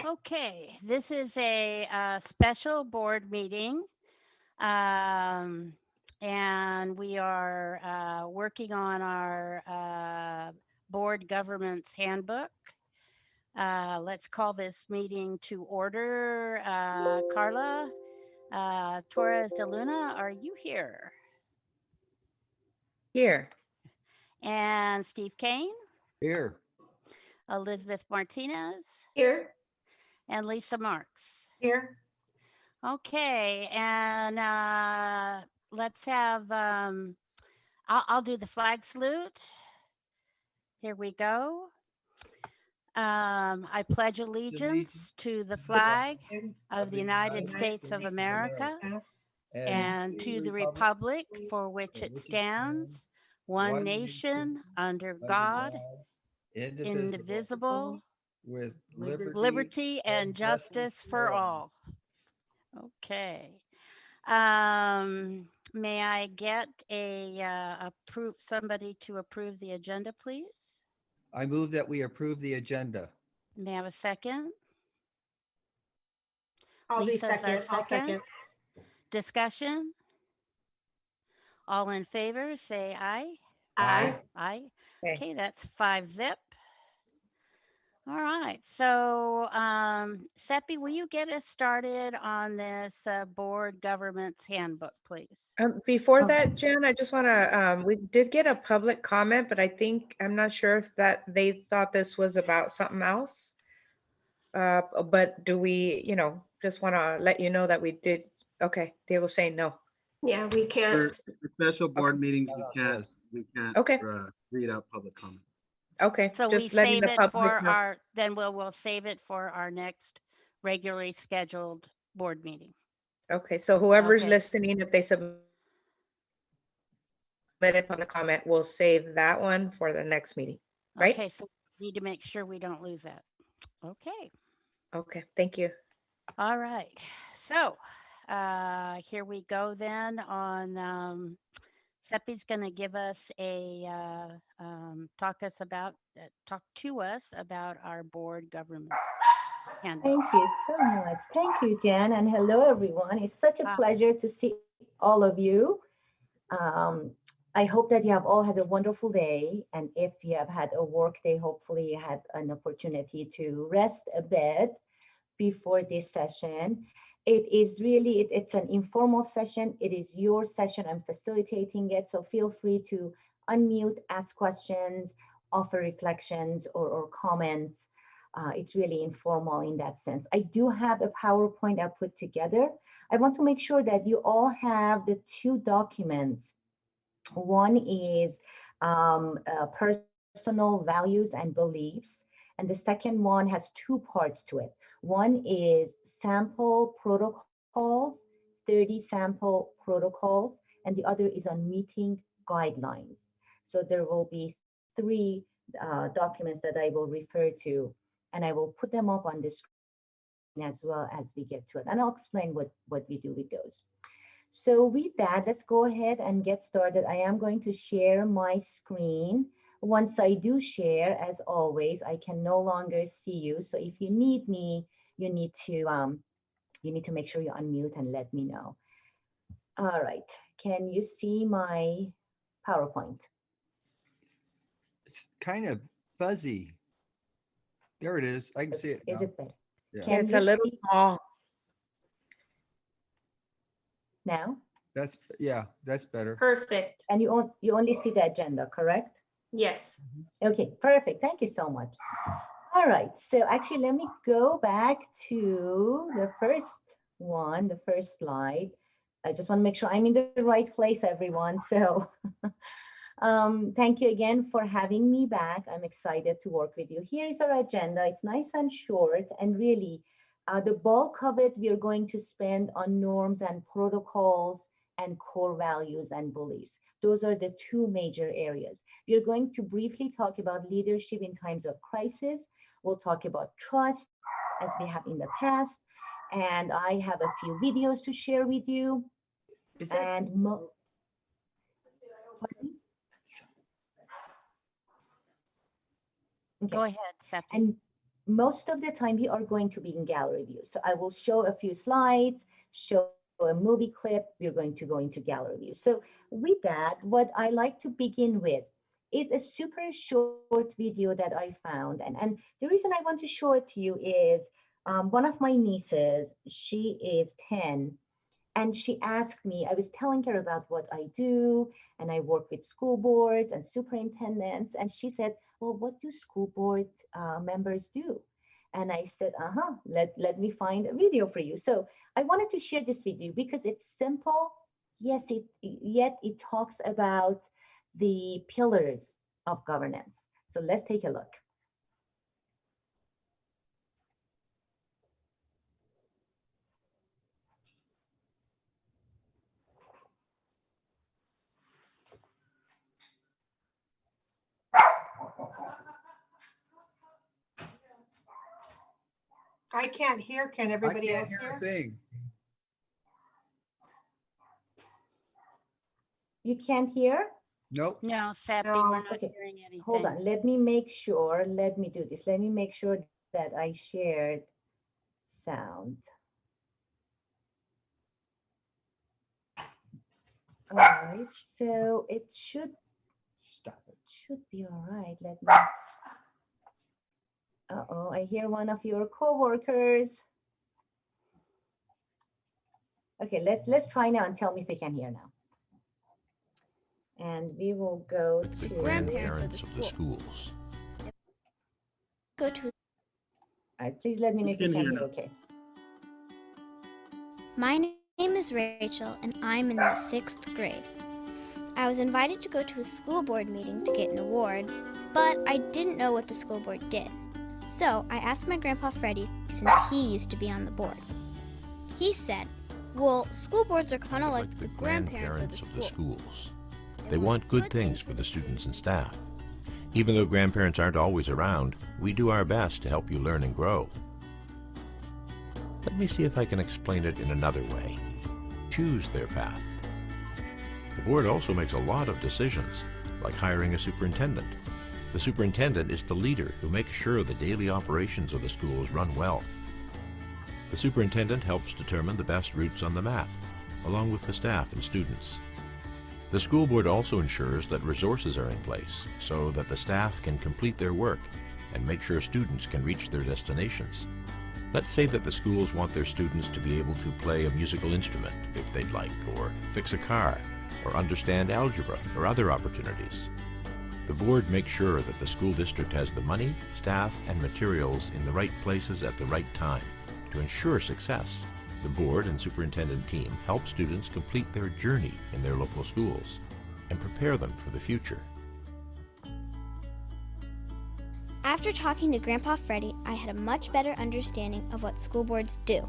Okay, this is a, special board meeting, um, and we are working on our board governance handbook. Let's call this meeting to order. Carla Torres de Luna, are you here? Here. And Steve Kane, Here. Elizabeth Martinez, Here. and Lisa Marks. Here. Okay, and let's have. I'll do the flag salute. Here we go. I pledge Allegiance allegiance to the to the flag flag of of the the United United States of States of America America and and to to the the republic republic for which for it which it stands, stands, one one nation, nation, under under God, God, indivisible, indivisible, with liberty liberty and and justice justice for for all. all. Okay. May I get a approve somebody to approve the agenda, please? I move that we approve the agenda. May I have a second? I'll be Lisa's our second. I'll second. second. Discussion? All in favor, say aye. Aye. Aye. Okay. Okay, that's 5-0. All right. So, Seppi, will you get us started on this board governance handbook, please? Before Okay. that, Jen, I just want to, we did get a public comment, but I think, I'm not sure if that they thought this was about something else. But do we, just want to let you know that we did, okay, Diego's saying no. Yeah, we For can't. special board meetings, Not we on can't, this. we can't Okay, read out public comment. okay, So we just letting save the it public for know. then we'll save it for our next regularly scheduled board meeting. Okay, so whoever's Okay. listening, if they submit a public comment, we'll save that one for the next meeting, right? Okay, so we need to make sure we don't lose that. Okay. Okay, thank you. All right. So, here we go then on Seppi's going to give us a talk to us about our board governance handbook. Thank you so much. Thank you, Jen, and hello, everyone. It's such a Hi. pleasure to see all of you. Um, I hope that you have all had a wonderful day, and if you have had a work day, hopefully you had an opportunity to rest a bit before this session. It is really, it's an informal session. It is your session. I'm facilitating it, so feel free to unmute, ask questions, offer reflections or comments. It's really informal in that sense. I do have a PowerPoint I put together. I want to make sure that you all have the two documents. One is personal values and beliefs, and the second one has two parts to it. One is sample protocols, 30 sample protocols, and the other is on meeting guidelines. So there will be three documents that I will refer to, and I will put them up on the screen as well as we get to it. And I'll explain what we do with those. So with that, let's go ahead and get started. I am going to share my screen. Once I do share, as always, I can no longer see you. So if you need me, you need to make sure you unmute and let me know. All right. Can you see my PowerPoint? It's kind of fuzzy. There it is. I can see it Is now. it better? Yeah. Yeah, Can it's you a little see small. now? That's better. Perfect. And you only see the agenda, correct? Yes. Okay, perfect. Thank you so much. All right, so actually let me go back to the first one, the first slide. I just want to make sure I'm in the right place, everyone. So thank you again for having me back. I'm excited to work with you. Here is our agenda. It's nice and short, and really the bulk of it we are going to spend on norms and protocols and core values and beliefs. Those are the two major areas. We are going to briefly talk about leadership in times of crisis. We'll talk about trust as we have in the past. And I have a few videos to share with you. Is that And Go okay. ahead, Seppi. And most of the time we are going to be in gallery view. So I will show a few slides, show a movie clip, we're going to go into gallery view. So with that, what I like to begin with is a super short video that I found. And the reason I want to show it to you is one of my nieces, she is 10, and she asked me, I was telling her about what I do, and I work with school boards and superintendents. And she said, well, what do school board members do? And I said, let me find a video for you. So I wanted to share this video because it's simple. Yes, yet it talks about the pillars of governance. So let's take a look. I can't hear. Can everybody I else can't hear a hear? thing. You can't hear? Nope. No, Seppi, No. we're not Okay, hearing anything. hold on. Let me make sure. Let me do this. Let me make sure that I shared sound. All right, so it should be all right. Let me. Uh-oh, I hear one of your coworkers. Okay, let's try now and tell me if you can hear now. And we will go The to grandparents of the schools. Go to. All right, please let me know We if you can can hear hear. now. Okay. My name is Rachel, and I'm in the 6th grade. I was invited to go to a school board meeting to get an award, but I didn't know what the school board did. So I asked my grandpa Freddie, since he used to be on the board. He said, well, school boards are kind of like the grandparents of the school. schools. They want good things for the students and staff. Even though grandparents aren't always around, we do our best to help you learn and grow. Let me see if I can explain it in another way. Choose their path. The board also makes a lot of decisions, like hiring a superintendent. The superintendent is the leader who makes sure the daily operations of the schools run well. The superintendent helps determine the best routes on the map, along with the staff and students. The school board also ensures that resources are in place so that the staff can complete their work and make sure students can reach their destinations. Let's say that the schools want their students to be able to play a musical instrument if they'd like, or fix a car, or understand algebra or other opportunities. The board makes sure that the school district has the money, staff, and materials in the right places at the right time to ensure success. The board and superintendent team help students complete their journey in their local schools and prepare them for the future. After talking to Grandpa Freddie, I had a much better understanding of what school boards do.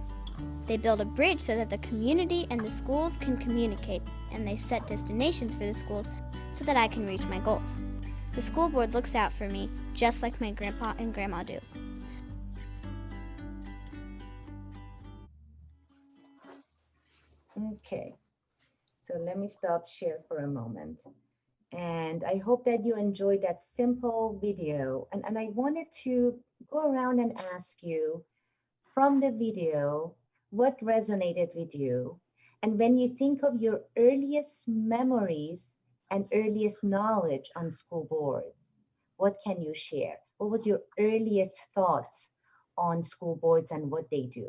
They build a bridge so that the community and the schools can communicate, and they set destinations for the schools so that I can reach my goals. The school board looks out for me, just like my grandpa and grandma do. Okay, so let me stop share for a moment. And I hope that you enjoyed that simple video. And I wanted to go around and ask you from the video, what resonated with you? And when you think of your earliest memories and earliest knowledge on school boards, what can you share? What was your earliest thoughts on school boards and what they do?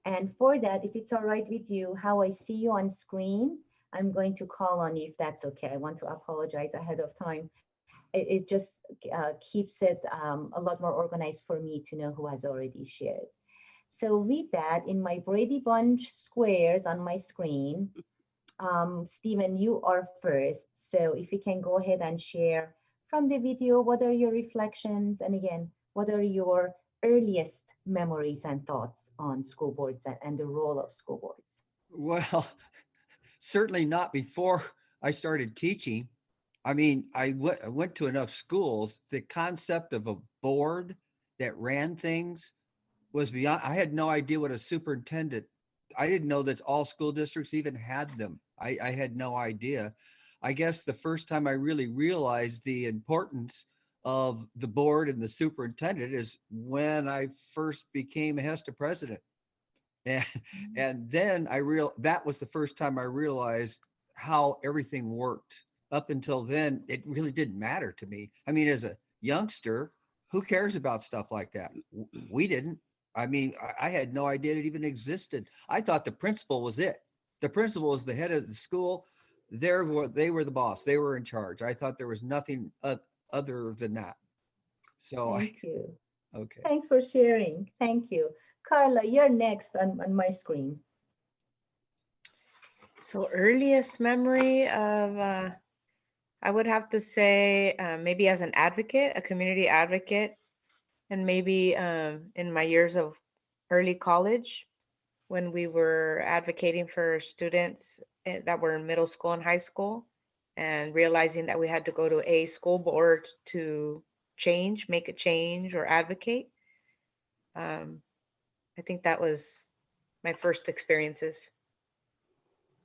And for that, if it's all right with you, how I see you on screen, I'm going to call on you if that's okay. I want to apologize ahead of time. It just keeps it a lot more organized for me to know who has already shared. So with that, in my Brady Bunch squares on my screen, Stephen, you are first. So if you can go ahead and share from the video, what are your reflections? And again, what are your earliest memories and thoughts on school boards and the role of school boards? Well, certainly not before I started teaching. I mean, I went to enough schools. The concept of a board that ran things was beyond. I had no idea what a superintendent. I didn't know that all school districts even had them. I had no idea. I guess the first time I really realized the importance of the board and the superintendent is when I first became a HESTA president. And then that was the first time I realized how everything worked. Up until then, it really didn't matter to me. I mean, as a youngster, who cares about stuff like that? We didn't. I mean, I had no idea it even existed. I thought the principal was it. The principal was the head of the school. They were the boss. They were in charge. I thought there was nothing other than that. So Thank you. okay. Thanks for sharing. Thank you. Carla, you're next on my screen. So earliest memory of, I would have to say maybe as an advocate, a community advocate, and maybe in my years of early college when we were advocating for students that were in middle school and high school, and realizing that we had to go to a school board to make a change or advocate. I think that was my first experiences.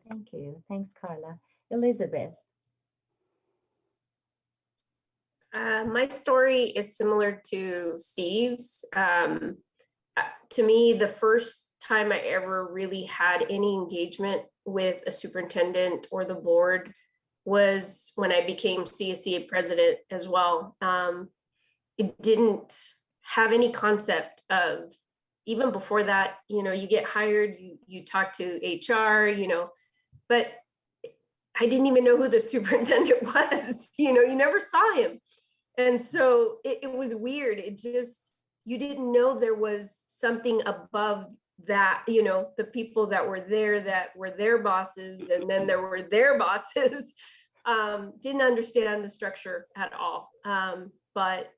Thank you. Thanks, Carla. Elizabeth. My story is similar to Steve's. To me, the first time I ever really had any engagement with a superintendent or the board was when I became CSEA president as well. It didn't have any concept of, even before that, you get hired, you talk to HR, but I didn't even know who the superintendent was. You never saw him. And so it was weird. It just, you didn't know there was something above that, the people that were there that were their bosses, and then there were their bosses. Didn't understand the structure at all. But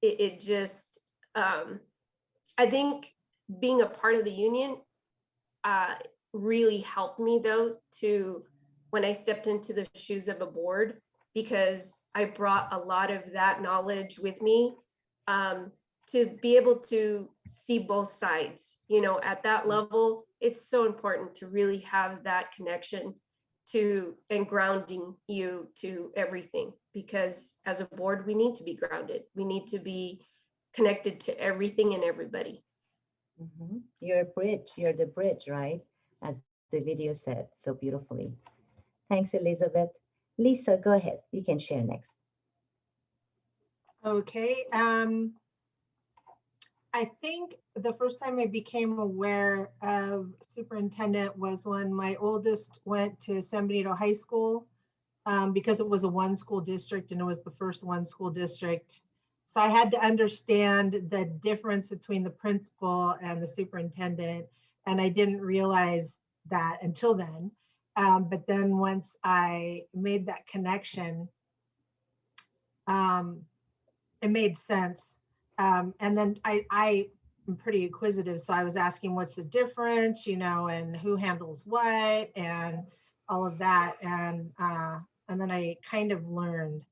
it just, I think being a part of the union really helped me though, when I stepped into the shoes of a board, because I brought a lot of that knowledge with me to be able to see both sides. At that level, it's so important to really have that connection and grounding you to everything, because as a board, we need to be grounded. We need to be connected to everything and everybody. Mm-hmm. You're a bridge. You're the bridge, right? As the video said so beautifully. Thanks, Elizabeth. Lisa, go ahead. You can share next. Okay. I think the first time I became aware of superintendent was when my oldest went to San Benito High School, because it was a one school district and it was the first one school district. So I had to understand the difference between the principal and the superintendent. And I didn't realize that until then. But then once I made that connection, it made sense. And then I am pretty inquisitive. So I was asking what's the difference, and who handles what and all of that. And then I kind of learned.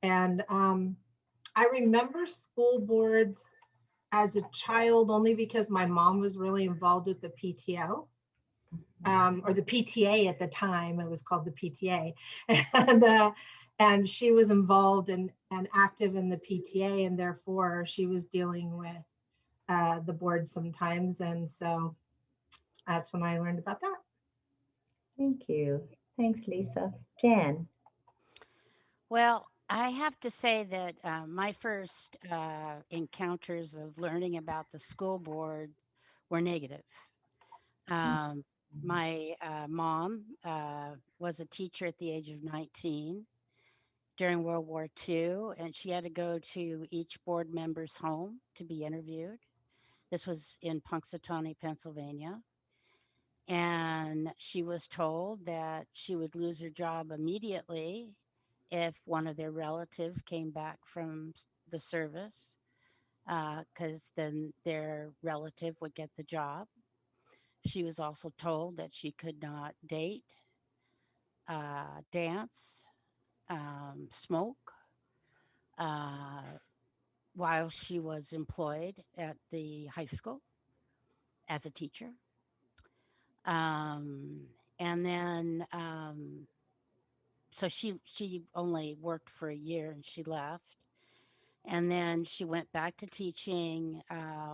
And I remember school boards as a child only because my mom was really involved with the PTO. Or the PTA at the time, it was called the PTA. And she was involved and active in the PTA, and therefore she was dealing with the board sometimes. And so that's when I learned about that. Thank you. Thanks, Lisa. Jan. Well, I have to say that my first encounters of learning about the school board were negative. My mom was a teacher at the age of 19 during World War II, and she had to go to each board member's home to be interviewed. This was in Punxsutawney, Pennsylvania. And she was told that she would lose her job immediately if one of their relatives came back from the service, because then their relative would get the job. She was also told that she could not date, dance, smoke while she was employed at the high school as a teacher. And then, so she only worked for a year and she left. And then she went back to teaching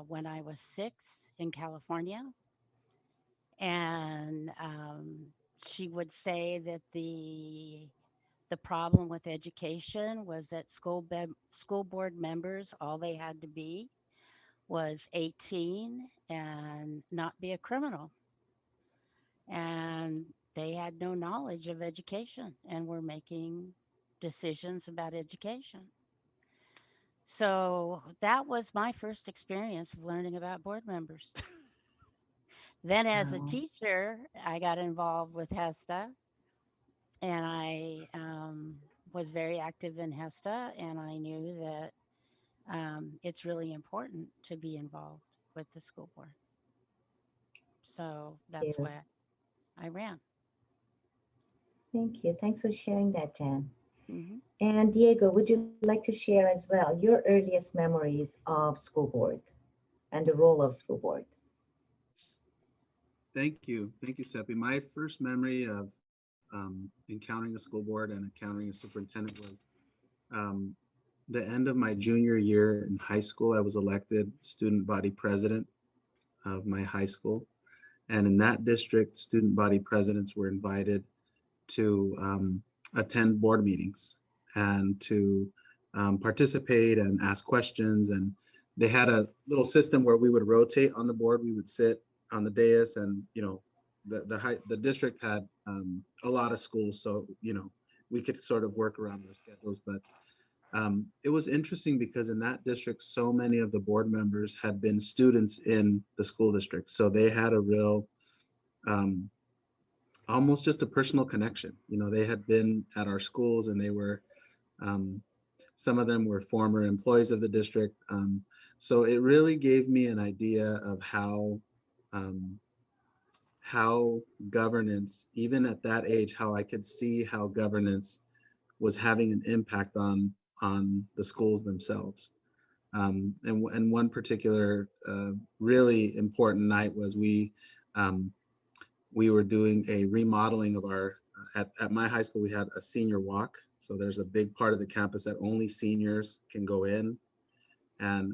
when I was 6 in California. And she would say that the problem with education was that school board members, all they had to be was 18 and not be a criminal. And they had no knowledge of education and were making decisions about education. So that was my first experience of learning about board members. Then, as a Wow. teacher, I got involved with HESTA, and I was very active in HESTA, and I knew that it's really important to be involved with the school board. So that's Thank you. why I ran. Thank you. Thanks for sharing that, Jan. Hmm. And Diego, would you like to share as well your earliest memories of school board and the role of school board? Thank you. Thank you, Seppi. My first memory of encountering a school board and encountering a superintendent was the end of my junior year in high school. I was elected student body president of my high school. And in that district, student body presidents were invited to attend board meetings and to participate and ask questions. And they had a little system where we would rotate on the board. We would sit on the dais, and the district had a lot of schools, so we could sort of work around their schedules. But it was interesting because in that district, so many of the board members had been students in the school district, so they had a real almost just a personal connection. They had been at our schools, and they were some of them were former employees of the district. So it really gave me an idea of how governance, even at that age, how I could see how governance was having an impact on the schools themselves. And one particular really important night was we were doing a remodeling of at my high school. We had a senior walk. So there's a big part of the campus that only seniors can go in. And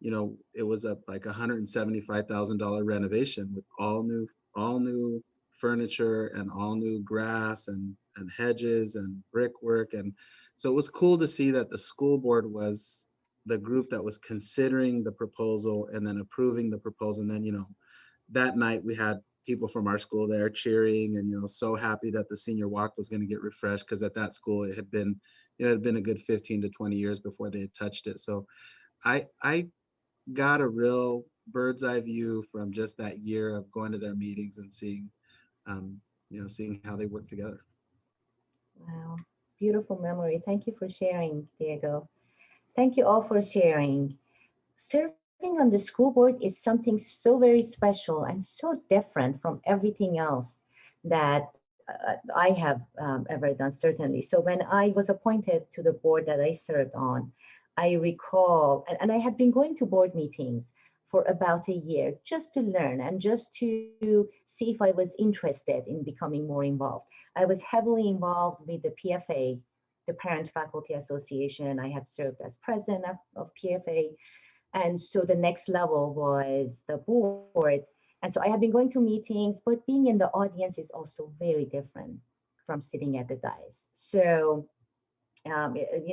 it was like $175,000 renovation with all new furniture and all new grass and hedges and brickwork. And so it was cool to see that the school board was the group that was considering the proposal and then approving the proposal. And then, that night we had people from our school there cheering and, so happy that the senior walk was going to get refreshed, because at that school it had been a good 15 to 20 years before they had touched it. So I got a real bird's eye view from just that year of going to their meetings and seeing how they work together. Wow, beautiful memory. Thank you for sharing, Diego. Thank you all for sharing. Serving on the school board is something so very special and so different from everything else that I have ever done, certainly. So when I was appointed to the board that I served on, I recall, and I had been going to board meetings for about a year just to learn and just to see if I was interested in becoming more involved. I was heavily involved with the PFA, the Parent Faculty Association. I had served as president of PFA. And so the next level was the board. And so I had been going to meetings, but being in the audience is also very different from sitting at the dais. So,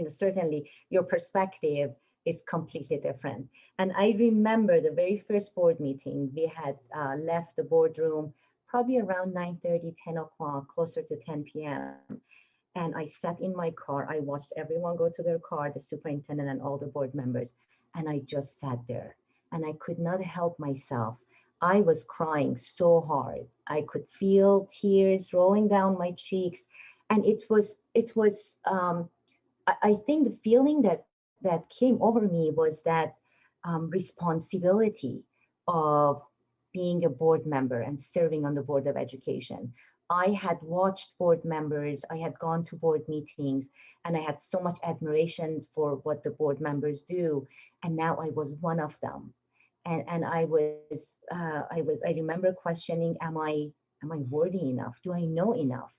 certainly your perspective is completely different. And I remember the very first board meeting, we had left the boardroom probably around 9:30, 10 o'clock, closer to 10 p.m. And I sat in my car. I watched everyone go to their car, the superintendent and all the board members. And I just sat there and I could not help myself. I was crying so hard. I could feel tears rolling down my cheeks. And it was I think the feeling that came over me was that responsibility of being a board member and serving on the Board of Education. I had watched board members, I had gone to board meetings, and I had so much admiration for what the board members do. And now I was one of them. And I remember questioning, am I worthy enough? Do I know enough?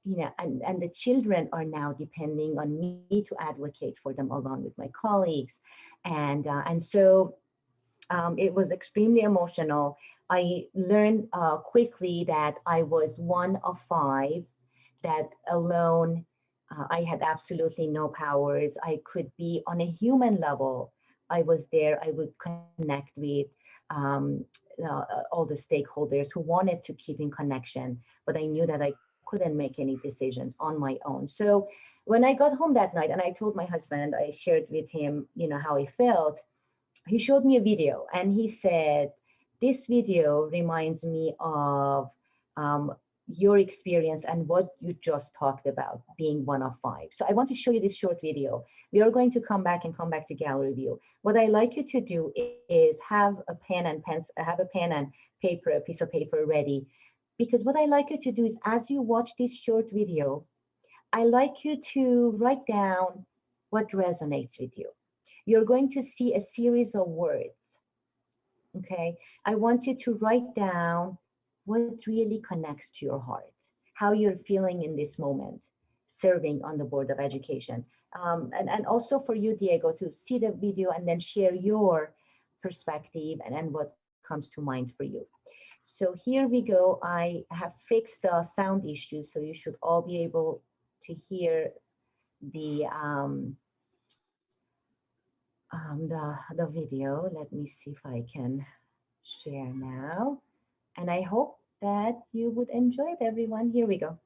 and the children are now depending on me to advocate for them along with my colleagues. And so it was extremely emotional. I learned quickly that I was one of 5, that alone I had absolutely no powers. I could be on a human level. I was there. I would connect with um, all the stakeholders who wanted to keep in connection, but I knew that I couldn't make any decisions on my own. So when I got home that night and I told my husband, I shared with him, how I felt, he showed me a video and he said, this video reminds me of your experience and what you just talked about, being one of 5. So I want to show you this short video. We are going to come back to gallery view. What I like you to do is have a pen and paper, a piece of paper ready. Because what I like you to do is, as you watch this short video, I like you to write down what resonates with you. You're going to see a series of words. Okay, I want you to write down what really connects to your heart, how you're feeling in this moment, serving on the Board of Education. And also for you, Diego, to see the video and then share your perspective and what comes to mind for you. So here we go. I have fixed the sound issue, so you should all be able to hear the video. Let me see if I can share now. And I hope that you would enjoy it, everyone. Here we go.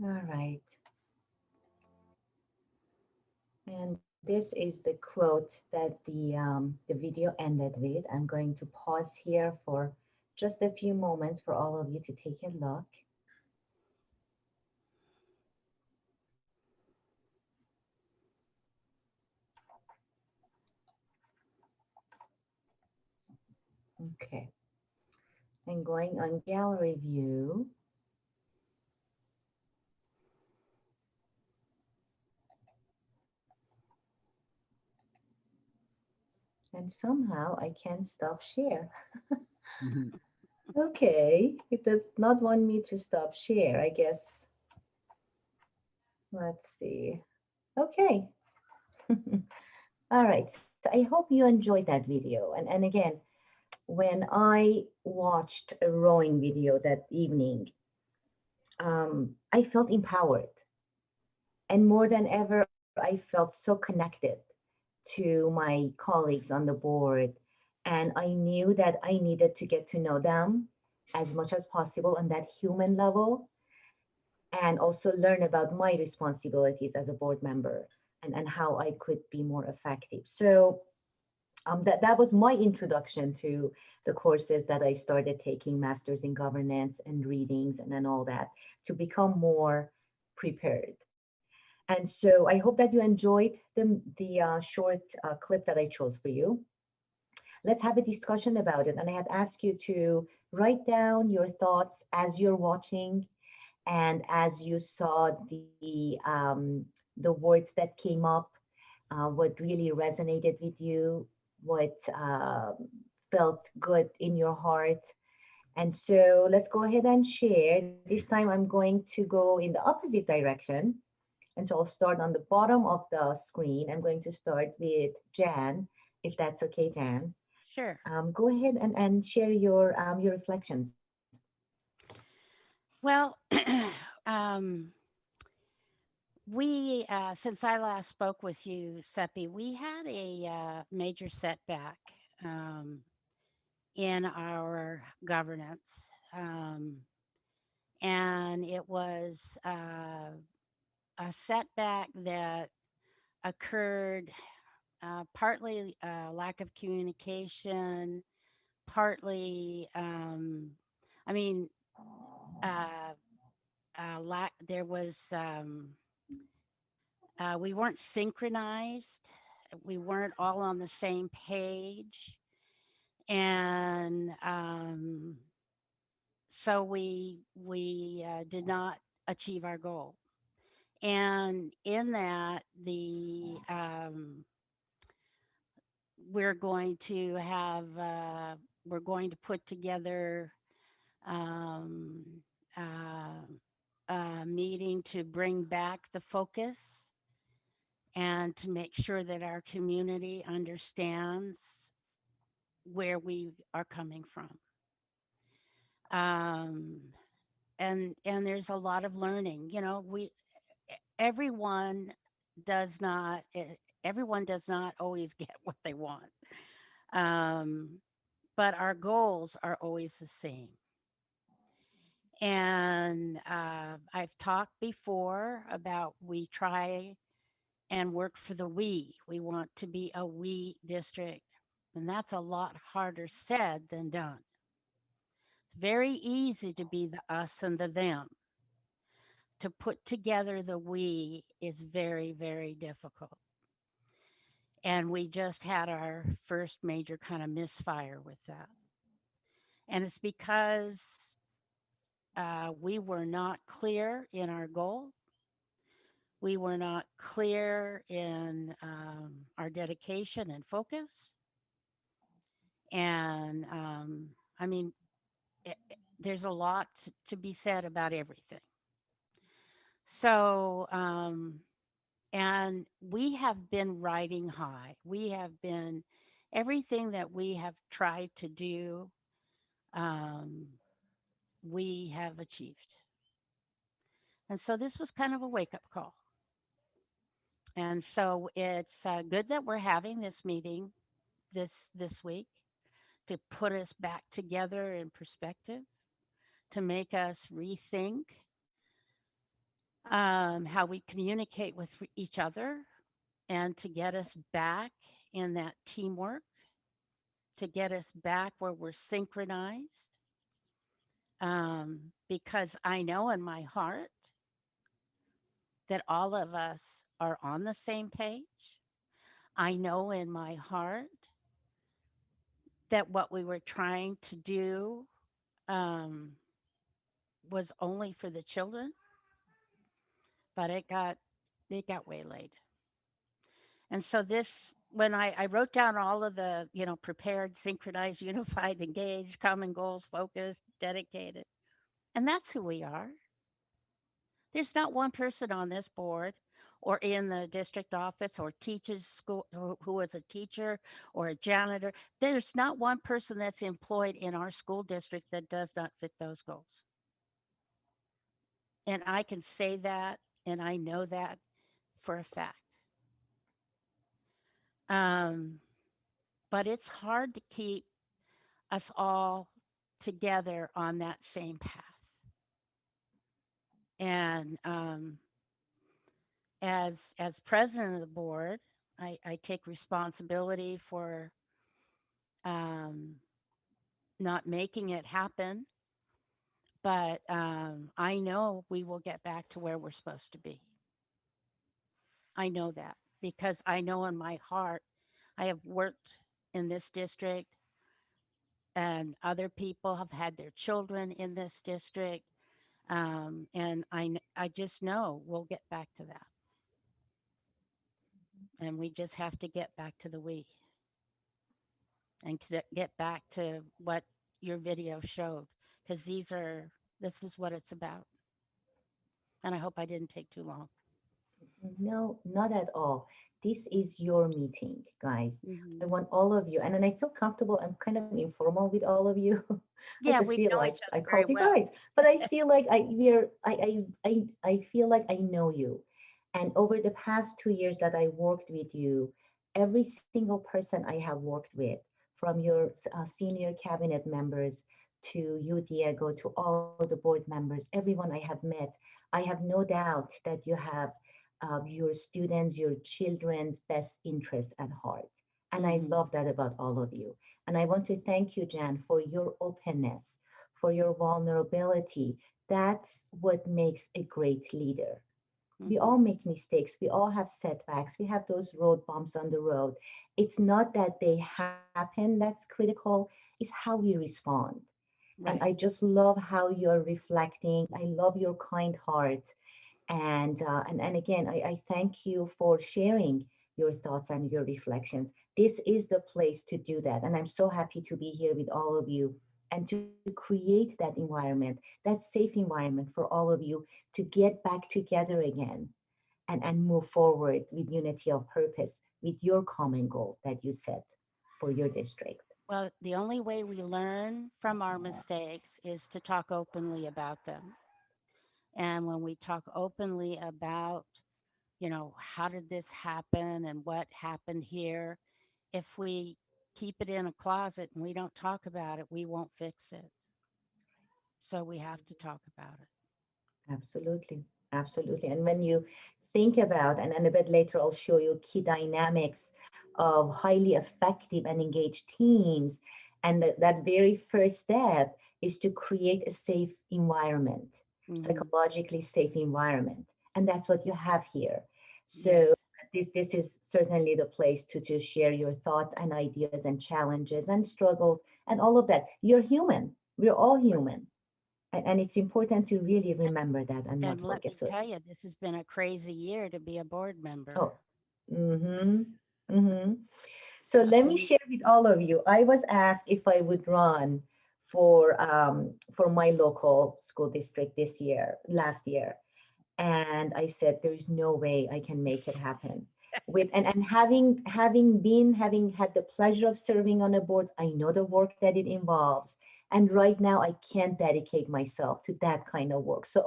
All right. And this is the quote that the video ended with. I'm going to pause here for just a few moments for all of you to take a look. Okay. And going on gallery view. And somehow I can't stop share. Okay, it does not want me to stop share, I guess. Let's see. Okay. All right, so I hope you enjoyed that video. And again, when I watched a rowing video that evening, I felt empowered. And more than ever, I felt so connected to my colleagues on the board. And I knew that I needed to get to know them as much as possible on that human level, and also learn about my responsibilities as a board member, and how I could be more effective. So that was my introduction to the courses that I started taking, Masters in Governance and readings and then all that, to become more prepared. And so I hope that you enjoyed the short clip that I chose for you. Let's have a discussion about it. And I had asked you to write down your thoughts as you're watching and as you saw the words that came up, what really resonated with you, what felt good in your heart. And so let's go ahead and share. This time I'm going to go in the opposite direction. And so I'll start on the bottom of the screen. I'm going to start with Jan, if that's okay, Jan. Sure. Go ahead and share your reflections. Well, we, since I last spoke with you, Seppi, we had a major setback in our governance. And it was a setback that occurred partly lack of communication, partly, I mean, there was, we weren't synchronized. We weren't all on the same page. And so we did not achieve our goal. And in that, we're going to have, we're going to put together a meeting to bring back the focus and to make sure that our community understands where we are coming from. And there's a lot of learning, you know, everyone does not always get what they want. But our goals are always the same. And I've talked before about we try and work for the we. We want to be a we district. And that's a lot harder said than done. It's very easy to be the us and the them. To put together the we is very, very difficult. And we just had our first major kind of misfire with that. And it's because we were not clear in our goal. We were not clear in our dedication and focus. And I mean, there's a lot to be said about everything. So, and we have been riding high. We have been, everything that we have tried to do, we have achieved. And so this was kind of a wake up call. And so it's good that we're having this meeting this week to put us back together in perspective, to make us rethink how we communicate with each other, and to get us back in that teamwork, to get us back where we're synchronized. Because I know in my heart that all of us are on the same page. I know in my heart that what we were trying to do was only for the children, but it got waylaid. And so this, when I wrote down all of the, you know, prepared, synchronized, unified, engaged, common goals, focused, dedicated, and that's who we are. There's not one person on this board or in the district office or teaches school, who is a teacher or a janitor. There's not one person that's employed in our school district that does not fit those goals. And I can say that, and I know that for a fact. Um, but it's hard to keep us all together on that same path. And as president of the board, I take responsibility for not making it happen. But I know we will get back to where we're supposed to be. I know that because I know in my heart, I have worked in this district, and other people have had their children in this district. And I just know we'll get back to that. And we just have to get back to the we and get back to what your video showed, because this is what it's about. And I hope I didn't take too long. No, not at all. This is your meeting, guys. I want all of you, and then I feel comfortable. I'm kind of informal with all of you. I Yeah, just we feel know like each I other very called you well. guys, but I feel like I feel like I know you. And over the past 2 years that I worked with you, every single person I have worked with, from your senior cabinet members to you, Diego, to all the board members, everyone I have met, I have no doubt that you have your students, your children's best interests at heart. And I love that about all of you. And I want to thank you, Jan, for your openness, for your vulnerability. That's what makes a great leader. We all make mistakes. We all have setbacks. We have those road bumps on the road. It's not that they happen that's critical, it's how we respond. And I Right. just love how you're reflecting. I love your kind heart. And again, I thank you for sharing your thoughts and your reflections. This is the place to do that. And I'm so happy to be here with all of you and to create that environment, that safe environment for all of you to get back together again and move forward with unity of purpose, with your common goal that you set for your district. Well, the only way we learn from our mistakes is to talk openly about them. And when we talk openly about, how did this happen and what happened here, if we keep it in a closet and we don't talk about it, we won't fix it. So we have to talk about it. Absolutely. Absolutely. And when you think about, and then a bit later, I'll show you key dynamics of highly effective and engaged teams. And that very first step is to create a safe environment, psychologically safe environment. And that's what you have here. So this is certainly the place to share your thoughts and ideas and challenges and struggles and all of that. You're human. We're all human. And it's important to really remember that and not And let forget. me So, tell you, this has been a crazy year to be a board member. oh, mm-hmm, mm-hmm. So let me share with all of you. I was asked if I would run for my local school district last year, and I said there's no way I can make it happen. And having had the pleasure of serving on a board, I know the work that it involves. And right now I can't dedicate myself to that kind of work. So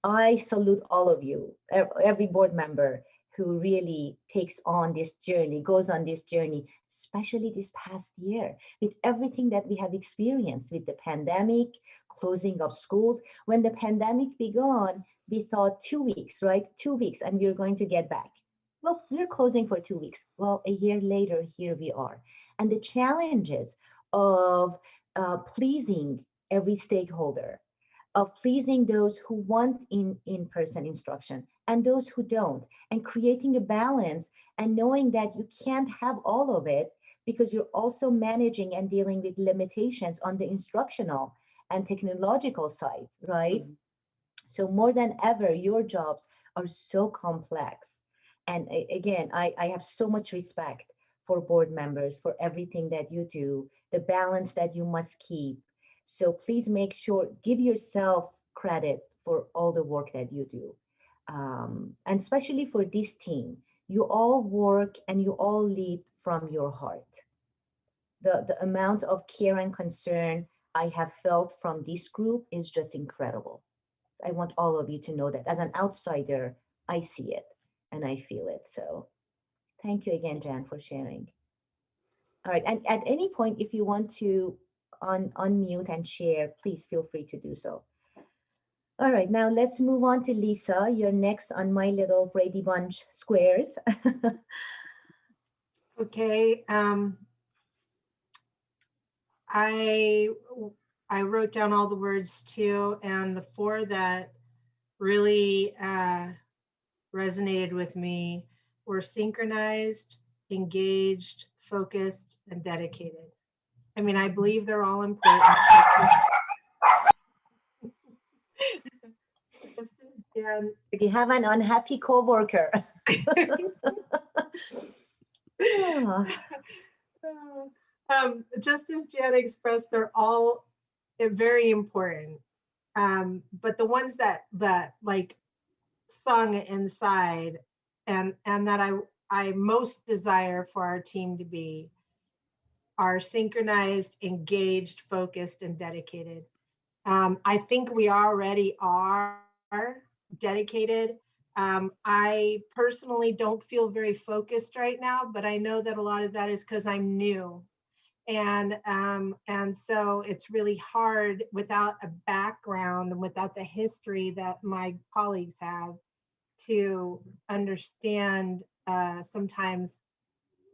I salute all of you, every board member who really takes on this journey, goes on this journey, especially this past year, with everything that we have experienced with the pandemic, closing of schools. When the pandemic began, we thought 2 weeks, right? 2 weeks, and we're going to get back. Well, we're closing for 2 weeks. Well, a year later, here we are. And the challenges of pleasing every stakeholder, of pleasing those who want in-person instruction and those who don't, and creating a balance and knowing that you can't have all of it because you're also managing and dealing with limitations on the instructional and technological side, right? So more than ever, your jobs are so complex. And again, I have so much respect for board members, for everything that you do, the balance that you must keep. So please make sure, give yourself credit for all the work that you do. And especially for this team, you all work and you all lead from your heart. The amount of care and concern I have felt from this group is just incredible. I want all of you to know that as an outsider, I see it and I feel it. So thank you again, Jan, for sharing. All right, and at any point, if you want to unmute and share, please feel free to do so. All right, now let's move on to Lisa. You're next on my little Brady Bunch squares. Okay. I wrote down all the words too, and the four that really resonated with me were synchronized, engaged, focused, and dedicated. I mean, I believe they're all important. You have an unhappy coworker. Just as Jan expressed, they're all very important. But the ones that like sung inside and that I most desire for our team to be are synchronized, engaged, focused, and dedicated. I think we already are dedicated. I personally don't feel very focused right now, but I know that a lot of that is because I'm new. And so it's really hard without a background and without the history that my colleagues have to understand sometimes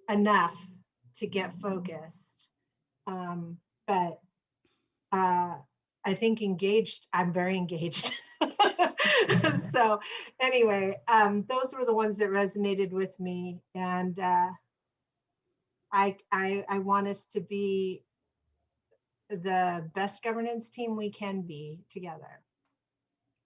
enough to get focused. But I think engaged, I'm very engaged. So anyway, those were the ones that resonated with me. And I want us to be the best governance team we can be together.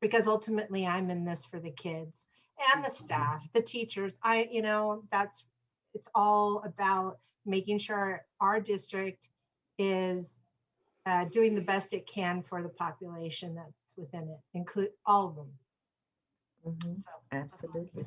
Because ultimately I'm in this for the kids and the staff, the teachers. It's all about making sure our district is doing the best it can for the population that's within it, include all of them. So, absolutely.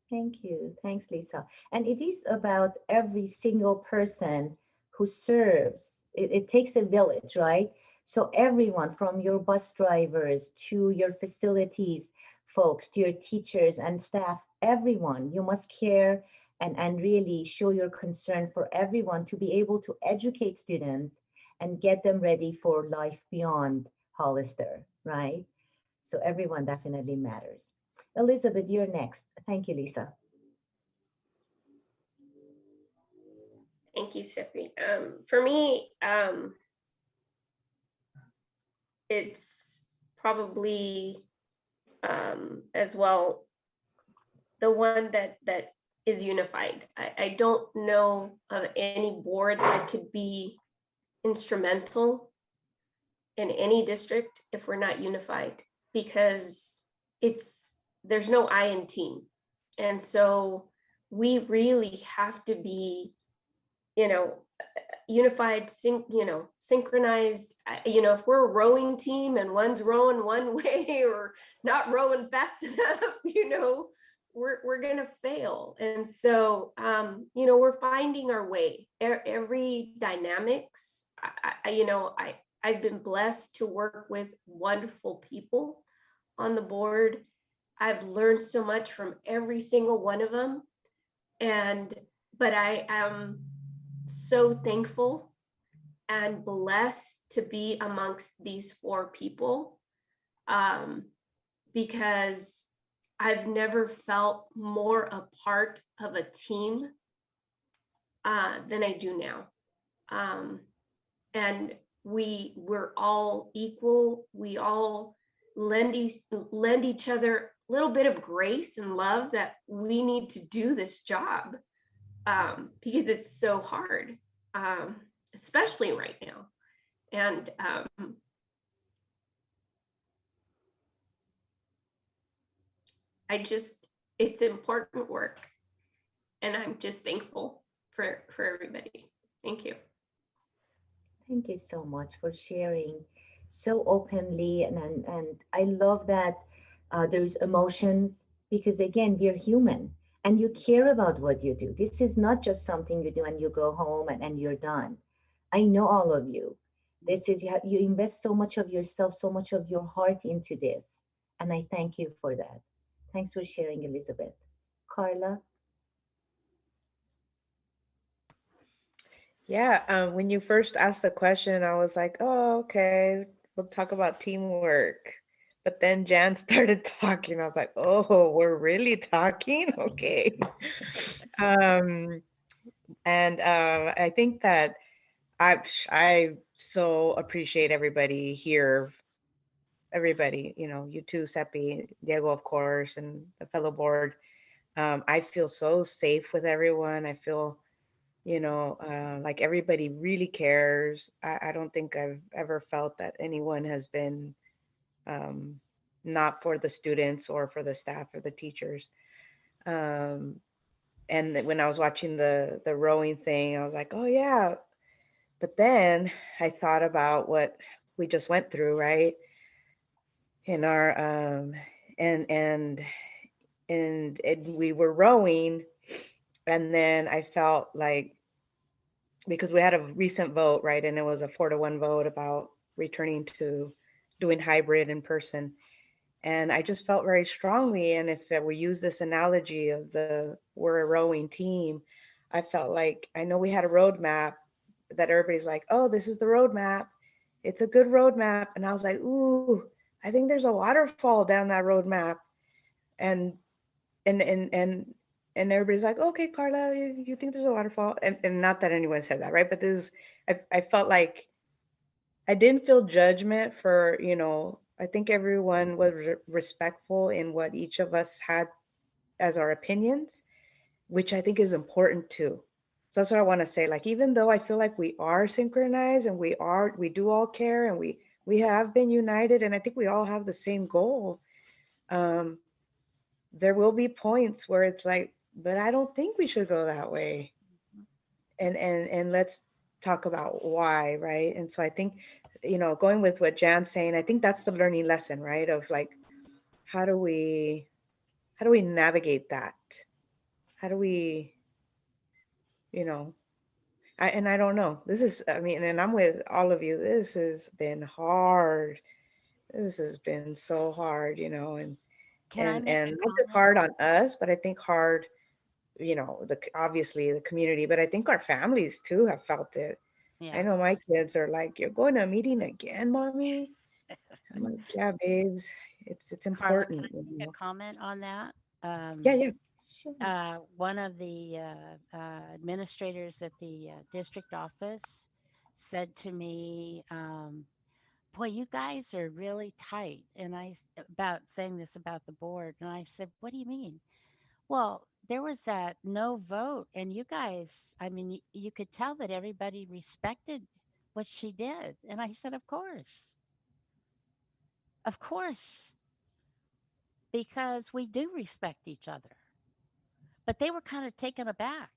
Thank you. Thanks, Lisa. And it is about every single person who serves. It takes a village, right? So everyone from your bus drivers to your facilities folks, to your teachers and staff, everyone, you must care and really show your concern for everyone to be able to educate students and get them ready for life beyond Hollister, right? So everyone definitely matters. Elizabeth, you're next. Thank you, Lisa. Thank you, Sippy. For me, it's probably as well the one that is unified. I don't know of any board that could be instrumental in any district if we're not unified, because there's no I in team. And so we really have to be, unified, synchronized. If we're a rowing team and one's rowing one way or not rowing fast enough, we're gonna fail. And so, we're finding our way. Every dynamics, I've been blessed to work with wonderful people on the board. I've learned so much from every single one of them. But I am so thankful and blessed to be amongst these four people, because I've never felt more a part of a team than I do now. And we're all equal. We all lend each other a little bit of grace and love that we need to do this job, because it's so hard, especially right now. And it's important work, and I'm just thankful for everybody. Thank you. Thank you so much for sharing so openly, and I love that There's emotions, because again, we're human and you care about what you do. This is not just something you do and you go home and you're done. I know all of you. This is, you invest so much of yourself, so much of your heart into this. And I thank you for that. Thanks for sharing, Elizabeth. Carla? Yeah, when you first asked the question, I was like, oh, okay, we'll talk about teamwork. But then Jan started talking. I was like, oh, we're really talking? Okay. Um, and I think that I so appreciate everybody here, everybody, you know, you too, Seppi, Diego, of course, and the fellow board. I feel so safe with everyone. I feel, you know, like everybody really cares. I don't think I've ever felt that anyone has been um, not for the students or for the staff or the teachers. Um, and when I was watching the rowing thing, I was like, oh yeah. But then I thought about what we just went through, right? In our and and and we were rowing, and then I felt like, because we had a recent vote, right? And it was a 4-1 vote about returning to doing hybrid in person. And I just felt very strongly. And if we use this analogy of we're a rowing team, I felt like, I know we had a roadmap that everybody's like, oh, this is the roadmap. It's a good roadmap. And I was like, ooh, I think there's a waterfall down that roadmap. And and and and and everybody's like, okay, Carla, you think there's a waterfall? And not that anyone said that, right? But this, I felt like I didn't feel judgment for, you know, I think everyone was respectful in what each of us had as our opinions, which I think is important too. So that's what I want to say. Like, even though I feel like we are synchronized and we do all care, and we have been united, and I think we all have the same goal. Um, there will be points where it's like, but I don't think we should go that way. And let's talk about why, right? And so I think, you know, going with what Jan's saying, I think that's the learning lesson, right? Of like, how do we navigate that? How do we, you know, I don't know. This is, I mean, and I'm with all of you. This has been hard. This has been so hard, you know, Can I make and a not just comment? hard on us, but I think hard, you know, obviously the community, but I think our families too have felt it. I Yeah. know my kids are like, "You're going to a meeting again, mommy?" I'm like, "Yeah, babes, it's Carla, can important, I you make a know." comment on that? Yeah, yeah. Sure. One of the administrators at the district office said to me, boy, you guys are really tight. And about saying this about the board. And I said, what do you mean? Well, there was that no vote. And you guys, I mean, you could tell that everybody respected what she did. And I said, of course, because we do respect each other. But they were kind of taken aback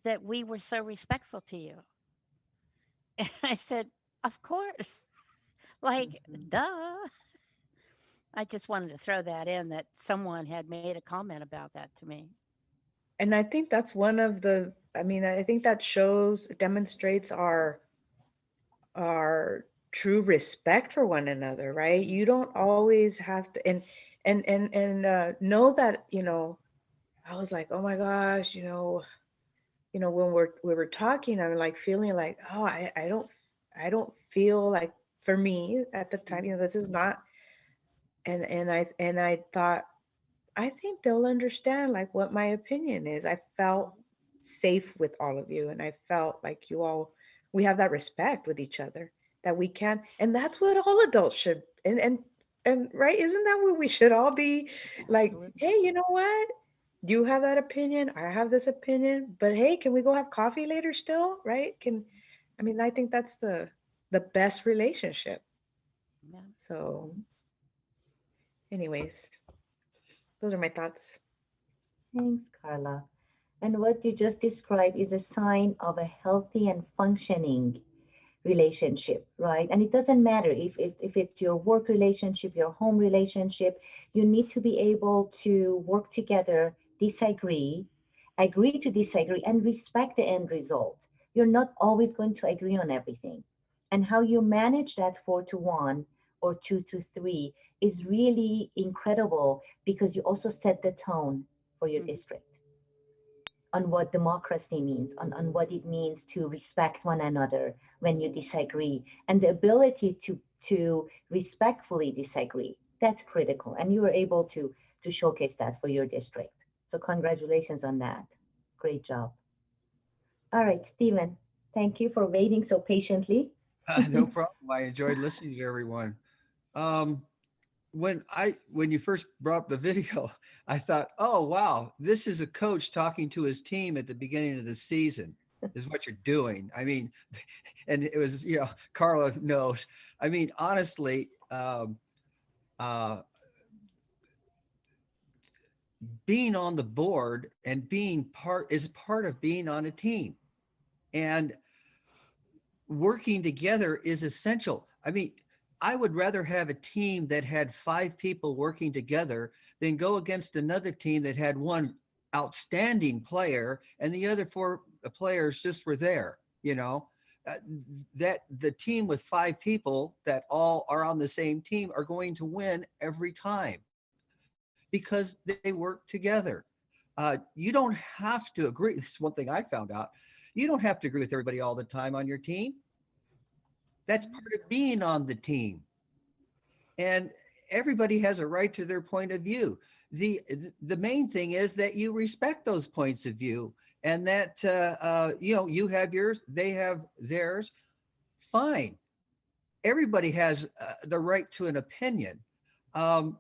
that we were so respectful to you. And I said, of course. Like, Mhm. duh. I just wanted to throw that in, that someone had made a comment about that to me. And I think that's one of the, I mean, I think that demonstrates our true respect for one another, right? You don't always have to, and know that, you know, I was like, oh my gosh, you know, when we were talking, I'm like feeling like, oh, I don't feel like, for me at the time, you know, this is not, and I thought, I think they'll understand like what my opinion is. I felt safe with all of you, and I felt like you all, we have that respect with each other, that we can, and that's what all adults should, and right, isn't that what we should all be like? Absolutely. Hey, you know what? You have that opinion, I have this opinion, but hey, can we go have coffee later still? Right? I mean, I think that's the best relationship. Yeah. So, anyways, those are my thoughts. Thanks, Carla. And what you just described is a sign of a healthy and functioning relationship, right? And it doesn't matter if it's your work relationship, your home relationship, you need to be able to work together, disagree, agree to disagree, and respect the end result. You're not always going to agree on everything. And how you manage that 4-1 or 2-3 is really incredible, because you also set the tone for your district on what democracy means, on what it means to respect one another when you disagree, and the ability to respectfully disagree. That's critical, and you were able to showcase that for your district. So congratulations on that. Great job. All right, Stephen, thank you for waiting so patiently. No problem. I enjoyed listening to everyone. When you first brought up the video, I thought, oh wow, this is a coach talking to his team at the beginning of the season, is what you're doing. I mean, and it was, you know, Carla knows. I mean, honestly, being on the board and being part of being on a team, and working together is essential. I mean, I would rather have a team that had 5 people working together than go against another team that had one outstanding player and the other 4 players just were there, you know. That the team with 5 people that all are on the same team are going to win every time because they work together. You don't have to agree. This is one thing I found out. You don't have to agree with everybody all the time on your team. That's part of being on the team. And everybody has a right to their point of view. The main thing is that you respect those points of view, and that, you know, you have yours, they have theirs. Fine. Everybody has the right to an opinion. Uh-oh.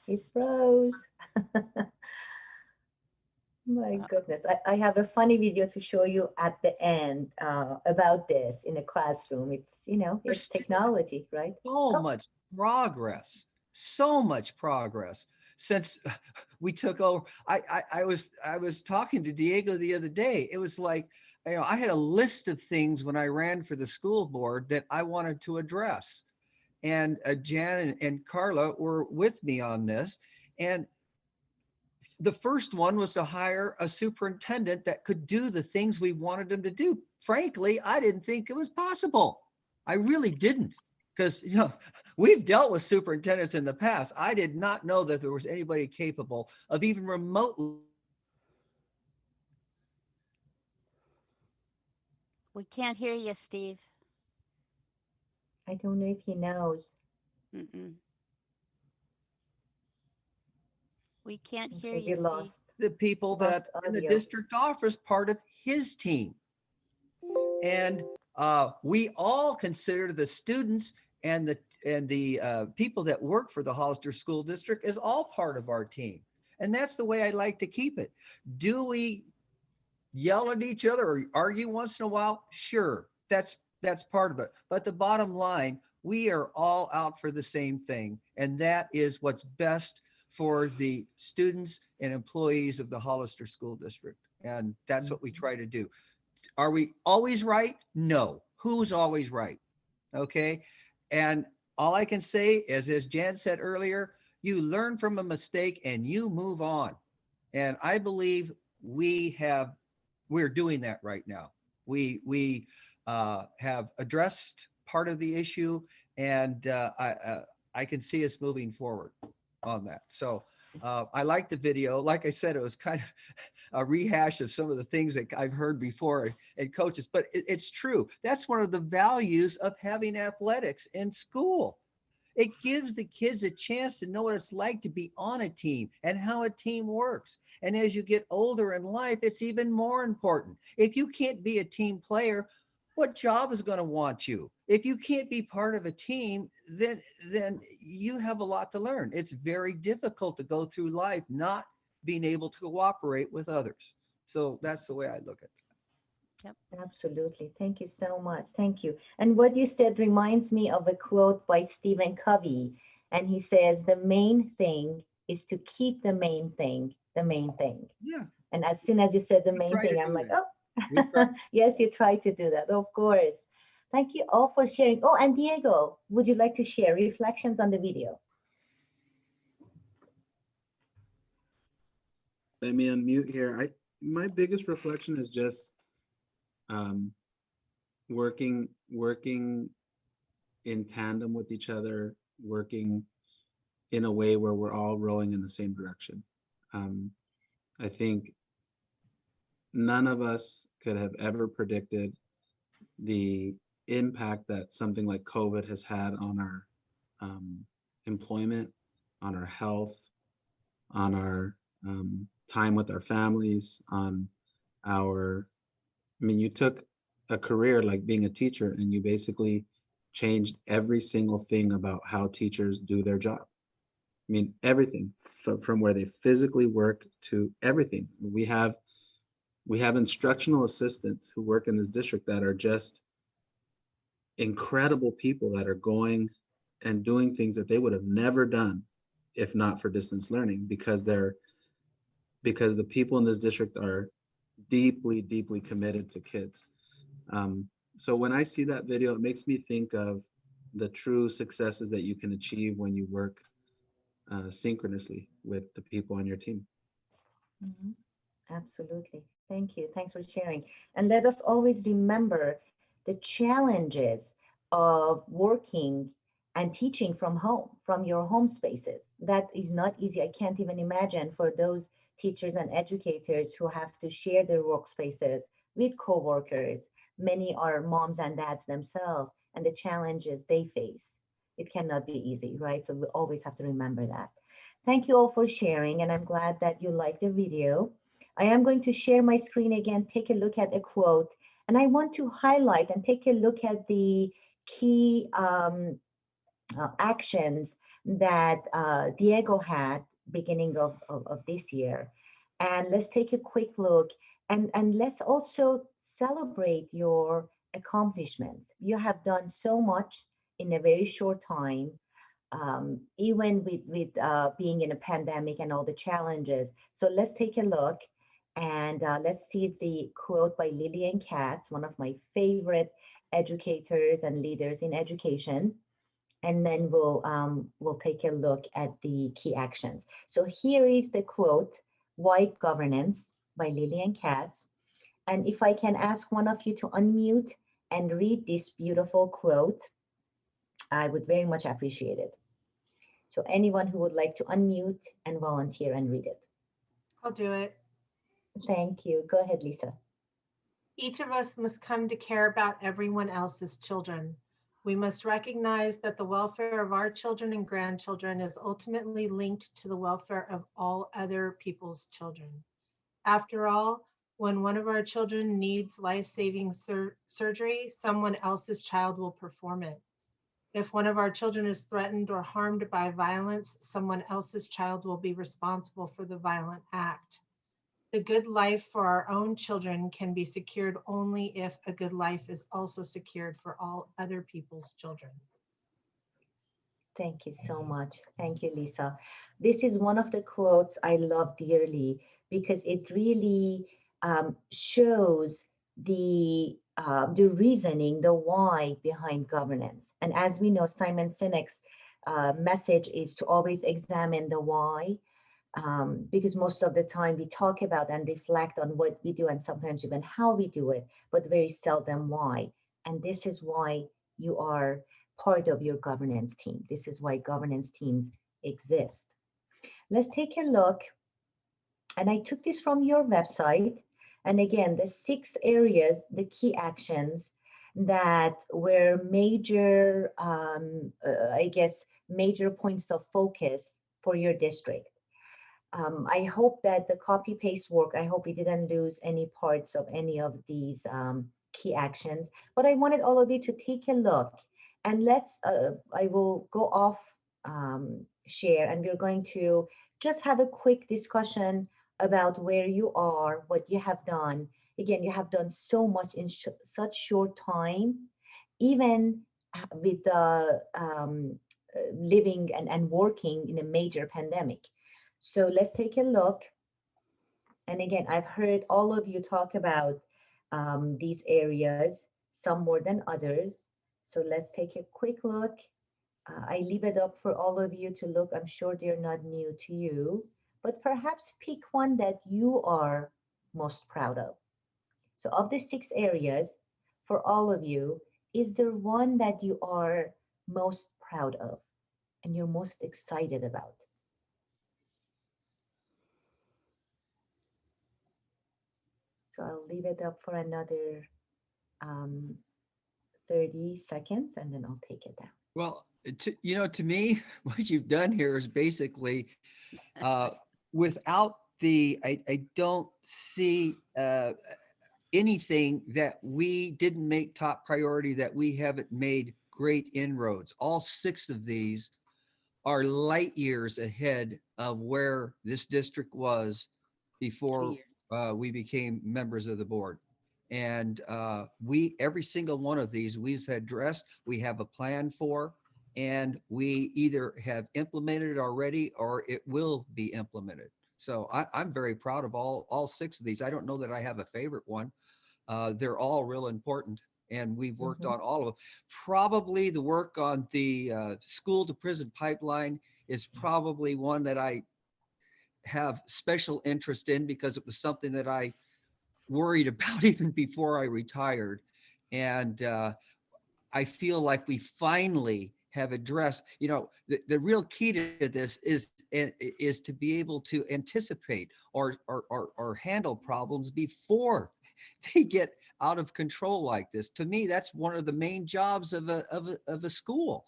He froze. My goodness. I have a funny video to show you at the end about this in a classroom. It's, you know, it's technology, right? So much progress since we took over. I was talking to Diego the other day. It was like, you know, I had a list of things when I ran for the school board that I wanted to address. And Jan and Carla were with me on this. And the first one was to hire a superintendent that could do the things we wanted him to do. Frankly, I didn't think it was possible. I really didn't, because, you know, we've dealt with superintendents in the past. I did not know that there was anybody capable of even remotely. We can't hear you, Steve. I don't know if he knows. Mm-mm. We can't hear Maybe you, Steve. lost The people that in the district office, part of his team. And we all consider the students and the people that work for the Hollister School District as all part of our team. And that's the way I like to keep it. Do we yell at each other or argue once in a while? Sure, that's part of it. But the bottom line, we are all out for the same thing. And that is what's best for the students and employees of the Hollister School District. And that's what we try to do. Are we always right? No. Who's always right? Okay. And all I can say is, as Jan said earlier, you learn from a mistake and you move on. And I believe we're doing that right now. We have addressed part of the issue, and I can see us moving forward on that. So I like the video. Like I said, it was kind of a rehash of some of the things that I've heard before in coaches, but it's true. That's one of the values of having athletics in school. It gives the kids a chance to know what it's like to be on a team and how a team works. And as you get older in life, it's even more important. If you can't be a team player, what job is going to want you? If you can't be part of a team, then you have a lot to learn. It's very difficult to go through life not being able to cooperate with others. So that's the way I look at it. Yep. Absolutely. Thank you so much. Thank you. And what you said reminds me of a quote by Stephen Covey. And he says, the main thing is to keep the main thing the main thing. Yeah. And as soon as you said the We main try to thing, I'm do like, that. We oh, try- yes, you try to do that, of course. Thank you all for sharing. Oh, and Diego, would you like to share reflections on the video? Let me unmute here. My biggest reflection is just um, working in tandem with each other, working in a way where we're all rowing in the same direction. I think none of us could have ever predicted the impact that something like COVID has had on our employment, on our health, on our time with our families, on our, I mean, you took a career like being a teacher and you basically changed every single thing about how teachers do their job. I mean, everything from where they physically work to everything. We have instructional assistants who work in this district that are just incredible people that are going and doing things that they would have never done if not for distance learning, because the people in this district are deeply, deeply committed to kids. So when I see that video, it makes me think of the true successes that you can achieve when you work synchronously with the people on your team. Mhm. Absolutely. Thank you. Thanks for sharing. And let us always remember the challenges of working and teaching from home, from your home spaces. That is not easy. I can't even imagine for those teachers and educators who have to share their workspaces with coworkers. Many are moms and dads themselves, and the challenges they face. It cannot be easy, right? So we always have to remember that. Thank you all for sharing, and I'm glad that you liked the video. I am going to share my screen again, take a look at a quote, and I want to highlight and take a look at the key actions that Diego had beginning of this year. And let's take a quick look, and let's also celebrate your accomplishments. You have done so much in a very short time, even with being in a pandemic and all the challenges. So let's take a look, and let's see the quote by Lillian Katz, one of my favorite educators and leaders in education. And then we'll take a look at the key actions. So here is the quote, White Governance by Lillian Katz. And if I can ask one of you to unmute and read this beautiful quote, I would very much appreciate it. So anyone who would like to unmute and volunteer and read it. I'll do it. Thank you. Go ahead, Lisa. Each of us must come to care about everyone else's children. We must recognize that the welfare of our children and grandchildren is ultimately linked to the welfare of all other people's children. After all, when one of our children needs life-saving surgery, someone else's child will perform it. If one of our children is threatened or harmed by violence, someone else's child will be responsible for the violent act. The good life for our own children can be secured only if a good life is also secured for all other people's children. Thank you so much. Thank you, Lisa. This is one of the quotes I love dearly because it really shows the reasoning, the why behind governance. And as we know, Simon Sinek's message is to always examine the why, because most of the time we talk about and reflect on what we do and sometimes even how we do it, but very seldom why. And this is why you are part of your governance team. This is why governance teams exist. Let's take a look. And I took this from your website. And again, the 6 areas, the key actions that were major, I guess, major points of focus for your district. I hope that the copy paste work, I hope we didn't lose any parts of any of these key actions, but I wanted all of you to take a look and let's, I will go off share and we're going to just have a quick discussion about where you are, what you have done. Again, you have done so much in such short time, even with the living and working in a major pandemic. So let's take a look And again, I've heard all of you talk about these areas, some more than others. So let's take a quick look. I leave it up for all of you to look. I'm sure they're not new to you, but perhaps pick one that you are most proud of. So of the 6 areas, for all of you, is there one that you are most proud of and you're most excited about? So I'll leave it up for another um, 30 seconds and then I'll take it down. Well, to me, what you've done here is basically, without I don't see anything that we didn't make top priority, that we haven't made great inroads. All 6 of these are light years ahead of where this district was before we became members of the board. And every single one of these we've addressed, we have a plan for, and we either have implemented it already or it will be implemented. So I'm very proud of all 6 of these. I don't know that I have a favorite one. They're all real important, and we've worked on all of them. Probably the work on the school to prison pipeline is probably one that I have special interest in, because it was something that I worried about even before I retired. And I feel like we finally have addressed, the real key to this is to be able to anticipate or handle problems before they get out of control like this. To me, that's one of the main jobs of a school.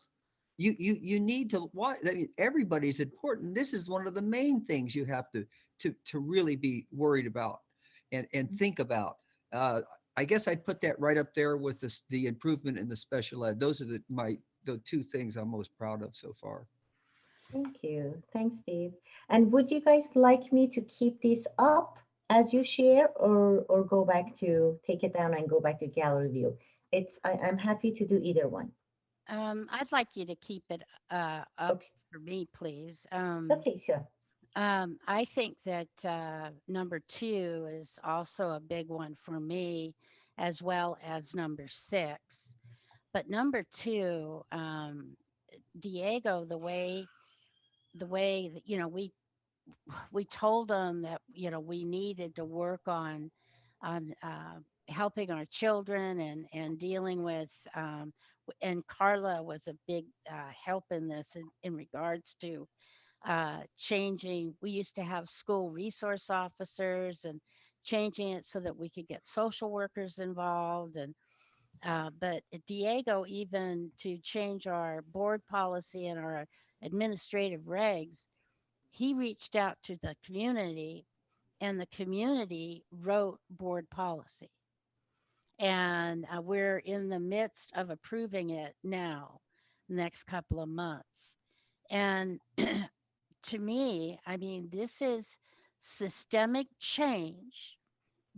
You need to watch. I mean, everybody's important. This is one of the main things you have to really be worried about and think about. I guess I'd put that right up there with the improvement in the special ed. Those are the 2 things I'm most proud of so far. Thank you. Thanks, Steve. And would you guys like me to keep this up as you share, or go back to take it down and go back to gallery view? I'm happy to do either one. I'd like you to keep it up Okay. for me, please. Okay, sure. I think that number 2 is also a big one for me, as well as number 6. But number 2, Diego, the way that, we told them that, we needed to work on helping our children and dealing with, and Carla was a big help in this in regards to changing. We used to have school resource officers, and changing it so that we could get social workers involved. And but Diego, even to change our board policy and our administrative regs, he reached out to the community, and the community wrote board policy. And we're in the midst of approving it now, next couple of months. And to me, I mean, this is systemic change.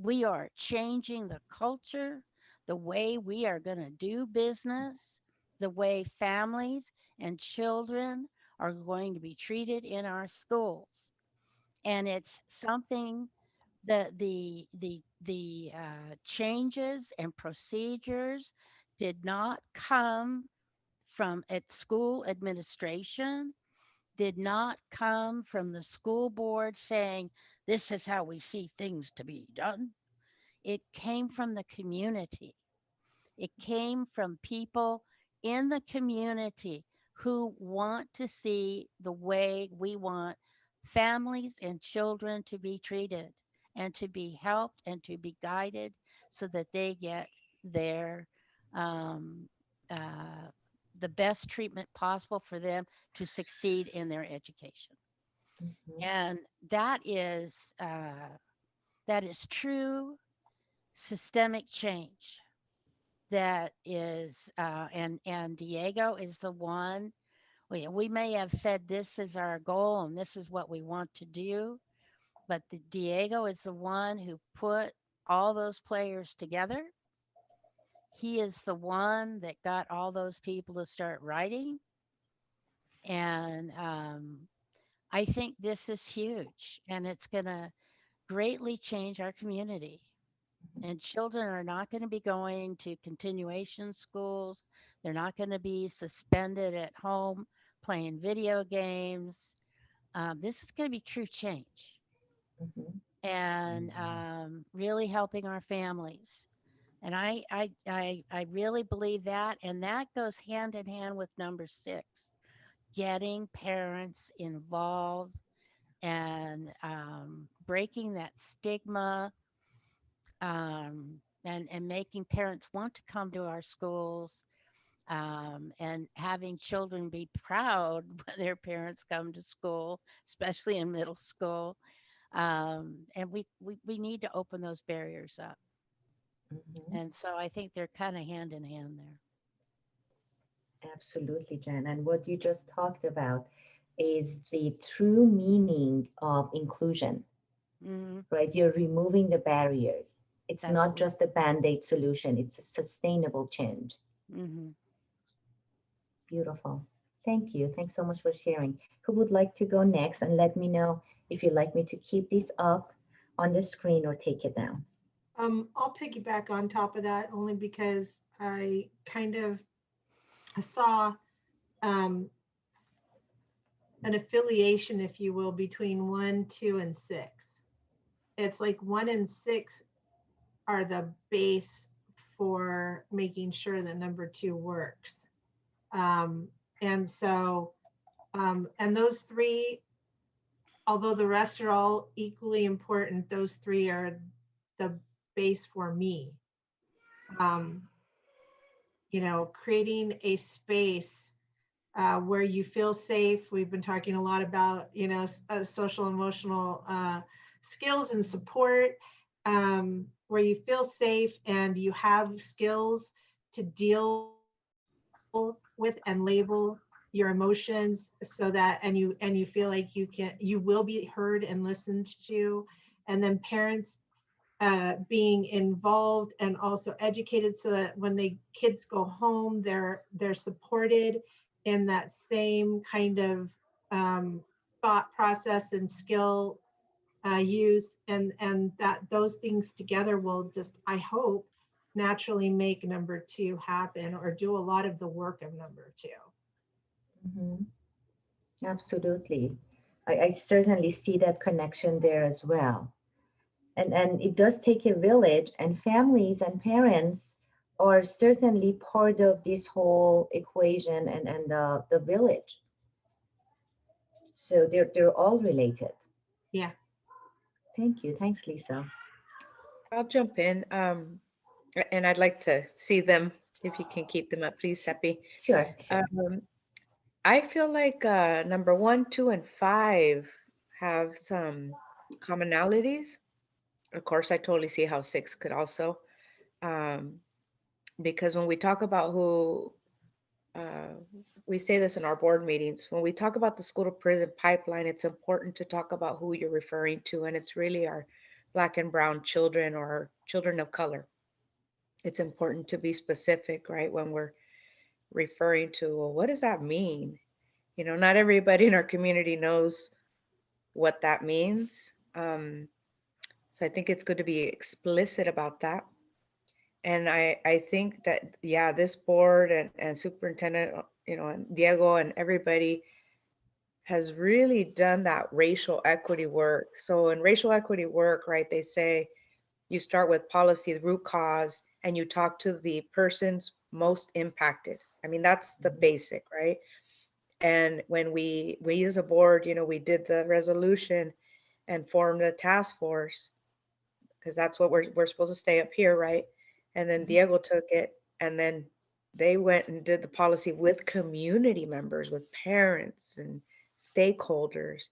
We are changing the culture, the way we are going to do business, the way families and children are going to be treated in our schools. And it's something that the changes and procedures did not come from school administration, did not come from the school board saying, this is how we see things to be done. It came from the community. It came from people in the community who want to see the way we want families and children to be treated, and to be helped and to be guided, so that they get their um, uh, the best treatment possible for them to succeed in their education. And that is true systemic change. That is, and Diego is the one. We may have said this is our goal and this is what we want to do, but Diego is the one who put all those players together. He is the one that got all those people to start writing. And I think this is huge, and it's going to greatly change our community. And children are not going to be going to continuation schools. They're not going to be suspended at home playing video games. This is going to be true change Mhm. and really helping our families. And I really believe that. And that goes hand in hand with number 6, getting parents involved and breaking that stigma, and making parents want to come to our schools, and having children be proud when their parents come to school, especially in middle school. And we need to open those barriers up. Mhm. And so I think they're kind of hand in hand there. Absolutely, Jen. And what you just talked about is the true meaning of inclusion, Hmm. right? You're removing the barriers. It's That's what not just a band-aid solution, it's a sustainable change. hmm Beautiful. Thank you. Thanks so much for sharing. Who would like to go next? And let me know if you'd like me to keep this up on the screen or take it down. I'll piggyback on top of that only because I kind of saw an affiliation, if you will, between 1, 2, and 6. It's like 1 and 6 are the base for making sure that number 2 works. And so, and those 3, although the rest are all equally important, those 3 are the base for me. You know, creating a space where you feel safe. We've been talking a lot about, you know, social emotional skills and support, where you feel safe and you have skills to deal with and label your emotions, so that and you feel like you will be heard and listened to. And then parents being involved and also educated, so that when the kids go home, they're supported in that same kind of thought process and skill use, and that those things together will just, I hope, naturally make number 2 happen, or do a lot of the work of number 2. Mhm. Absolutely. I certainly see that connection there as well. And it does take a village, and families and parents are certainly part of this whole equation, and the village. So they're all related. Yeah. Thank you. Thanks, Lisa. I'll jump in. And I'd like to see them, if you can keep them up, please, Seppi. Sure. I feel like number 1, 2, and 5 have some commonalities. Of course, I totally see how 6 could also, because when we talk about who, we say this in our board meetings, when we talk about the school to prison pipeline, it's important to talk about who you're referring to, and it's really our Black and brown children or children of color. It's important to be specific, right? When we're referring to, well, what does that mean? You know, not everybody in our community knows what that means. So I think it's good to be explicit about that. And I think that, yeah, this board and superintendent, you know, and Diego and everybody has really done that racial equity work. So in racial equity work, right, they say you start with policy, the root cause, and you talk to the persons most impacted. I mean, that's the basic, right? And when we as a board, you know, we did the resolution and formed a task force, because that's what we're supposed to stay up here, right? And then Diego took it, and then they went and did the policy with community members, with parents and stakeholders.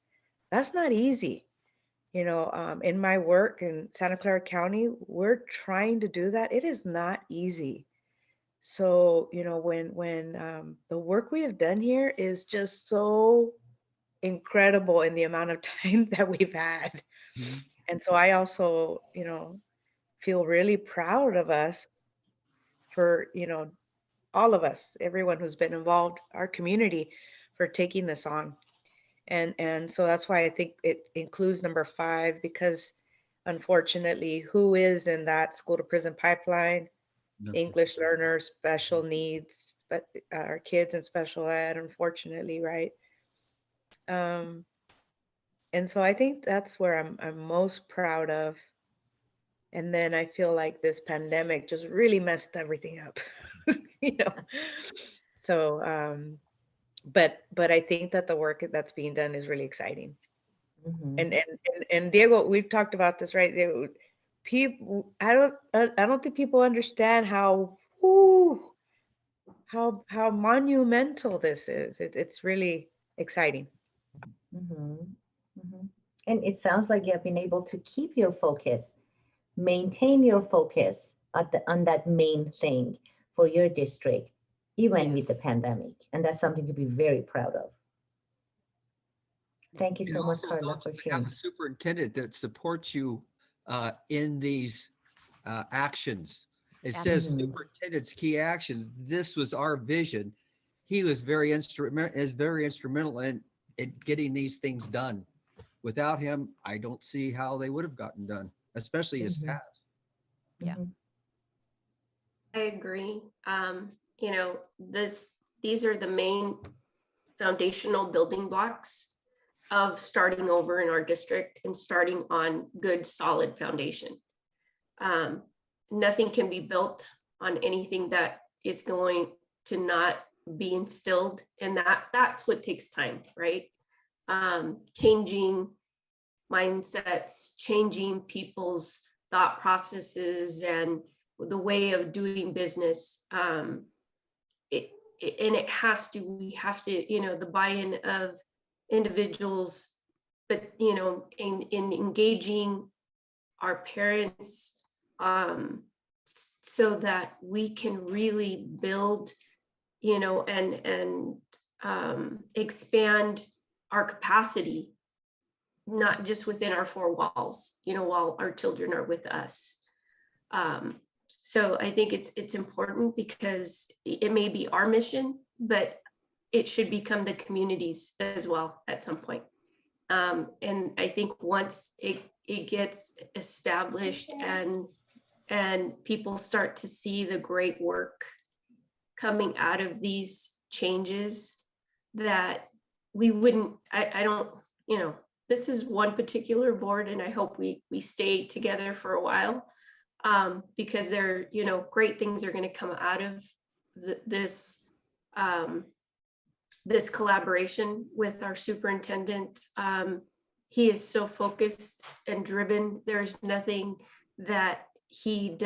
That's not easy. You know, in my work in Santa Clara County, we're trying to do that. It is not easy. So, you know, when the work we have done here is just so incredible in the amount of time that we've had. And so I also, you know, feel really proud of us for, you know, all of us, everyone who's been involved, our community, for taking this on. And so that's why I think it includes number 5, because unfortunately, who is in that school to prison pipeline? No. English learners, special needs, but our kids in special ed, unfortunately, right? Um, and so I think that's where I'm most proud of. And then I feel like this pandemic just really messed everything up, you know. So, but I think that the work that's being done is really exciting. Mhm. And Diego, we've talked about this, right? People, I don't think people understand how whew, how monumental this is. It's really exciting. Mhm. Mhm. And it sounds like you have been able to keep your focus, maintain your focus on that main thing for your district, even with the Yes. pandemic. And that's something to be very proud of. Thank you It so much, also Carla, helps for to have sharing. a superintendent that supports you in these actions. It says Mhm. superintendent's key actions. This was our vision. He was very instrumental in getting these things done. Without him, I don't see how they would have gotten done, especially his Mhm. past. Yeah. Mhm. I agree. You know, these are the main foundational building blocks of starting over in our district and starting on good, solid foundation. Nothing can be built on anything that is going to not be instilled, and that's what takes time, right? Changing mindsets, changing people's thought processes and the way of doing business. And it has to, we have to, you know, the buy-in of individuals, but, you know, in engaging our parents, so that we can really build, you know, and expand our capacity, not just within our four walls, you know, while our children are with us. So I think it's important because it may be our mission, but it should become the community's as well at some point. And I think once it gets established and people start to see the great work coming out of these changes, that we wouldn't, I don't, you know, this is one particular board and I hope we stay together for a while, because there, you know, great things are going to come out of this, this collaboration with our superintendent. He is so focused and driven. There's nothing that he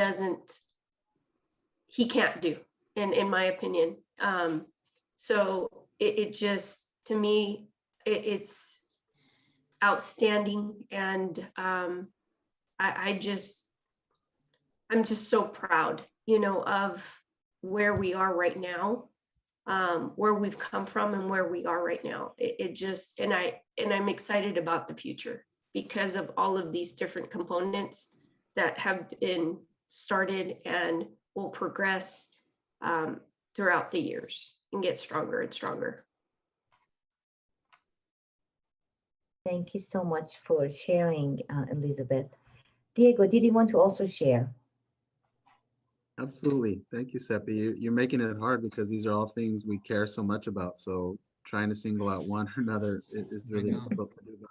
can't do, in my opinion. So it just, to me, it's outstanding. And I'm just so proud, you know, of where we are right now, where we've come from and where we are right now. It just, and I'm excited about the future because of all of these different components that have been started and will progress throughout the years and get stronger and stronger. Thank you so much for sharing, Elizabeth. Diego, did you want to also share? Absolutely. Thank you, Seppi. You're making it hard because these are all things we care so much about. So trying to single out one or another is really difficult to do. But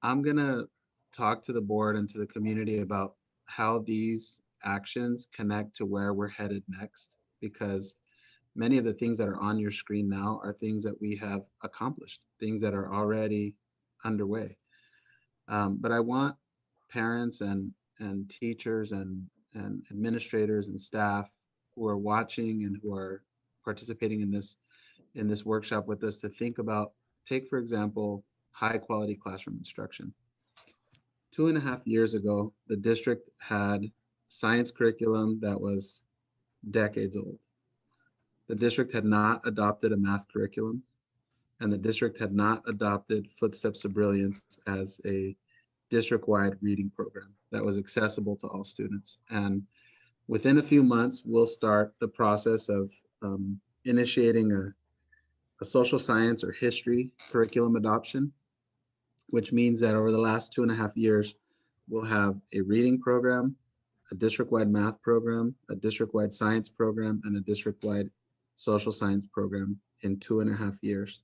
I'm gonna talk to the board and to the community about how these actions connect to where we're headed next, because many of the things that are on your screen now are things that we have accomplished, things that are already underway. But I want parents and teachers and administrators and staff who are watching and who are participating in this workshop with us to think about, take for example, high quality classroom instruction. 2.5 years ago, the district had science curriculum that was decades old. The district had not adopted a math curriculum, and the district had not adopted Footsteps of Brilliance as a district-wide reading program that was accessible to all students. And within a few months, we'll start the process of initiating a social science or history curriculum adoption, which means that over the last 2.5 years, we'll have a reading program, a district-wide math program, a district-wide science program, and a district-wide social science program in 2.5 years.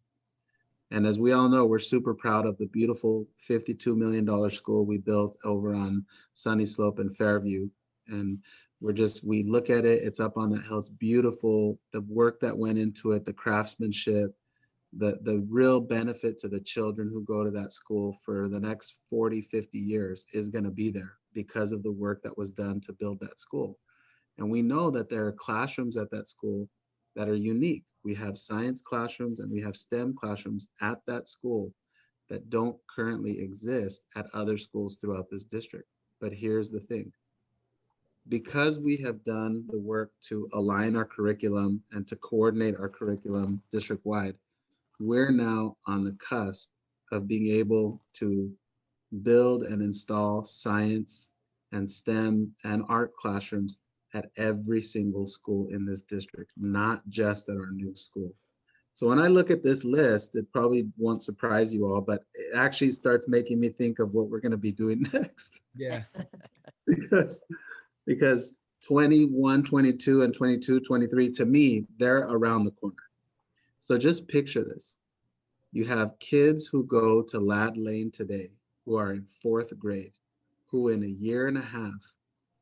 And as we all know, we're super proud of the beautiful $52 million school we built over on Sunny Slope and Fairview. And we look at it, it's up on that hill, it's beautiful. The work that went into it, the craftsmanship, the real benefit to the children who go to that school for the next 40, 50 years is going to be there because of the work that was done to build that school. And we know that there are classrooms at that school that are unique. We have science classrooms and we have STEM classrooms at that school that don't currently exist at other schools throughout this district. But here's the thing. Because we have done the work to align our curriculum and to coordinate our curriculum district-wide, we're now on the cusp of being able to build and install science and STEM and art classrooms at every single school in this district, not just at our new school. So when I look at this list, it probably won't surprise you all, but it actually starts making me think of what we're going to be doing next. Yeah. because 21, 22, and 22, 23, to me, they're around the corner. So just picture this. You have kids who go to Lad Lane today, who are in 4th grade, who in a year and a half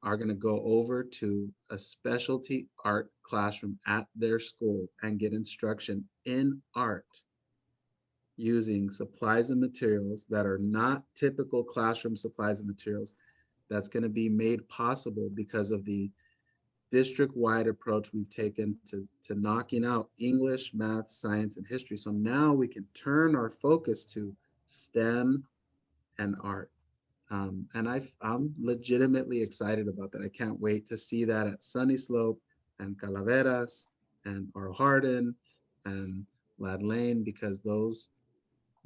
are going to go over to a specialty art classroom at their school and get instruction in art using supplies and materials that are not typical classroom supplies and materials. That's going to be made possible because of the district-wide approach we've taken to knocking out English, math, science, and history. So now we can turn our focus to STEM and art. And I'm legitimately excited about that. I can't wait to see that at Sunny Slope and Calaveras and Oral Hardin and Lad Lane, because those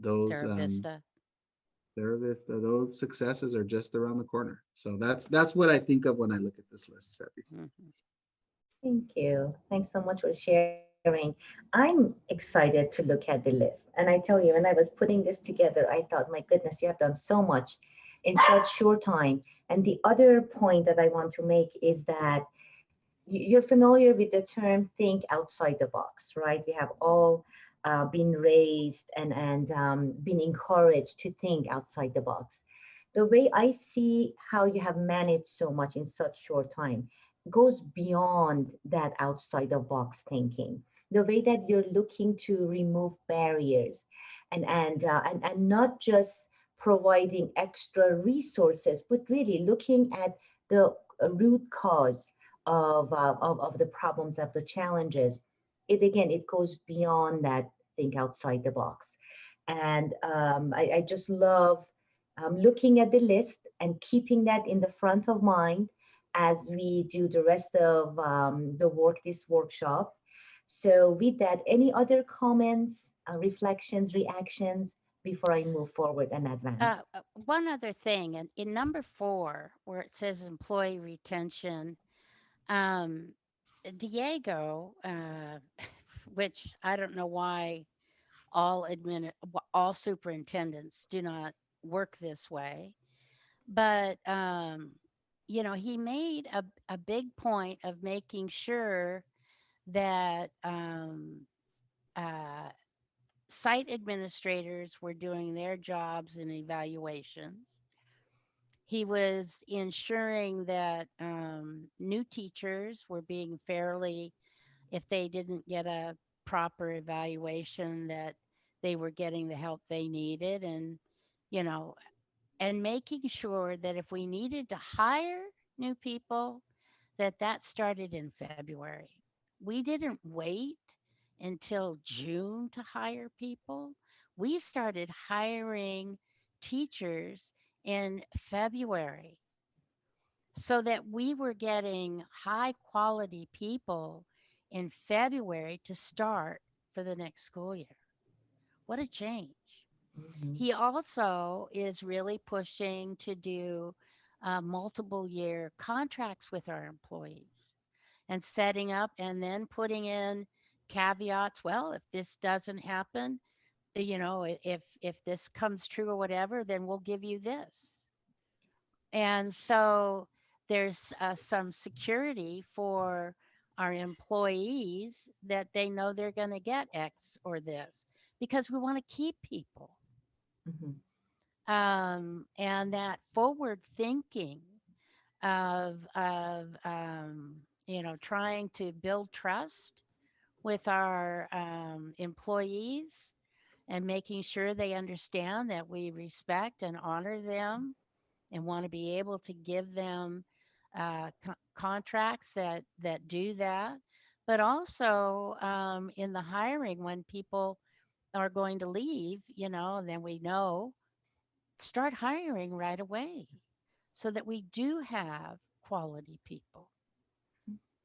Terra Vista. those successes are just around the corner. So that's what I think of when I look at this list, Seppi. Mhm. Thank you. Thanks so much for sharing. I'm excited to look at the list. And I tell you, when I was putting this together, I thought, my goodness, you have done so much in such short time. And the other point that I want to make is that you're familiar with the term think outside the box, right? We have all been raised and been encouraged to think outside the box. The way I see how you have managed so much in such short time goes beyond that outside the box thinking. The way that you're looking to remove barriers and not just providing extra resources, but really looking at the root cause of the problems, of the challenges. It goes beyond that think outside the box. And I just love looking at the list and keeping that in the front of mind as we do the rest of this workshop. So with that, any other comments, reflections, reactions before I move forward and advance? One other thing, and in number 4, where it says employee retention, um, Diego, which I don't know why all superintendents do not work this way, but he made a big point of making sure that uh, site administrators were doing their jobs and evaluations. He was ensuring that new teachers were being fairly, if they didn't get a proper evaluation, that they were getting the help they needed, you know, and making sure that if we needed to hire new people, that started in February. We didn't wait until June to hire people. We started hiring teachers in February so that we were getting high quality people in February to start for the next school year. What a change. Mhm. He also is really pushing to do multiple year contracts with our employees and setting up and then putting in caveats. Well, if this doesn't happen, if this comes true or whatever, then we'll give you this. And so there's some security for our employees that they know they're going to get X or this because we want to keep people. Mhm. And that forward thinking of trying to build trust with our employees and making sure they understand that we respect and honor them and want to be able to give them contracts that do that, but also in the hiring when people are going to leave, and then we know start hiring right away so that we do have quality people.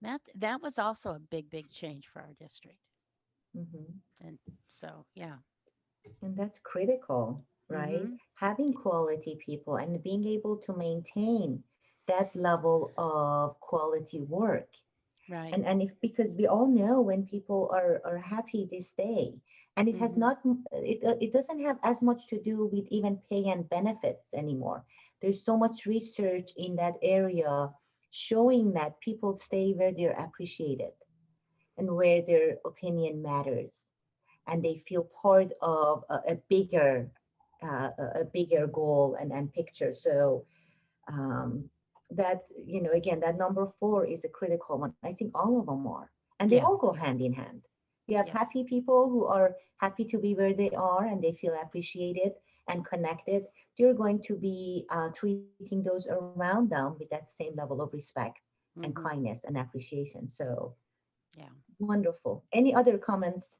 That was also a big change for our district. Mhm. And so, yeah. And that's critical, right? Mhm. Having quality people and being able to maintain that level of quality work. Right. And if, because we all know when people are happy, they stay. And it has Mhm. not, it doesn't have as much to do with even pay and benefits anymore. There's so much research in that area showing that people stay where they're appreciated and where their opinion matters, and they feel part of a bigger goal and picture. So um, that, again, that number 4 is a critical one. I think all of them are, and they Yeah. all go hand in hand. You have Yes. happy people who are happy to be where they are and they feel appreciated and connected. They're going to be treating those around them with that same level of respect and Mhm. kindness and appreciation. So Yeah. wonderful. Any other comments,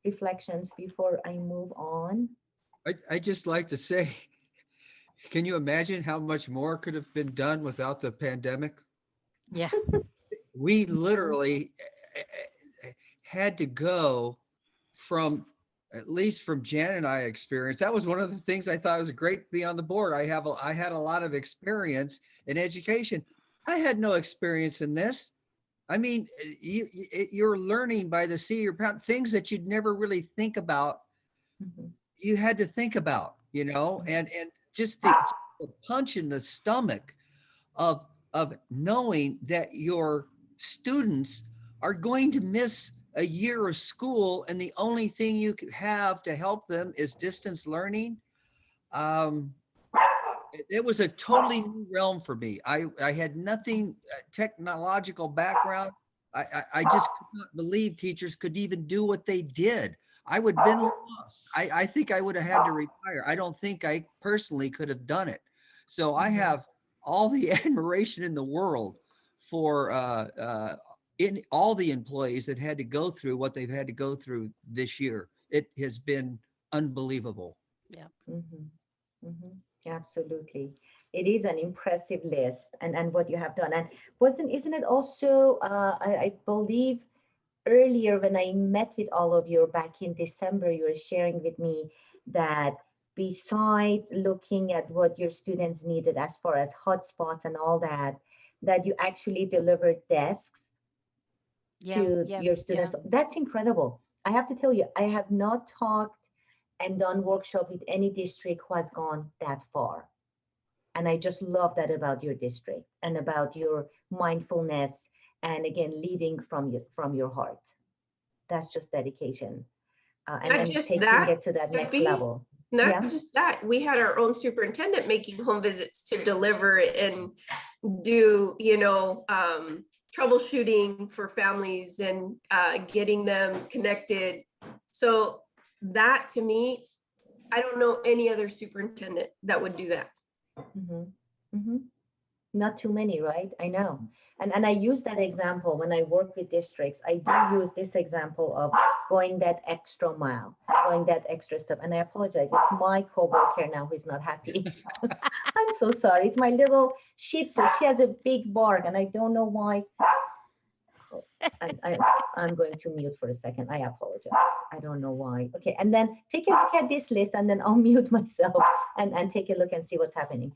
reflections before I move on? I just like to say, can you imagine how much more could have been done without the pandemic? Yeah. We literally had to go from, at least from Jan and I experience. That was one of the things I thought was great to be on the board. I had a lot of experience in education. I had no experience in this. I mean, you're learning by the sea, you're proud things that you'd never really think about. Mhm. You had to think about, and just the punch in the stomach of knowing that your students are going to miss a year of school and the only thing you have to help them is distance learning. Um, it was a totally new realm for me. I had nothing technological background. I just could not believe teachers could even do what they did. I would have been lost. I think I would have had to retire. I don't think I personally could have done it. So I have all the admiration in the world for in all the employees that had to go through what they've had to go through this year. It has been unbelievable. Yeah. Mhm. Mhm. Absolutely. It is an impressive list, and what you have done. And isn't it also, I believe earlier when I met with all of you back in December, you were sharing with me that besides looking at what your students needed as far as hotspots and all that, that you actually delivered desks Yeah. to Yeah. your Yeah. students. That's incredible. I have to tell you, I have not talked and done workshop with any district who has gone that far. And I just love that about your district and about your mindfulness and again leading from your heart. That's just dedication Not and just taking that, it to that next Stephanie, level. not Yeah. just that, we had our own superintendent making home visits to deliver and do, troubleshooting for families and getting them connected. So that to me, I don't know any other superintendent that would do that. Mm-hmm. Mm-hmm. Not too many, right? I know. And I use that example when I work with districts. I do use this example of going that extra mile, going that extra step. And I apologize. It's my coworker now who's not happy. I'm so sorry. It's my little Shih Tzu. She has a big bark, and I don't know why. And I'm going to mute for a second. I apologize. I don't know why. Okay, and then take a look at this list, and then I'll mute myself and take a look and see what's happening.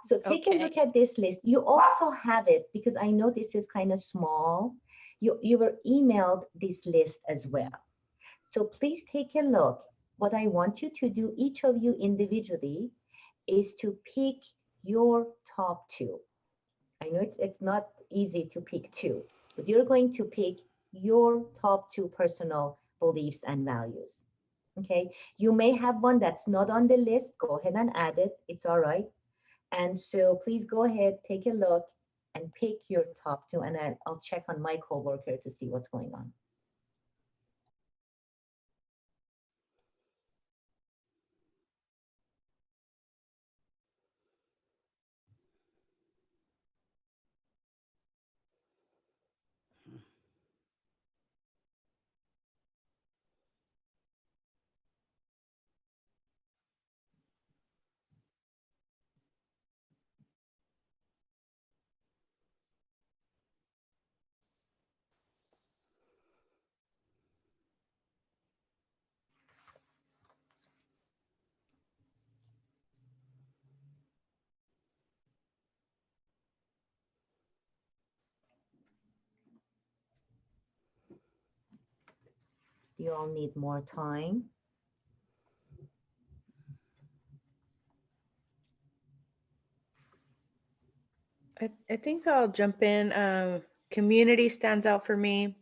So take a look at this list. You also have it because I know this is kind of small. You were emailed this list as well. So please take a look. What I want you to do, each of you individually, is to pick your top 2. I know it's not easy to pick 2, but you're going to pick your top 2 personal beliefs and values. Okay, you may have one that's not on the list. Go ahead and add it. It's all right. And so please go ahead, take a look and pick your top 2, and I'll check on my coworker to see what's going on. You all need more time. I think I'll jump in. Community stands out for me,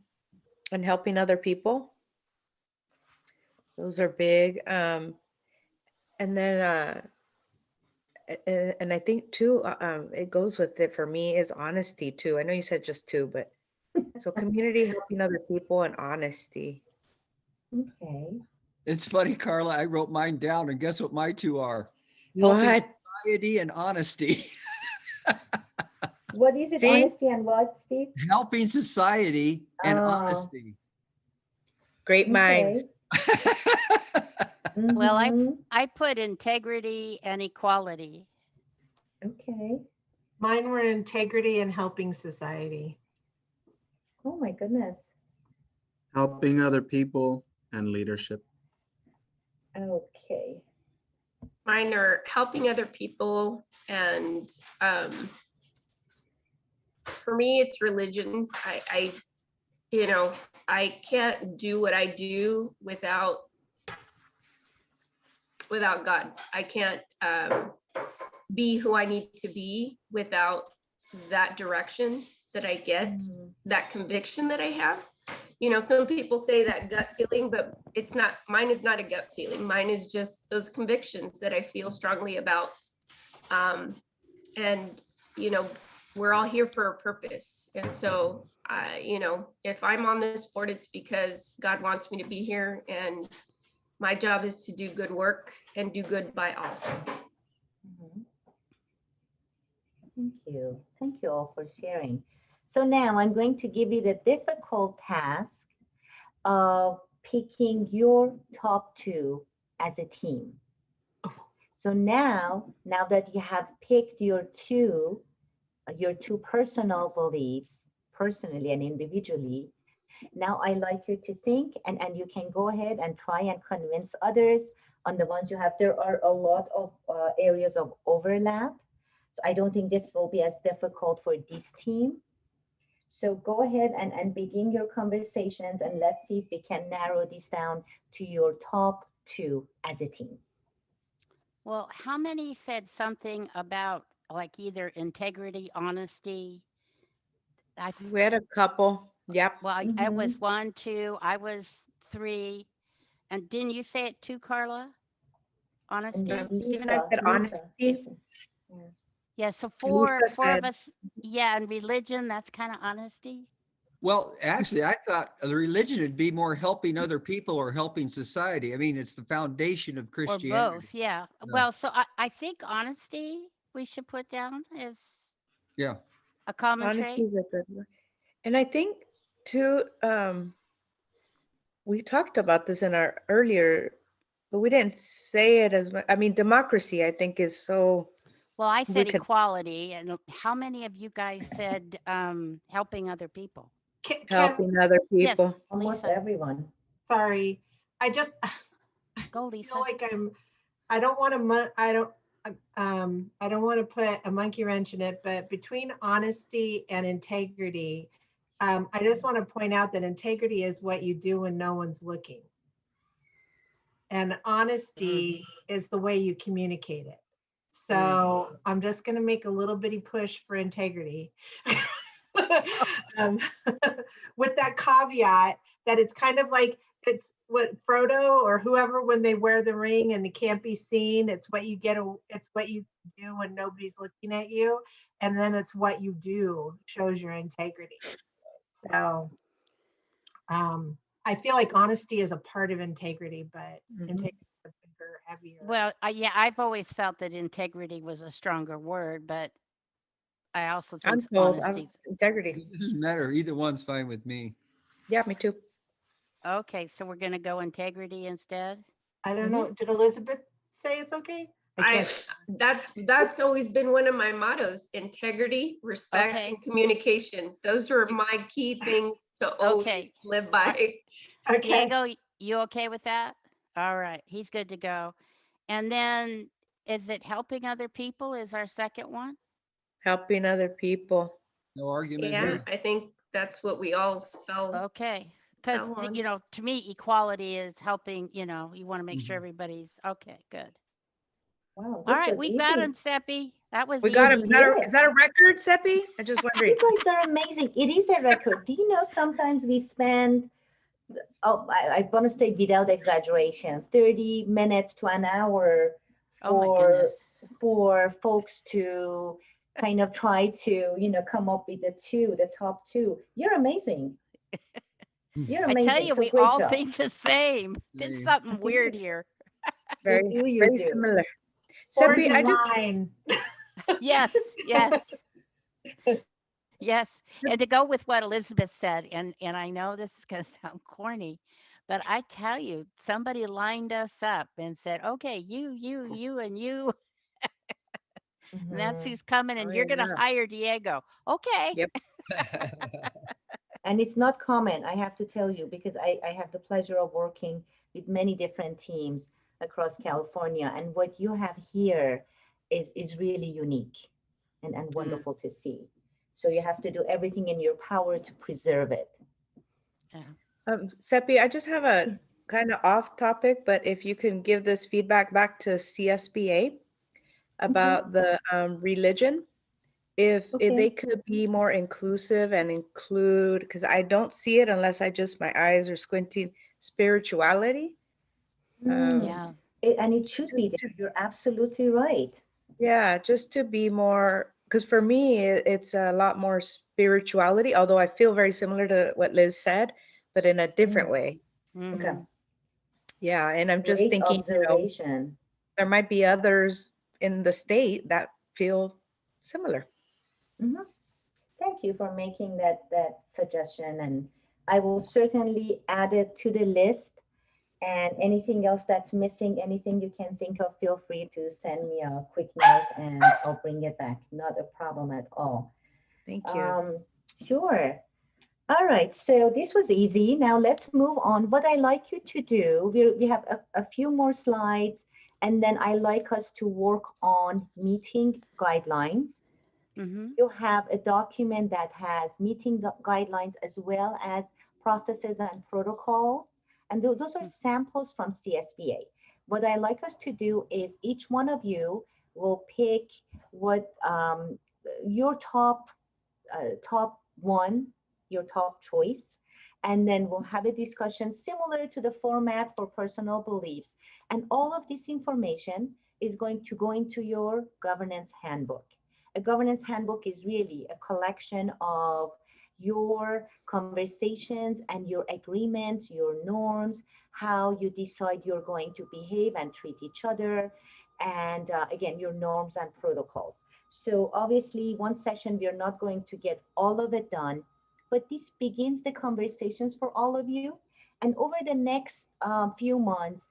and helping other people. Those are big. And then, and I think too, it goes with it for me is honesty too. I know you said just 2, but so community, helping other people, and honesty. Okay. It's funny, Carla, I wrote mine down, and guess what my 2 are? Helping What? society and honesty. What is it? See? Honesty and what, Steve? Helping society and Oh. honesty. Great minds. Well, Mhm. I put integrity and equality. Okay. Mine were integrity and helping society. Oh my goodness. Helping other people and leadership. Okay. Mine are helping other people, and for me, it's religion. I I can't do what I do without God. I can't be who I need to be without that direction that I get, that conviction that I have. Some people say that gut feeling, but it's not, mine is not a gut feeling. Mine is just those convictions that I feel strongly about. And, we're all here for a purpose. And so, if I'm on this board, it's because God wants me to be here, and my job is to do good work and do good by all. Mhm. Thank you. Thank you all for sharing. So now I'm going to give you the difficult task of picking your top 2 as a team. So now that you have picked your two personal beliefs, personally and individually, now I like you to think, and you can go ahead and try and convince others on the ones you have. There are a lot of areas of overlap. So I don't think this will be as difficult for this team. So go ahead and begin your conversations, and let's see if we can narrow this down to your top 2 as a team. Well, how many said something about like either integrity, honesty? We had a couple. Yep. Well, I was 1, 2, I was 3. And didn't you say it too, Carla? Honesty? Stephen, I said honesty. Yeah, so Lisa 4 of said- us. Yeah, and religion, that's kind of honesty. Well, actually, I thought the religion would be more helping other people or helping society. I mean, it's the foundation of Or Christianity. both, yeah. Yeah. Well, so I think honesty we should put down as Yeah. a common Honesty trait. is a good one. And I think too, we talked about this in our earlier, but we didn't say it as much. I mean, democracy, I think, is so. Well, I we said could- equality, and how many of you guys said helping other people? Helping other Yes, people. Almost Lisa, everyone. Sorry, I just go, Lisa. feel like I don't want to, I don't want to put a monkey wrench in it, but between honesty and integrity, I just want to point out that integrity is what you do when no one's looking. And honesty is the way you communicate it. So I'm just going to make a little bitty push for integrity. um, with that caveat that it's kind of like it's what Frodo or whoever, when they wear the ring and it can't be seen, it's what you get, it's what you do when nobody's looking at you. And then it's what you do shows your integrity. So I feel like honesty is a part of integrity, but integrity is a bigger, heavier. Well, yeah, I've always felt that integrity was a stronger word, but I also I'm think told honesty. integrity. It doesn't matter. Either one's fine with me. Yeah, me too. Okay, so we're going to go integrity instead. I don't know. Did Elizabeth say it's okay? That's always been one of my mottos: integrity, respect, Okay. and communication. Those are my key things to always live by. Okay. Diego, you okay with that? All right, he's good to go. And then is it helping other people is our second one? Helping other people. No argument Yeah, here. I think that's what we all felt. Okay. Because, Go on. you know, to me, equality is helping, you know, you want to make sure Mhm. everybody's okay, good. Wow, All this right, was we got easy. him, Seppi. That was We got him. easy. Is that a record, Seppi? I'm just wondering. You guys are amazing. It is a record. Do you know sometimes we spend, I want to say without exaggeration, 30 minutes to an hour Oh my for goodness. for folks to kind of try to, you know, come up with the top two. You're amazing. You're I tell amazing. you, So we great all job. think the same. There's Same. something weird here. Very, You very do. similar. Orange Seppi, I and just line. Yes, yes. Yes. And to go with what Elizabeth said, and I know this is going to sound corny, but I tell you, somebody lined us up and said, okay, you, and you, and that's Mhm. who's coming, and Oh, you're going to yeah. hire Diego. Okay. Yep. And it's not common, I have to tell you, because I have the pleasure of working with many different teams across California. And what you have here is really unique and wonderful to see. So you have to do everything in your power to preserve it. Seppi, I just have a Yes. kind of off topic, but if you can give this feedback back to CSBA about the religion, if Okay. they could be more inclusive and include, because I don't see it unless my eyes are squinting, spirituality. Yeah. And it should be there. You're absolutely right. Yeah, just to be more, because for me, it's a lot more spirituality, although I feel very similar to what Liz said, but in a different way. Okay. Mhm. Yeah, and I'm just Great thinking, observation. there might be others in the state that feel similar. Mhm. Thank you for making that suggestion, and I will certainly add it to the list. And anything else that's missing, anything you can think of, feel free to send me a quick note and I'll bring it back. Not a problem at all. Thank you. Sure. All right, so this was easy. Now let's move on. What I like you to do, we have a few more slides, and then I like us to work on meeting guidelines. Mhm. You have a document that has meeting guidelines as well as processes and protocols. And those are samples from CSBA. What I like us to do is each one of you will pick what your top one, your top choice, and then we'll have a discussion similar to the format for personal beliefs. And all of this information is going to go into your governance handbook. A governance handbook is really a collection of your conversations and your agreements, your norms, how you decide you're going to behave and treat each other, and again, your norms and protocols. So obviously, one session, we are not going to get all of it done, but this begins the conversations for all of you. And over the next few months,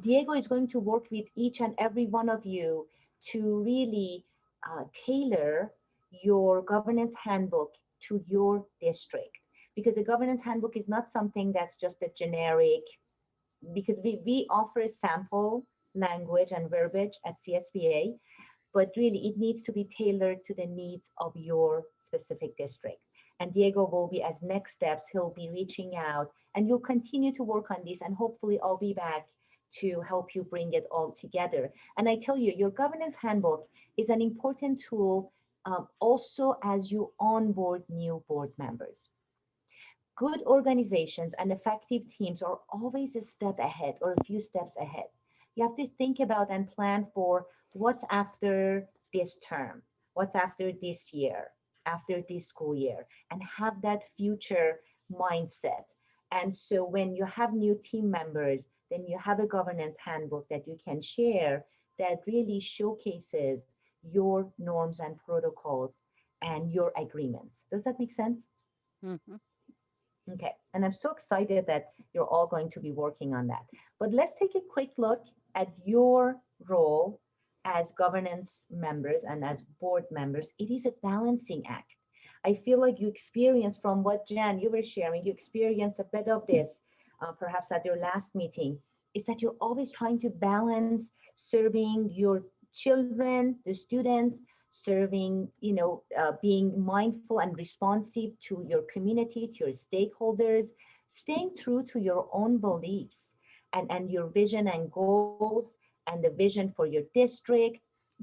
Diego is going to work with each and every one of you to really tailor your governance handbook to your district. Because the governance handbook is not something that's just a generic, because we offer a sample language and verbiage at CSBA, but really it needs to be tailored to the needs of your specific district. And Diego will be, as next steps, he'll be reaching out, and you'll continue to work on this, and hopefully I'll be back to help you bring it all together. And I tell you, your governance handbook is an important tool also as you onboard new board members. Good organizations and effective teams are always a step ahead or a few steps ahead. You have to think about and plan for what's after this term, what's after this year, after this school year, and have that future mindset. And so when you have new team members, then you have a governance handbook that you can share that really showcases your norms and protocols and your agreements. Does that make sense? Mhm. Okay, and I'm so excited that you're all going to be working on that. But let's take a quick look at your role as governance members and as board members. It is a balancing act. I feel like you experience from what Jan, you were sharing, you experience a bit of this, perhaps at your last meeting, is that you're always trying to balance serving your children, the students, serving, being mindful and responsive to your community, to your stakeholders, staying true to your own beliefs and your vision and goals and the vision for your district.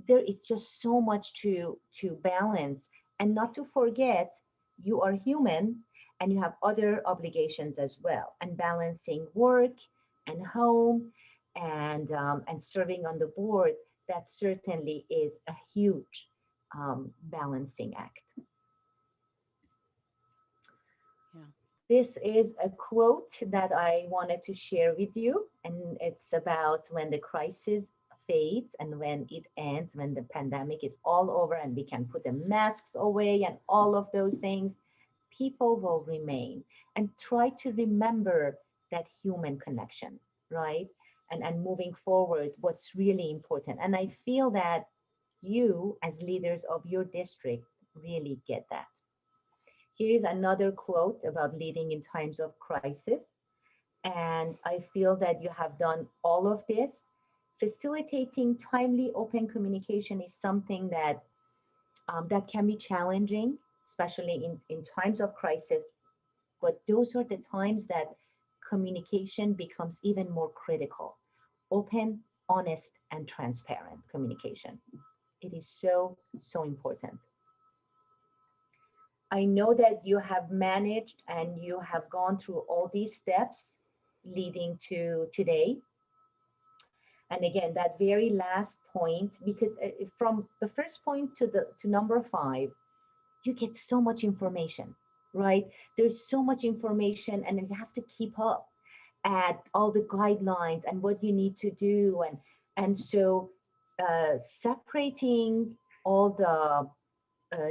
There is just so much to balance, and not to forget you are human and you have other obligations as well, and balancing work and home and serving on the board, that certainly is a huge balancing act. Yeah. This is a quote that I wanted to share with you, and it's about when the crisis fades and when it ends, when the pandemic is all over and we can put the masks away and all of those things, people will remain. And try to remember that human connection, right? And moving forward, what's really important. And I feel that you, as leaders of your district, really get that. Here is another quote about leading in times of crisis. And I feel that you have done all of this. Facilitating timely open communication is something that that can be challenging, especially in times of crisis. But those are the times that communication becomes even more critical. Open, honest, and transparent communication. It is so, so important. I know that you have managed and you have gone through all these steps leading to today. And again, that very last point, because from the first point to number 5, you get so much information, right? There's so much information, and then you have to keep up at all the guidelines and what you need to do, and so separating all the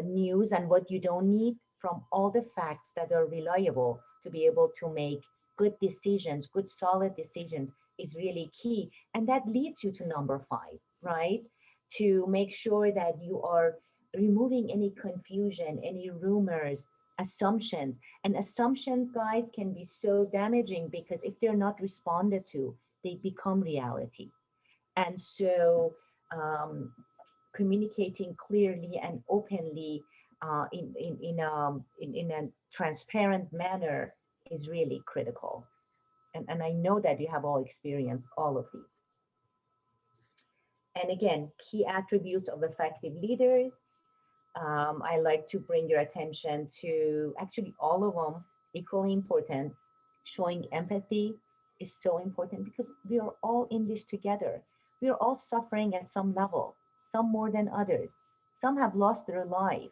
news and what you don't need from all the facts that are reliable to be able to make good decisions, good solid decisions, is really key. And that leads you to number 5, right? To make sure that you are removing any confusion, any rumors, assumptions. And assumptions, guys, can be so damaging because if they're not responded to, they become reality. And so communicating clearly and openly in a transparent manner is really critical. And I know that you have all experienced all of these. And again, key attributes of effective leaders. I like to bring your attention to actually all of them, equally important. Showing empathy is so important because we are all in this together. We are all suffering at some level, some more than others. Some have lost their life,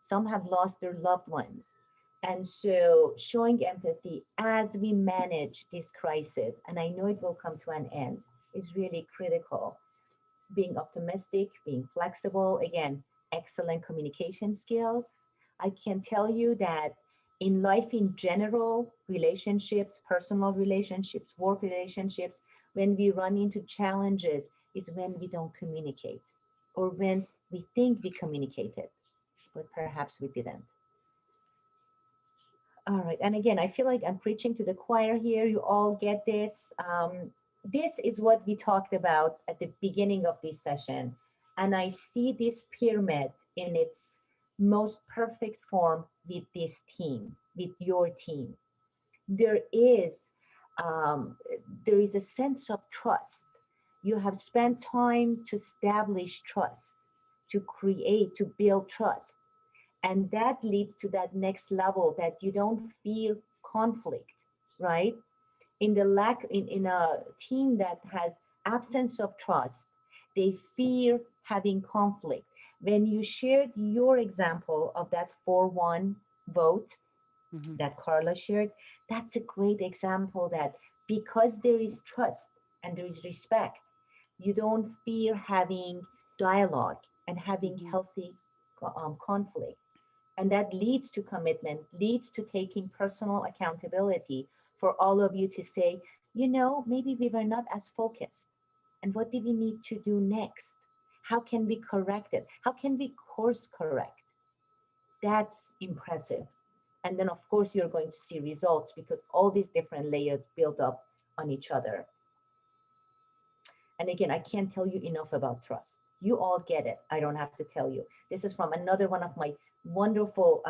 some have lost their loved ones. And so showing empathy as we manage this crisis, and I know it will come to an end, is really critical. Being optimistic, being flexible, again, excellent communication skills. I can tell you that in life in general, relationships, personal relationships, work relationships, when we run into challenges is when we don't communicate, or when we think we communicated, but perhaps we didn't. All right, and again, I feel like I'm preaching to the choir here. You all get this. This is what we talked about at the beginning of this session. And I see this pyramid in its most perfect form with this team, with your team. There is there is a sense of trust. You have spent time to establish trust, to create, to build trust. And that leads to that next level, that you don't feel conflict, right? In a team that has absence of trust, they fear having conflict. When you shared your example of that 4-1 vote Mhm. that Carla shared, that's a great example that because there is trust and there is respect, you don't fear having dialogue and having Mhm. healthy conflict. And that leads to commitment, leads to taking personal accountability for all of you to say, you know, maybe we were not as focused. And what do we need to do next? How can we correct it? How can we course correct? That's impressive. And then, of course, you're going to see results because all these different layers build up on each other. And again, I can't tell you enough about trust. You all get it. I don't have to tell you. This is from another one of my wonderful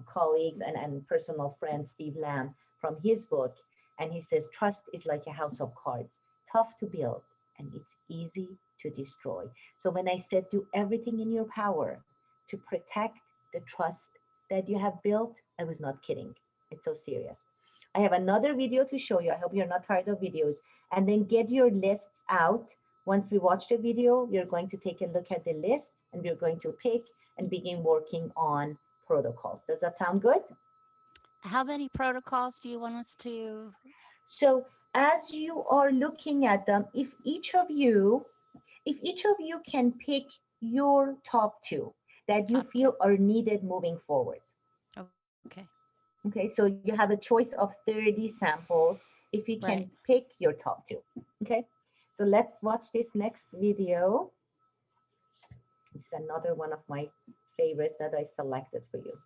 colleagues and personal friend, Steve Lamb, from his book. And he says, trust is like a house of cards, tough to build, and it's easy to destroy. So when I said do everything in your power to protect the trust that you have built, I was not kidding. It's so serious. I have another video to show you. I hope you're not tired of videos. And then get your lists out. Once we watch the video, you're going to take a look at the list and we're going to pick and begin working on protocols. Does that sound good? How many protocols do you want us to? So as you are looking at them, if each of you can pick your top 2 that you Okay. feel are needed moving forward. Okay. Okay, so you have a choice of 30 samples if you can Right. pick your top 2. Okay, so let's watch this next video. It's another one of my favorites that I selected for you.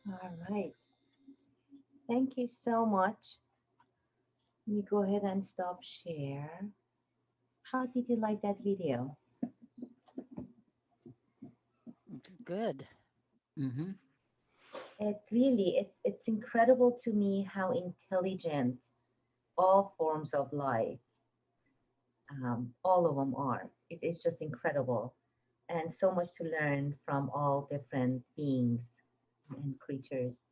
All right. Thank you so much. Let me go ahead and stop share. How did you like that video? It's good. Mm-hmm. It really, it's incredible to me how intelligent all forms of life, all of them are. It's just incredible. And so much to learn from all different beings and creatures.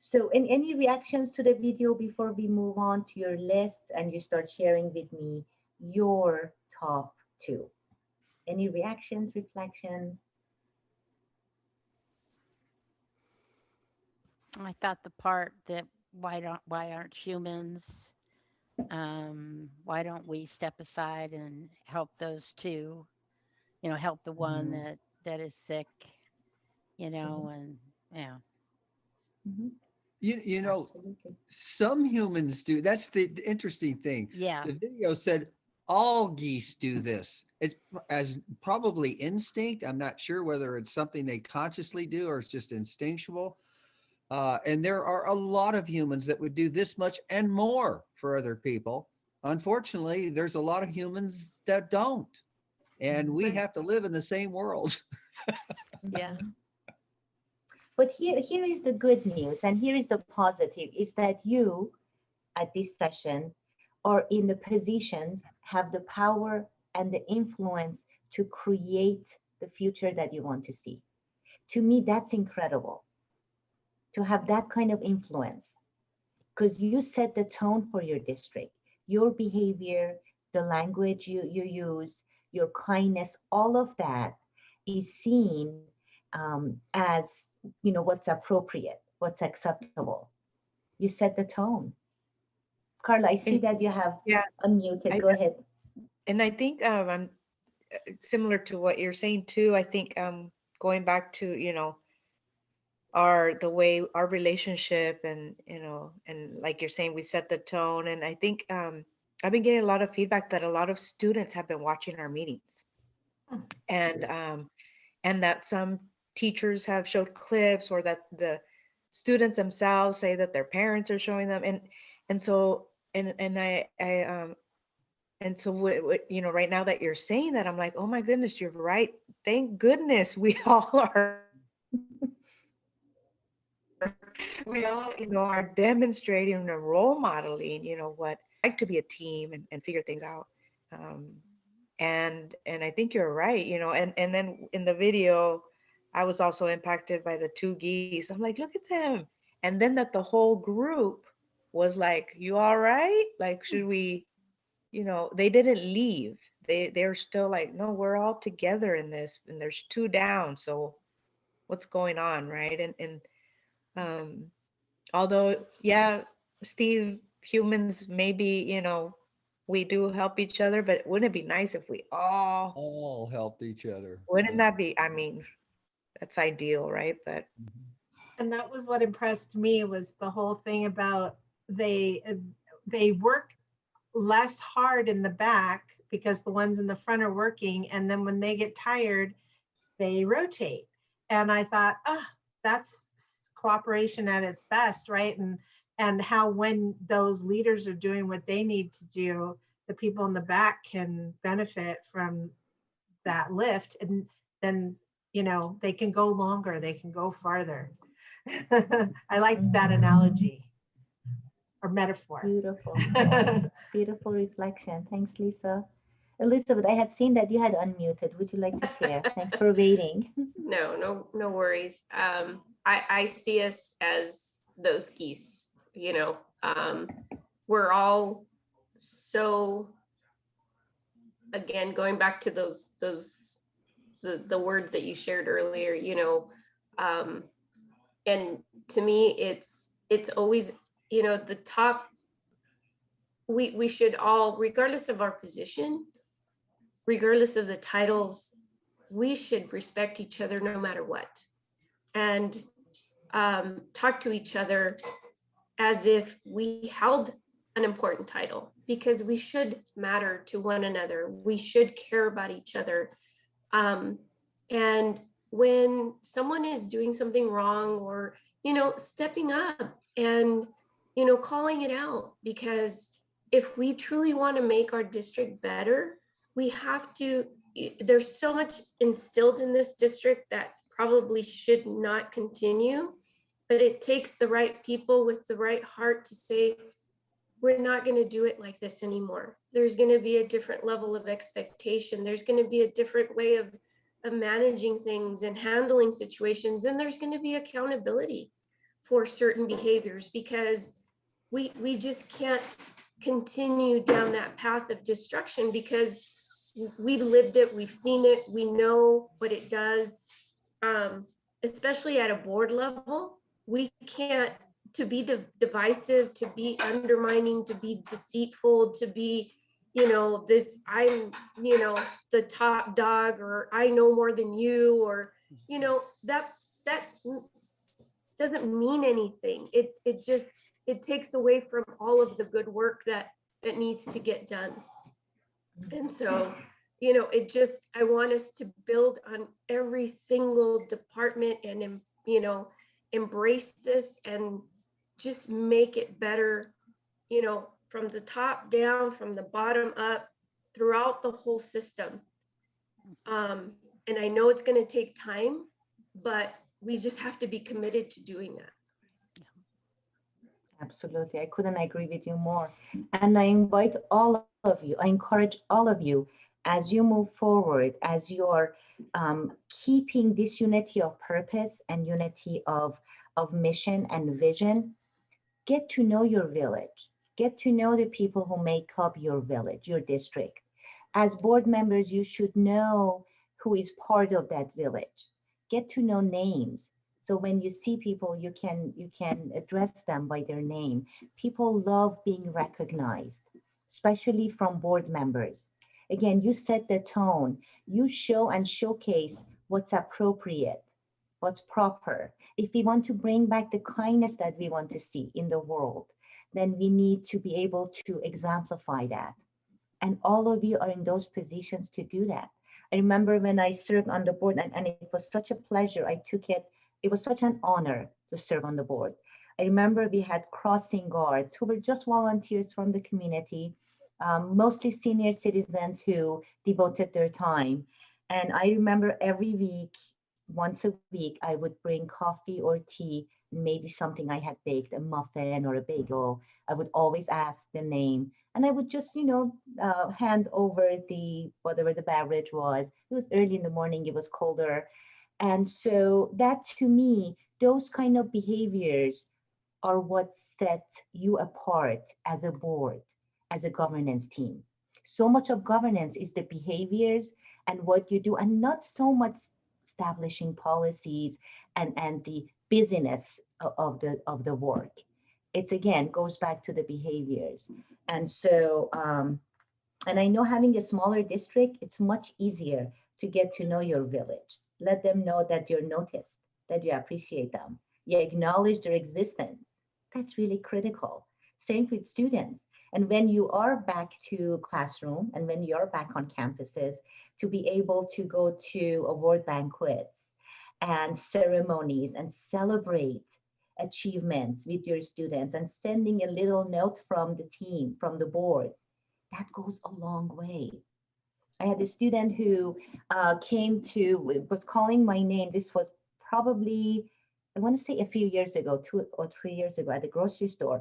So any reactions to the video before we move on to your list and you start sharing with me your top 2? Any reactions, reflections? I thought the part that why aren't humans? Why don't we step aside and help those two? You know, help the one Mhm, that is sick. You mhm, know, and yeah, mhm. You know, Absolutely. some humans do. That's the interesting thing. yeah, The video said all geese do this. It's as probably instinct. I'm not sure whether it's something they consciously do or it's just instinctual. And there are a lot of humans that would do this much and more for other people. Unfortunately, there's a lot of humans that don't. And we Right. have to live in the same world. yeah. Mhm. But here is the good news, and here is the positive, is that you at this session are in the positions, have the power and the influence to create the future that you want to see. To me, that's incredible to have that kind of influence because you set the tone for your district. Your behavior, the language you use, your kindness, all of that is seen as what's appropriate, what's acceptable. You set the tone. Carla, I see And that you have yeah, unmuted. I Go ahead. and I think I'm similar to what you're saying too. I think going back to, our the way our relationship, and and like you're saying, we set the tone. And I think I've been getting a lot of feedback that a lot of students have been watching our meetings, Hmm. and that some teachers have showed clips, or that the students themselves say that their parents are showing them. And so and so right now that you're saying that, I'm like, oh my goodness, you're right. Thank goodness we all are, we all, are demonstrating and role modeling, what like to be a team, and figure things out. Um, and I think you're right, and then in the video, I was also impacted by the two geese. I'm like, look at them. And then that the whole group was like, you all right? Like, should we, they didn't leave. They're still like, no, we're all together in this, and there's two down. So what's going on, right? And um although, yeah, Steve, humans maybe, we do help each other, but wouldn't it be nice if we all, All helped each other. wouldn't Yeah. that be, I mean, that's ideal, right? But Mhm. And that was what impressed me, was the whole thing about they work less hard in the back because the ones in the front are working, and then when they get tired, they rotate. And I thought, oh, that's cooperation at its best, right? And how when those leaders are doing what they need to do, the people in the back can benefit from that lift, and then they can go longer, they can go farther. I liked that Mhm. analogy or metaphor. Beautiful. Beautiful reflection. Thanks, Lisa. Elizabeth, I had seen that you had unmuted. Would you like to share? Thanks for waiting. No worries. I see us as those geese, we're all so, again, going back to the words that you shared earlier, and to me, it's always, the top, we should all, regardless of our position, regardless of the titles, we should respect each other no matter what, and talk to each other as if we held an important title, because we should matter to one another. We should care about each other. And when someone is doing something wrong, or, stepping up and, calling it out, because if we truly want to make our district better, we have to, there's so much instilled in this district that probably should not continue, but it takes the right people with the right heart to say, we're not going to do it like this anymore. There's going to be a different level of expectation. There's going to be a different way of managing things and handling situations. And there's going to be accountability for certain behaviors, because we just can't continue down that path of destruction, because we've lived it, we've seen it, we know what it does, especially at a board level. we can't, to be divisive, to be undermining, to be deceitful, to be, this, I'm, the top dog, or I know more than you, or, that doesn't mean anything. It just, it takes away from all of the good work that needs to get done. And so, it just, I want us to build on every single department and, embrace this and just make it better, from the top down, from the bottom up, throughout the whole system. And I know it's going to take time, but we just have to be committed to doing that. Absolutely. I couldn't agree with you more. And I invite all of you, I encourage all of you, as you move forward, as you're keeping this unity of purpose and unity of mission and vision, get to know your village. Get to know the people who make up your village, your district. As board members, you should know who is part of that village. Get to know names. So when you see people, you can address them by their name. People love being recognized, especially from board members. Again, you set the tone. You show and showcase what's appropriate, what's proper. If we want to bring back the kindness that we want to see in the world, then we need to be able to exemplify that. And all of you are in those positions to do that. I remember when I served on the board, and it was such a pleasure. I took it. It was such an honor to serve on the board. I remember we had crossing guards who were just volunteers from the community, mostly senior citizens who devoted their time. And I remember every week, once a week, I would bring coffee or tea, maybe something I had baked, a muffin or a bagel. I would always ask the name, and I would just, hand over whatever the beverage was. It was early in the morning, it was colder. And so that, to me, those kind of behaviors are what set you apart as a board, as a governance team. So much of governance is the behaviors and what you do, and not so much establishing policies and the busyness of the work. It's, again, goes back to the behaviors. And so, and I know having a smaller district, it's much easier to get to know your village. Let them know that you're noticed, that you appreciate them, you acknowledge their existence. That's really critical. Same with students. And when you are back to classroom and when you're back on campuses, to be able to go to award banquets and ceremonies and celebrate achievements with your students and sending a little note from the team, from the board, that goes a long way. I had a student who was calling my name. This was probably, I want to say a few years ago, 2 or 3 years ago at the grocery store.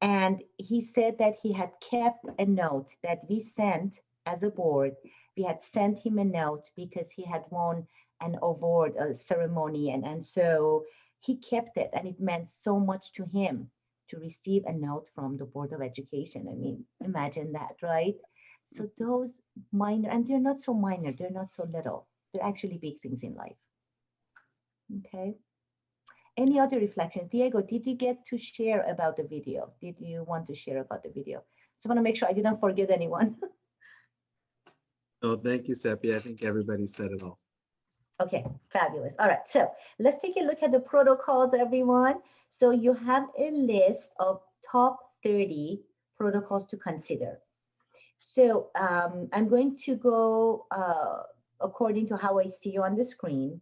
And he said that he had kept a note that we sent as a board. We had sent him a note because he had won an award, a ceremony. And so he kept it, and it meant so much to him to receive a note from the Board of Education. I mean, imagine that, right? So those minor, and they're not so minor, they're not so little. They're actually big things in life. Okay. Any other reflections? Diego, did you get to share about the video? Did you want to share about the video? So I want to make sure I didn't forget anyone. Oh, thank you, Seppi. I think everybody said it all. Okay, fabulous. All right, so let's take a look at the protocols, everyone. So you have a list of top 30 protocols to consider. So I'm going to go according to how I see you on the screen,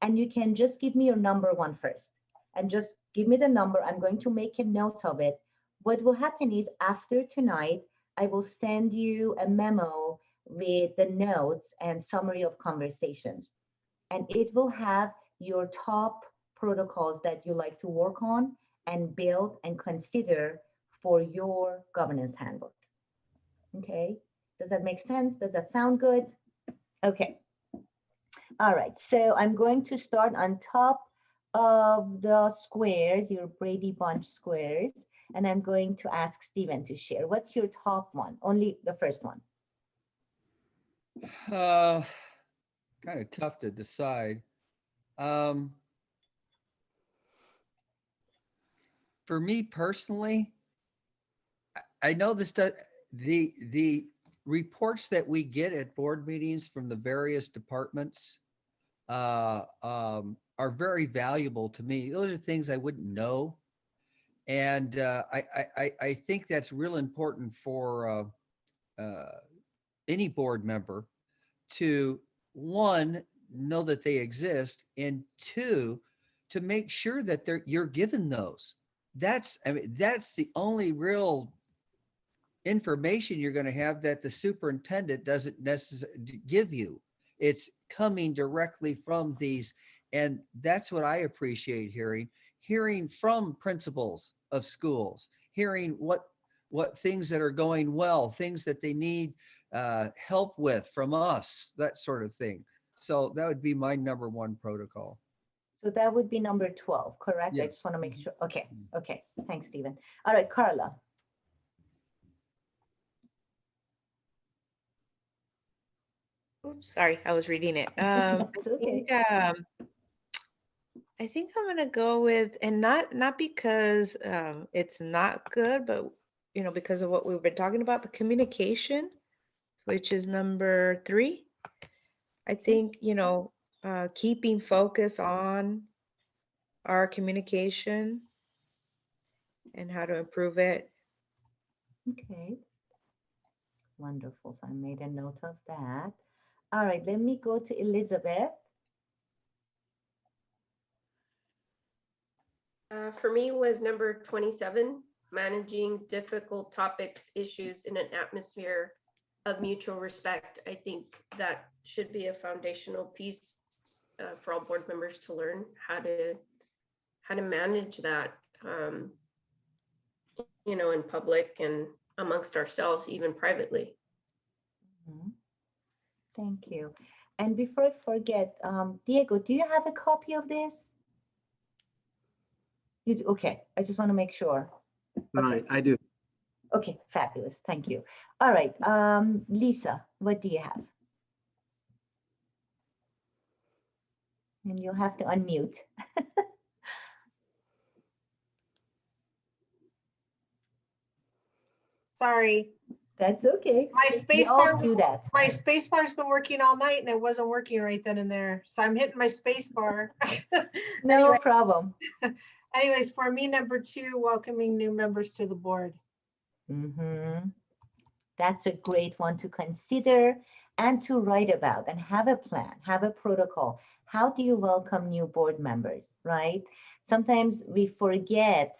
and you can just give me your number one first, and just give me the number. I'm going to make a note of it. What will happen is after tonight, I will send you a memo with the notes and summary of conversations, and it will have your top protocols that you like to work on and build and consider for your governance handbook. Okay, does that make sense? Does that sound good? Okay. All right, so I'm going to start on top of the squares, your Brady Bunch squares, and I'm going to ask Stephen to share. What's your top one? Only the first one. Kind of tough to decide. for me personally, I know this does, the reports that we get at board meetings from the various departments are very valuable to me. Those are things I wouldn't know. And I think that's real important for any board member to, one, know that they exist, and two, to make sure that you're given those. That's the only real information you're going to have that the superintendent doesn't necessarily give you. It's coming directly from these. And that's what I appreciate hearing from principals of schools, hearing what things that are going well, things that they need help with from us, that sort of thing. So that would be my number one protocol. So that would be number 12, correct? I Yes. just want to make sure. Okay. Okay. Thanks, Stephen. All right, Carla. Oops, sorry, I was reading it. It's okay. I think I'm gonna go with, and not because it's not good, but because of what we've been talking about, but communication, which is number 3. I think keeping focus on our communication and how to improve it. Okay. Wonderful. So I made a note of that. All right, let me go to Elizabeth. For me was number 27, managing difficult topics, issues in an atmosphere of mutual respect. I think that should be a foundational piece for all board members to learn how to manage that, in public and amongst ourselves, even privately. Mhm. Thank you. And before I forget, Diego, do you have a copy of this? You do? Okay, I just want to make sure. Okay. I do. Okay, fabulous. Thank you. All right, Lisa, what do you have? And you'll have to unmute. Sorry. That's okay. My We space all bar do was, that. my space bar's been working all night and it wasn't working right then and there. So I'm hitting my space bar. No Anyway. problem. Anyways, for me, number 2, welcoming new members to the board. Mm-hmm. That's a great one to consider and to write about and have a plan, have a protocol. How do you welcome new board members, right? Sometimes we forget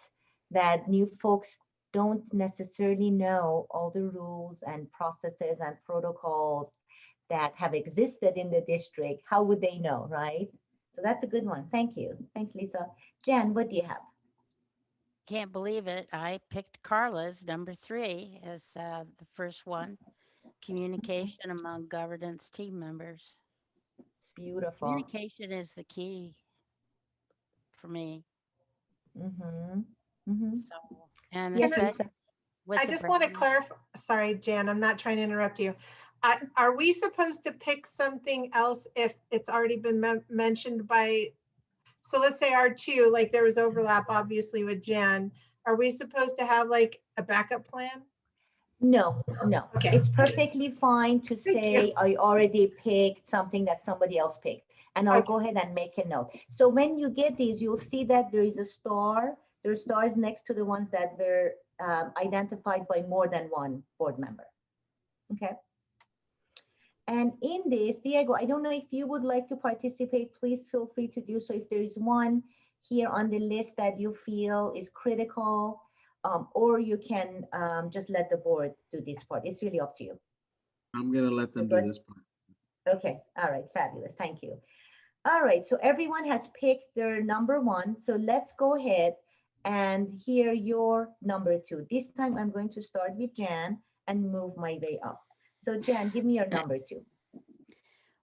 that new folks don't necessarily know all the rules and processes and protocols that have existed in the district. How would they know, right? So that's a good one. Thank you. Thanks, Lisa. Jen, what do you have? Can't believe it. I picked Carla's number 3 as the first one. Communication among governance team members. Beautiful. Communication is the key for me. Mm-hmm. Mm-hmm. So, and Yes, especially Lisa. with I the just want to brand- clarify, sorry, Jan, I'm not trying to interrupt you. Are we supposed to pick something else if it's already been mentioned by, so let's say R2, like there was overlap obviously with Jan. Are we supposed to have like a backup plan? No, no. Okay. It's perfectly fine to Thank say I already picked something that somebody else picked. And I'll Okay. go ahead and make a note. So when you get these, you'll see that there is a star. There are stars next to the ones that were identified by more than one board member. Okay. And in this, Diego, I don't know if you would like to participate, please feel free to do so. If there is one here on the list that you feel is critical, or you can just let the board do this part. It's really up to you. I'm gonna let them do Good. this part. Okay, all right, fabulous, thank you. All right, so everyone has picked their number 1. So let's go ahead and hear your number 2. This time I'm going to start with Jan and move my way up. So Jan, give me your number 2.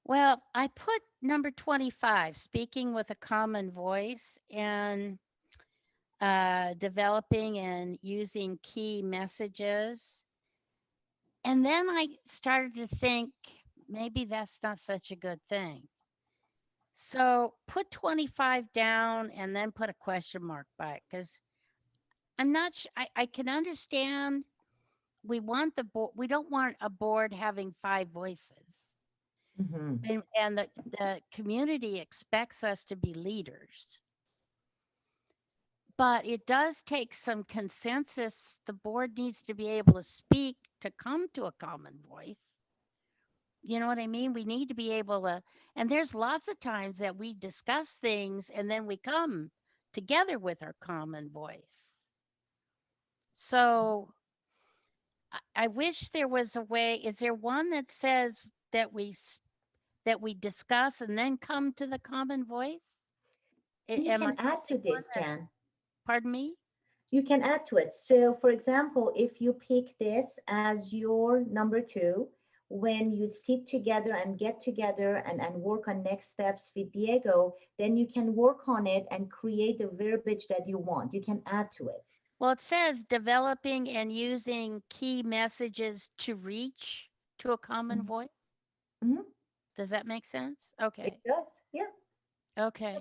Well, I put number 25, speaking with a common voice and developing and using key messages. And then I started to think maybe that's not such a good thing. So put 25 down and then put a question mark by it, because I'm not I can understand we want the board, we don't want a board having five voices. Mhm. And the community expects us to be leaders. But it does take some consensus. The board needs to be able to speak to come to a common voice. You know what I mean? We need to be able to, and there's lots of times that we discuss things and then we come together with our common voice. So I wish there was a way. Is there one that says that that we discuss and then come to the common voice? You Am I can add to missing one this, that, Jan. pardon me? You can add to it. So for example, if you pick this as your number 2, when you sit together and get together and work on next steps with Diego, then you can work on it and create the verbiage that you want. You can add to it. Well, it says developing and using key messages to reach to a common Mhm. voice. Mhm. Does that make sense? Okay. It does, yeah. Okay.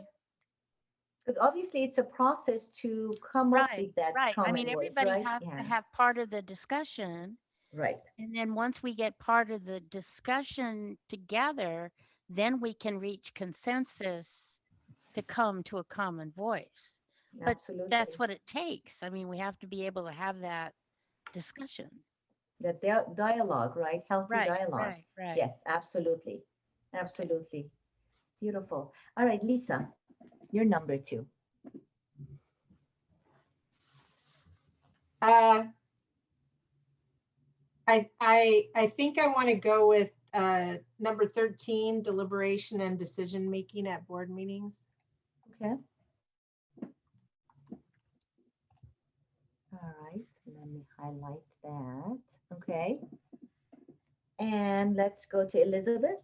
Because obviously it's a process to come up Right. with that Right. I common mean, voice, everybody right? has to Yeah, have part of the discussion. right. And then once we get part of the discussion together, then we can reach consensus to come to a common voice. But that's Absolutely. what it takes. I mean, we have to be able to have that discussion. That dialogue, right? Healthy Right. dialogue. Right. Right. Yes, absolutely. Absolutely. Beautiful. All right, Lisa, you're number 2. Uh, I think I want to go with number 13, deliberation and decision making at board meetings. Okay. All right, let me highlight that. Okay. And let's go to Elizabeth.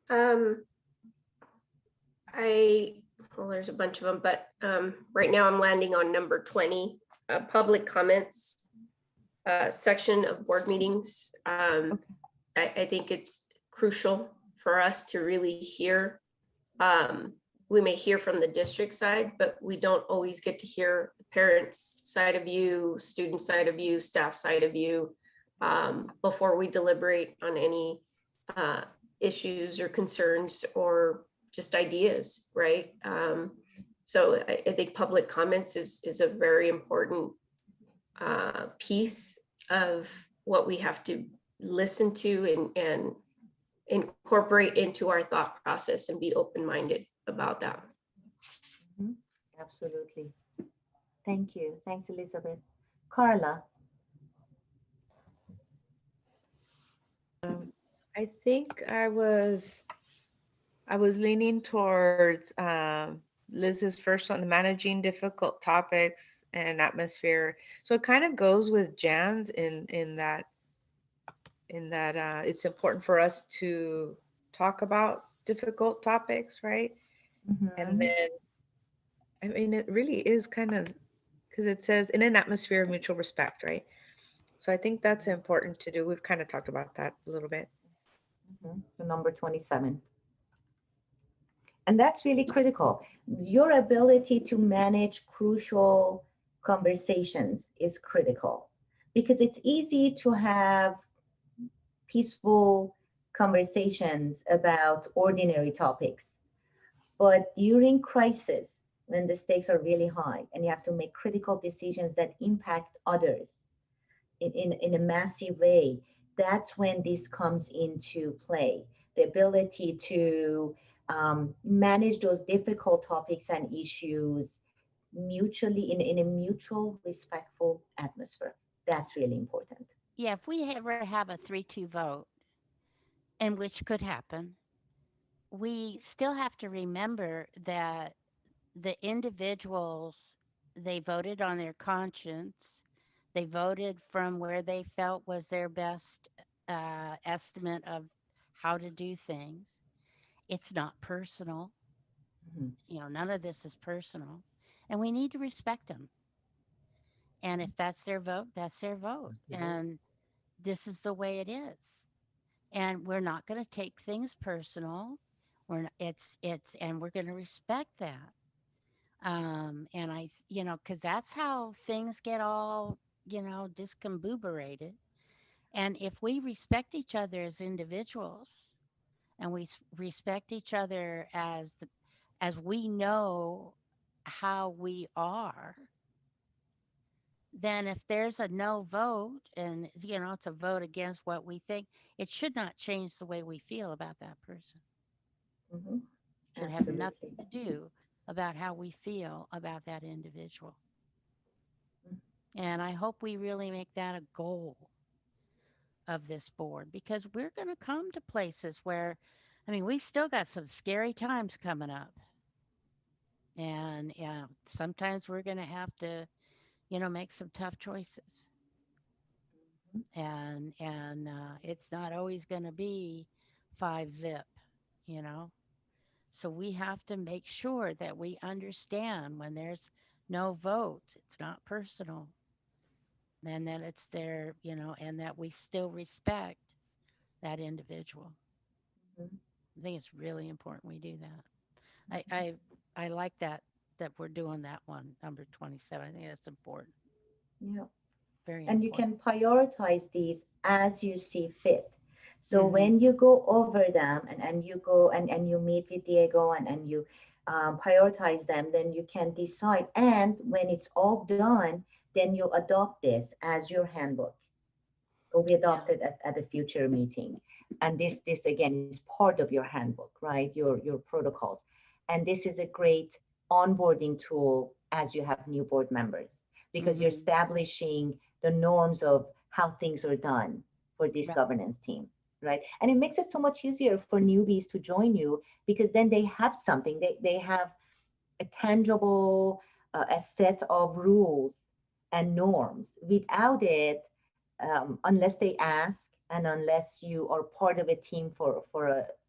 Um, well, there's a bunch of them, but right now I'm landing on number 20, public comments section of board meetings. I think it's crucial for us to really hear. We may hear from the district side, but we don't always get to hear the parents' side of view, student side of view, staff side of view, before we deliberate on any issues or concerns or just ideas, right? So I think public comments is a very important piece of what we have to listen to and incorporate into our thought process and be open-minded about that. Mhm. Absolutely. Thank you. Thanks, Elizabeth. Carla. I think I was leaning towards Liz's first one, the managing difficult topics and atmosphere. So it kind of goes with Jan's in that it's important for us to talk about difficult topics, right? And Mhm. then, I mean, it really is kind of, because it says in an atmosphere of mutual respect, right? So I think that's important to do. We've kind of talked about that a little bit. So number 27. And that's really critical. Your ability to manage crucial conversations is critical because it's easy to have peaceful conversations about ordinary topics. But during crisis, when the stakes are really high and you have to make critical decisions that impact others in a massive way, that's when this comes into play. The ability to manage those difficult topics and issues mutually in a mutual, respectful atmosphere. That's really important. Yeah, if we ever have a 3-2 vote, and which could happen, we still have to remember that the individuals, they voted on their conscience. They voted from where they felt was their best estimate of how to do things. It's not personal. Mhm. You know, none of this is personal. And we need to respect them. And if that's their vote, that's their vote. And this is the way it is. And we're not going to take things personal. And we're going to respect that. And because that's how things get all, discombobulated. And if we respect each other as individuals, and we respect each other as we know how we are, then if there's a no vote and it's a vote against what we think, it should not change the way we feel about that person. Mhm. Should have nothing Absolutely. to do about how we feel about that individual. Mhm. And I hope we really make that a goal of this board, because we're going to come to places where, we still got some scary times coming up. And sometimes we're going to have to, make some tough choices. And it's not always going to be 5 zip, you know. So we have to make sure that we understand when there's no vote, it's not personal, and that it's there, and that we still respect that individual. Mhm. I think it's really important we do that. I like that we're doing that one, number 27. I think that's important. Yeah. Very And you important. can prioritize these as you see fit. So Hmm. when you go over them and you go and you meet with Diego and you prioritize them, then you can decide. And when it's all done, then you adopt this as your handbook. Will be Yeah. adopted at a future meeting. And this again is part of your handbook, right? Your protocols. And this is a great onboarding tool as you have new board members, because you're Hmm. establishing the norms of how things are done for this Right. governance team, right? And it makes it so much easier for newbies to join you, because then they have something, they have a tangible a set of rules and norms. Without it, unless they ask and unless you are part of a team for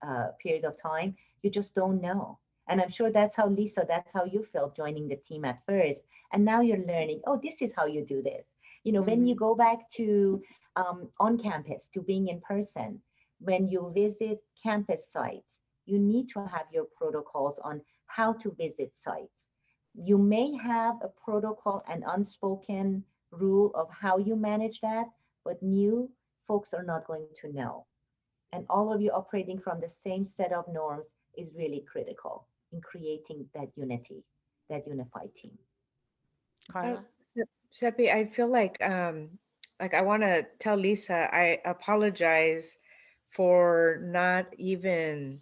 a period of time, you just don't know. And I'm sure that's how, Lisa, that's how you felt joining the team at first. And now you're learning, oh, this is how you do this. When you Hmm. go back to on campus, to being in person, when you visit campus sites, you need to have your protocols on how to visit sites. You may have a protocol, an unspoken rule of how you manage that, but new folks are not going to know. And all of you operating from the same set of norms is really critical in creating that unity, that unified team. Carla? Seppi, I feel like I want to tell Lisa, I apologize for not even,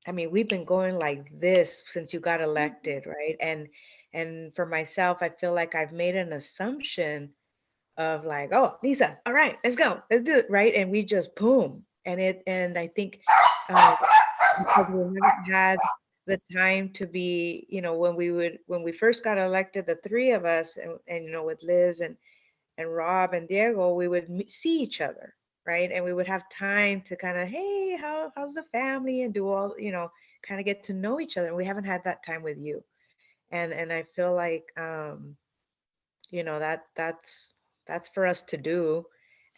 we've been going like this since you got elected, right? And for myself, I feel like I've made an assumption of like, oh, Lisa, all right, let's go, let's do it, right? And we just boom, and I think uh, because we haven't had the time to be, when we first got elected, the three of us, and with Liz and Rob and Diego, we would see each other, right? And we would have time to kind of, hey, how's the family, and do all, kind of get to know each other. And we haven't had that time with you, and I feel like, that's for us to do.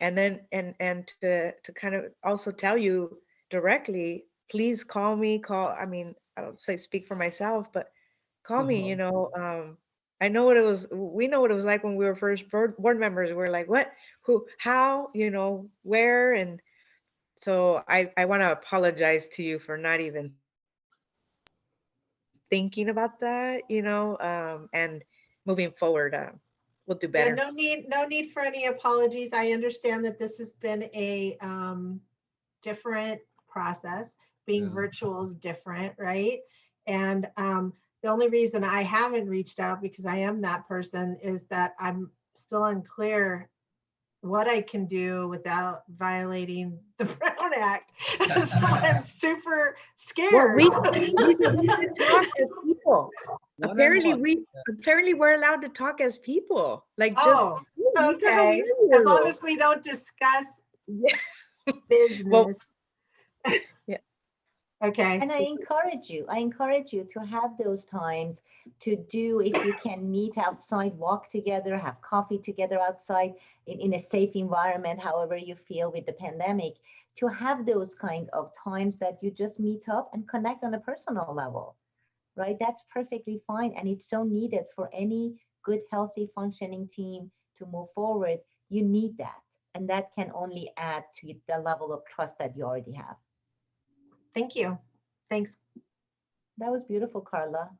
And then and to kind of also tell you directly, please call me, I'll say speak for myself, but call me, Uh-huh. I know what it was, we know what it was like when we were first board members. We're like, what, who, how, where. And so I want to apologize to you for not even thinking about that, and moving forward, we'll do Yeah, better. no need for any apologies. I understand that this has been a different process. Being Yeah. virtual is different, right? And the only reason I haven't reached out, because I am that person, is that I'm still unclear what I can do without violating the Brown Act. So I'm super Well, scared. we can talk as people. One on one. Apparently we're allowed to talk as people. Like just, Oh, "Hey, Lisa, how are okay. As long you?" as we don't discuss Yeah. Well, business. yeah. Okay. And I encourage you to have those times to do, if you can meet outside, walk together, have coffee together outside in a safe environment, however you feel with the pandemic, to have those kind of times that you just meet up and connect on a personal level, right? That's perfectly fine. And it's so needed for any good, healthy, functioning team to move forward. You need that. And that can only add to the level of trust that you already have. Thank you. Thanks. That was beautiful, Carla.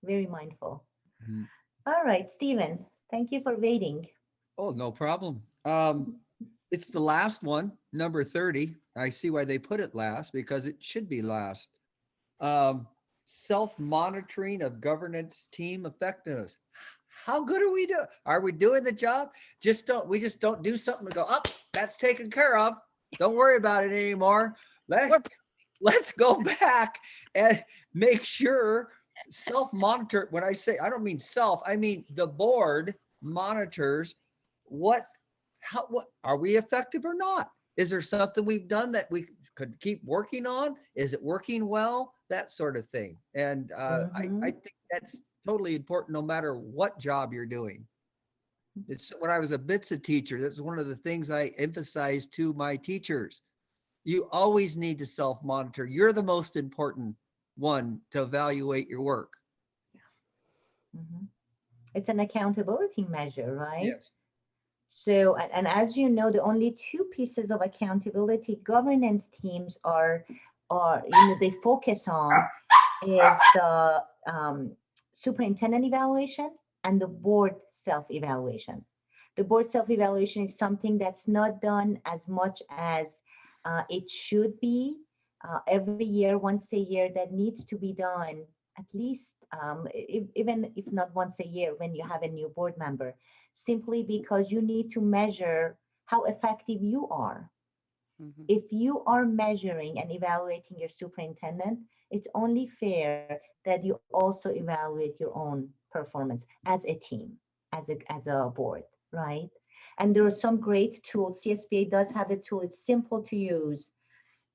Very mindful. Mhm. All right, Stephen, thank you for waiting. Oh, no problem. It's the last one, number 30. I see why they put it last, because it should be last. Self-monitoring of governance team effectiveness. How good are we doing? Are we doing the job? We just don't do something and go, oh, that's taken care of. Don't worry about it anymore. Let's go back and make sure self-monitor. When I say, I don't mean self, I mean the board monitors what are we effective or not? Is there something we've done that we could keep working on? Is it working well? That sort of thing. And I think that's totally important no matter what job you're doing. It's when I was a BITSA teacher, that's one of the things I emphasized to my teachers. You always need to self-monitor. You're the most important one to evaluate your work. It's an accountability measure, right? Yes. So, and as you know, the only two pieces of accountability governance teams are they focus on is the superintendent evaluation and the board self-evaluation. The board self-evaluation is something that's not done as much as it should be every year, once a year. That needs to be done at least, even if not once a year, when you have a new board member, simply because you need to measure how effective you are. If you are measuring and evaluating your superintendent, it's only fair that you also evaluate your own performance as a team, as a board, right? And there are some great tools. CSBA does have a tool. It's simple to use.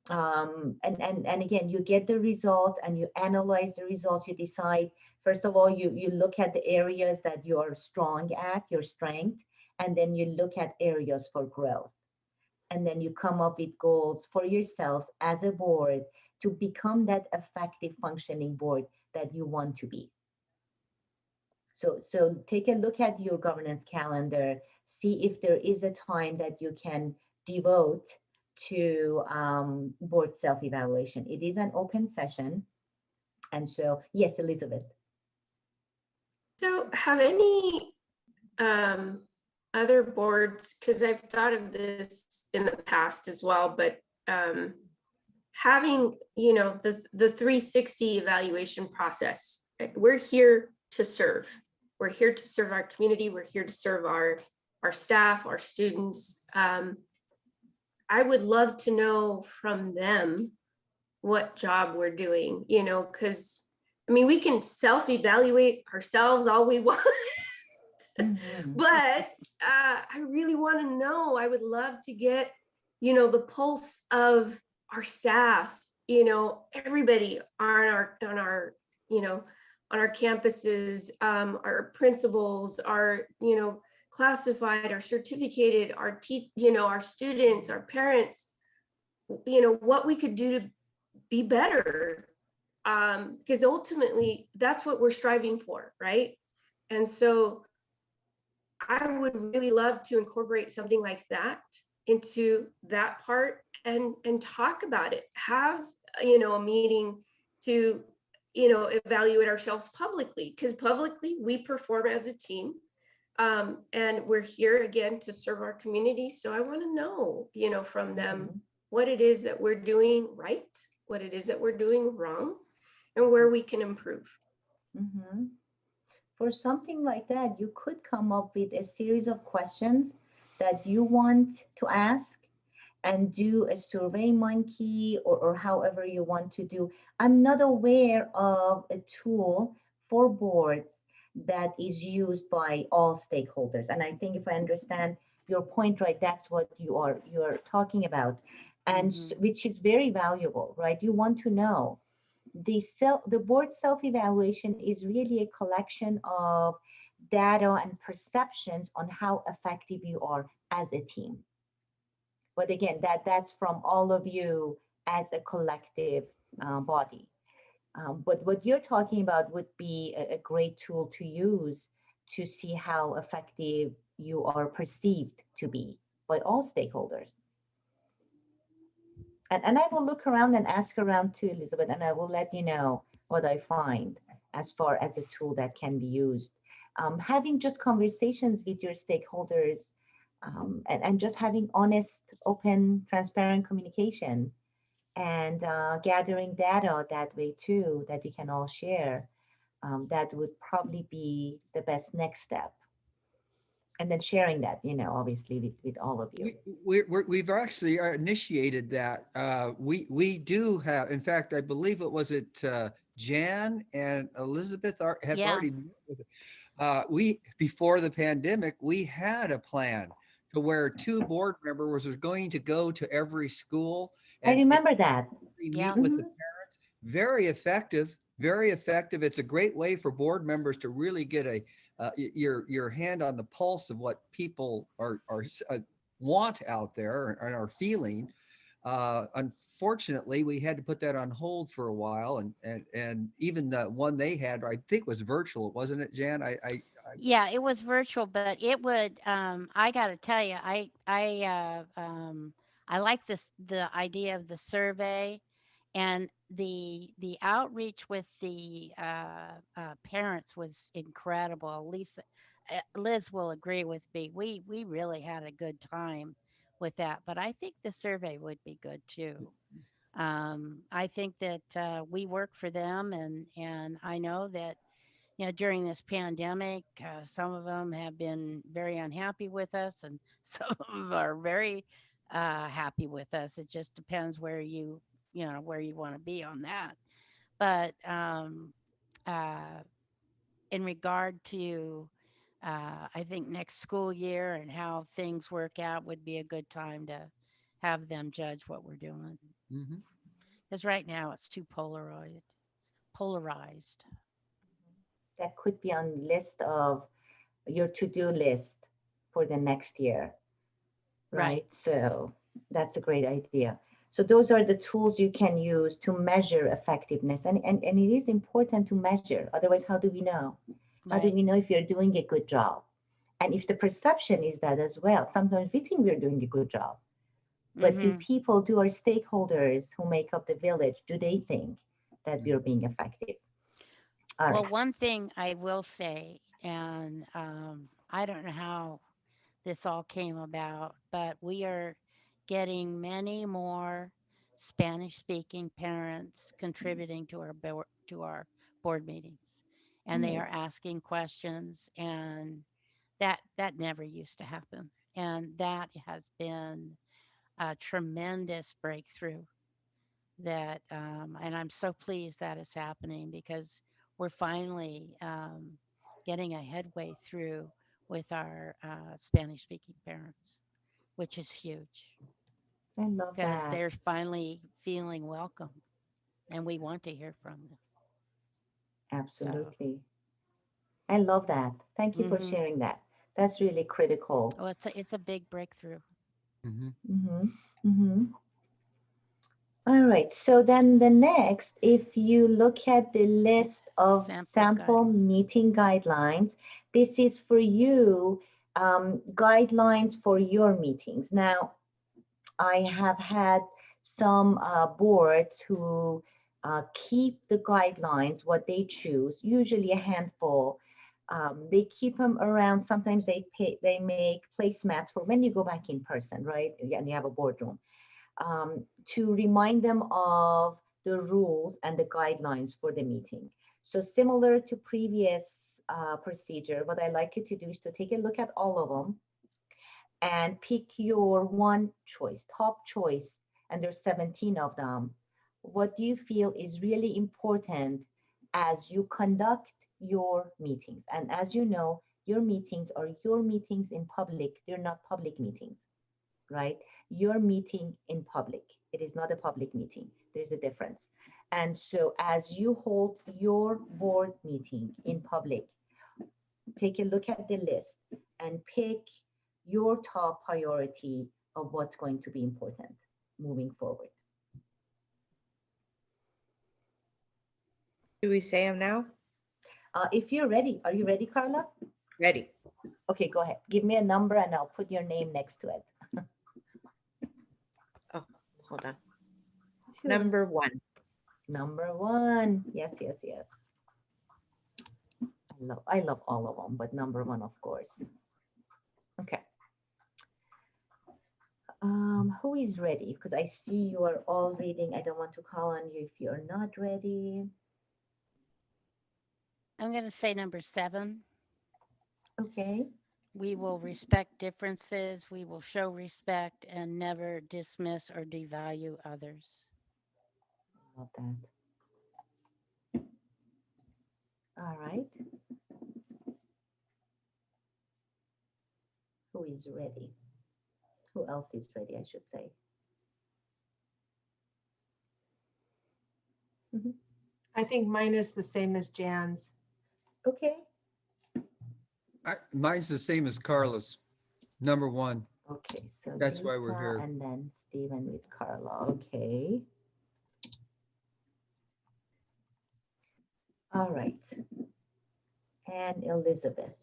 And again, you get the results and you analyze the results. You decide, first of all, you look at the areas that you're strong at, your strength, and then you look at areas for growth. And then you come up with goals for yourselves as a board to become that effective functioning board that you want to be. So take a look at your governance calendar, see if there is a time that you can devote to board self-evaluation. It is an open session. And so, yes, Elizabeth. So have any other boards, because I've thought of this in the past as well, but having, the 360 evaluation process. We're here to serve. We're here to serve our community. We're here to serve our staff, our students. I would love to know from them what job we're doing, because we can self-evaluate ourselves all we want. But I really want to know. I would love to get, the pulse of our staff, everybody on our campuses, our principals, our, classified, our certificated, our students, our parents, what we could do to be better. Because ultimately that's what we're striving for, right? And so I would really love to incorporate something like that into that part and talk about it. Have, a meeting to, evaluate ourselves publicly, because publicly we perform as a team. And we're here again to serve our community. So I want to know, from them what it is that we're doing right, what it is that we're doing wrong, and where we can improve. For something like that, you could come up with a series of questions that you want to ask and do a survey monkey or however you want to do. I'm not aware of a tool for boards that is used by all stakeholders. And I think if I understand your point right, that's what you're talking about, and which is very valuable, right? You want to know. The board self-evaluation is really a collection of data and perceptions on how effective you are as a team. But again, that's from all of you as a collective body. But what you're talking about would be a great tool to use to see how effective you are perceived to be by all stakeholders. And I will look around and ask around too, Elizabeth, and I will let you know what I find as far as a tool that can be used. Having just conversations with your stakeholders and just having honest, open, transparent communication and gathering data that way too, that you can all share, that would probably be the best next step. And then sharing that, obviously with all of you. We've actually initiated that. We do have, in fact, I believe it was Jan and Elizabeth have Yeah. already met with it. We, before the pandemic, we had a plan to where 2 board members were going to go to every school. I remember that. Meet Yeah. with the parents. Very effective, very effective. It's a great way for board members to really get your hand on the pulse of what people are want out there and are feeling. Unfortunately, we had to put that on hold for a while, and even the one they had, I think, was virtual, wasn't it, Jan? Yeah, it was virtual, but it would. I got to tell you, I like the idea of the survey, and the outreach with the parents was incredible. Lisa, Liz will agree with me. We really had a good time with that, but I think the survey would be good too. I think that we work for them, and I know that during this pandemic, some of them have been very unhappy with us, and some of them are very happy with us. It just depends where you want to be on that. But uh, in regard to, I think next school year and how things work out would be a good time to have them judge what we're doing. Mhm. Because right now it's too polarized. That could be on list of your to-do list for the next year, right? So that's a great idea. So those are the tools you can use to measure effectiveness. And it is important to measure. Otherwise, how do we know? How do Right. we know if you're doing a good job? And if the perception is that as well, sometimes we think we're doing a good job. But do our stakeholders who make up the village, do they think that we're being effective? All Well, right. one thing I will say, and I don't know how this all came about, but we are getting many more Spanish-speaking parents contributing to our board meetings, and they are Nice. asking questions, and that never used to happen, and that has been a tremendous breakthrough. And I'm so pleased that it's happening because we're finally getting a headway through with our Spanish speaking parents, which is huge I love because that. they're finally feeling welcome and we want to hear from them. So, Absolutely. I love that. Thank you for sharing that. That's really critical. oh, it's a big breakthrough. Mhm. All right. So then the next, if you look at the list of sample guidelines. meeting guidelines, this is for you, guidelines for your meetings. Now, I have had some boards who keep the guidelines, what they choose, usually a handful. They keep them around. Sometimes they make placemats for when you go back in person, right? And you have a boardroom, to remind them of the rules and the guidelines for the meeting. So similar to previous procedure, what I like you to do is to take a look at all of them and pick your one choice, top choice, and there's 17 of them. What do you feel is really important as you conduct your meetings? And as you know, your meetings are your meetings in public. They're not public meetings, right? You're meeting in public. It is not a public meeting. There's a difference. And so as you hold your board meeting in public, take a look at the list and pick your top priority of what's going to be important moving forward. Do we say them now? If you're ready, are you ready, Carla? Ready. Okay, go ahead. Give me a number and I'll put your name next to it. Oh, hold on. Sure. Number 1. Number 1. Yes, yes, yes. I love all of them, but number 1, of course. Okay. Who is ready? Because I see you are all reading. I don't want to call on you if you're not ready. I'm going to say number 7. Okay. We will respect differences. We will show respect and never dismiss or devalue others. Love that. All right. Who is ready? Who else is ready, I should say? I think mine is the same as Jan's. Okay. Mine's the same as Carla's. Number 1. Okay, so That's why we're Lisa here. and then Stephen with Carla. Okay. All right. And Elizabeth.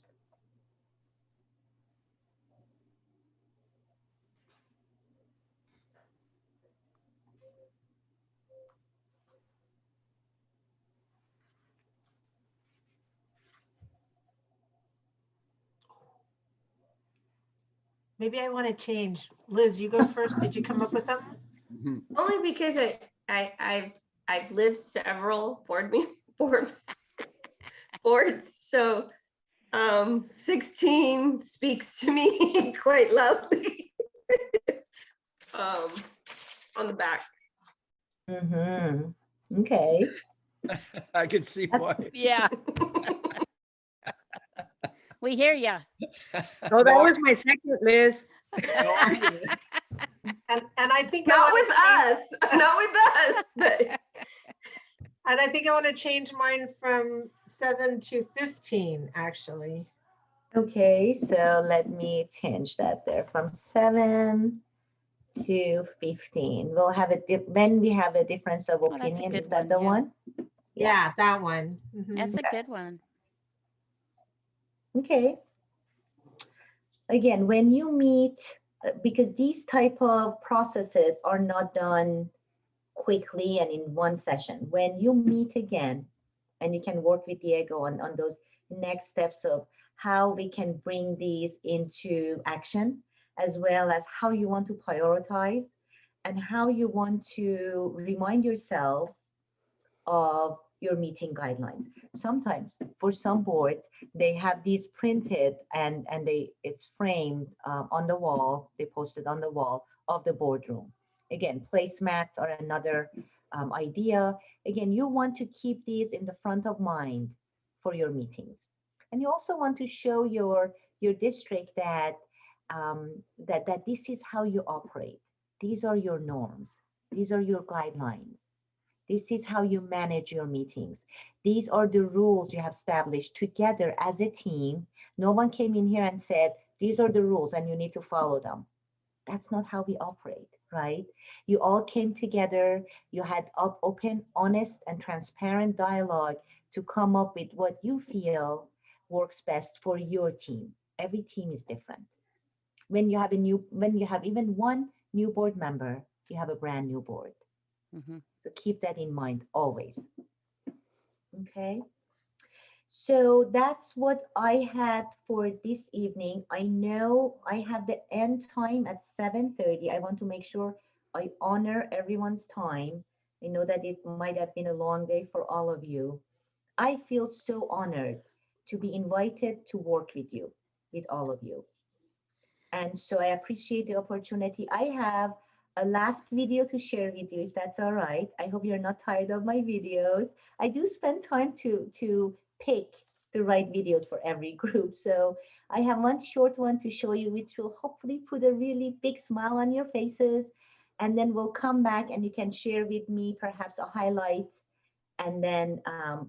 Maybe I want to change. Liz, you go first. Did you come up with something? Mhm. Only because I've lived several boards, so 16 speaks to me quite loudly. On the back. Okay. I can see why. Yeah. We hear ya. Oh, that was my second, Liz. And I think Not I with wanna us, not with us. But and I think I want to change mine from 7 to 15, actually. Okay, so let me change that there from 7 to 15. We'll have it when we have a difference of Oh, that's a opinion. good Is that one, the yeah. one? Yeah, that one. Mhm. That's a good one. Okay. Again, when you meet, because these type of processes are not done quickly and in one session. When you meet again, and you can work with Diego on those next steps of how we can bring these into action, as well as how you want to prioritize and how you want to remind yourselves of your meeting guidelines. Sometimes for some boards, they have these printed and it's framed on the wall, they posted on the wall of the boardroom. Again, placemats are another idea. Again, you want to keep these in the front of mind for your meetings. And you also want to show your district that, that this is how you operate. These are your norms. These are your guidelines. This is how you manage your meetings. These are the rules you have established together as a team. No one came in here and said, these are the rules and you need to follow them. That's not how we operate, right? You all came together, you had open, honest, and transparent dialogue to come up with what you feel works best for your team. Every team is different. When you have even one new board member, you have a brand new board. Mhm. So keep that in mind always. Okay. So that's what I had for this evening. I know I have the end time at 7:30. I want to make sure I honor everyone's time. I know that it might have been a long day for all of you. I feel so honored to be invited to work with you, with all of you. And so I appreciate the opportunity. I have a last video to share with you, if that's all right. I hope you're not tired of my videos. I do spend time to pick the right videos for every group. So I have one short one to show you, which will hopefully put a really big smile on your faces. And then we'll come back and you can share with me perhaps a highlight, and then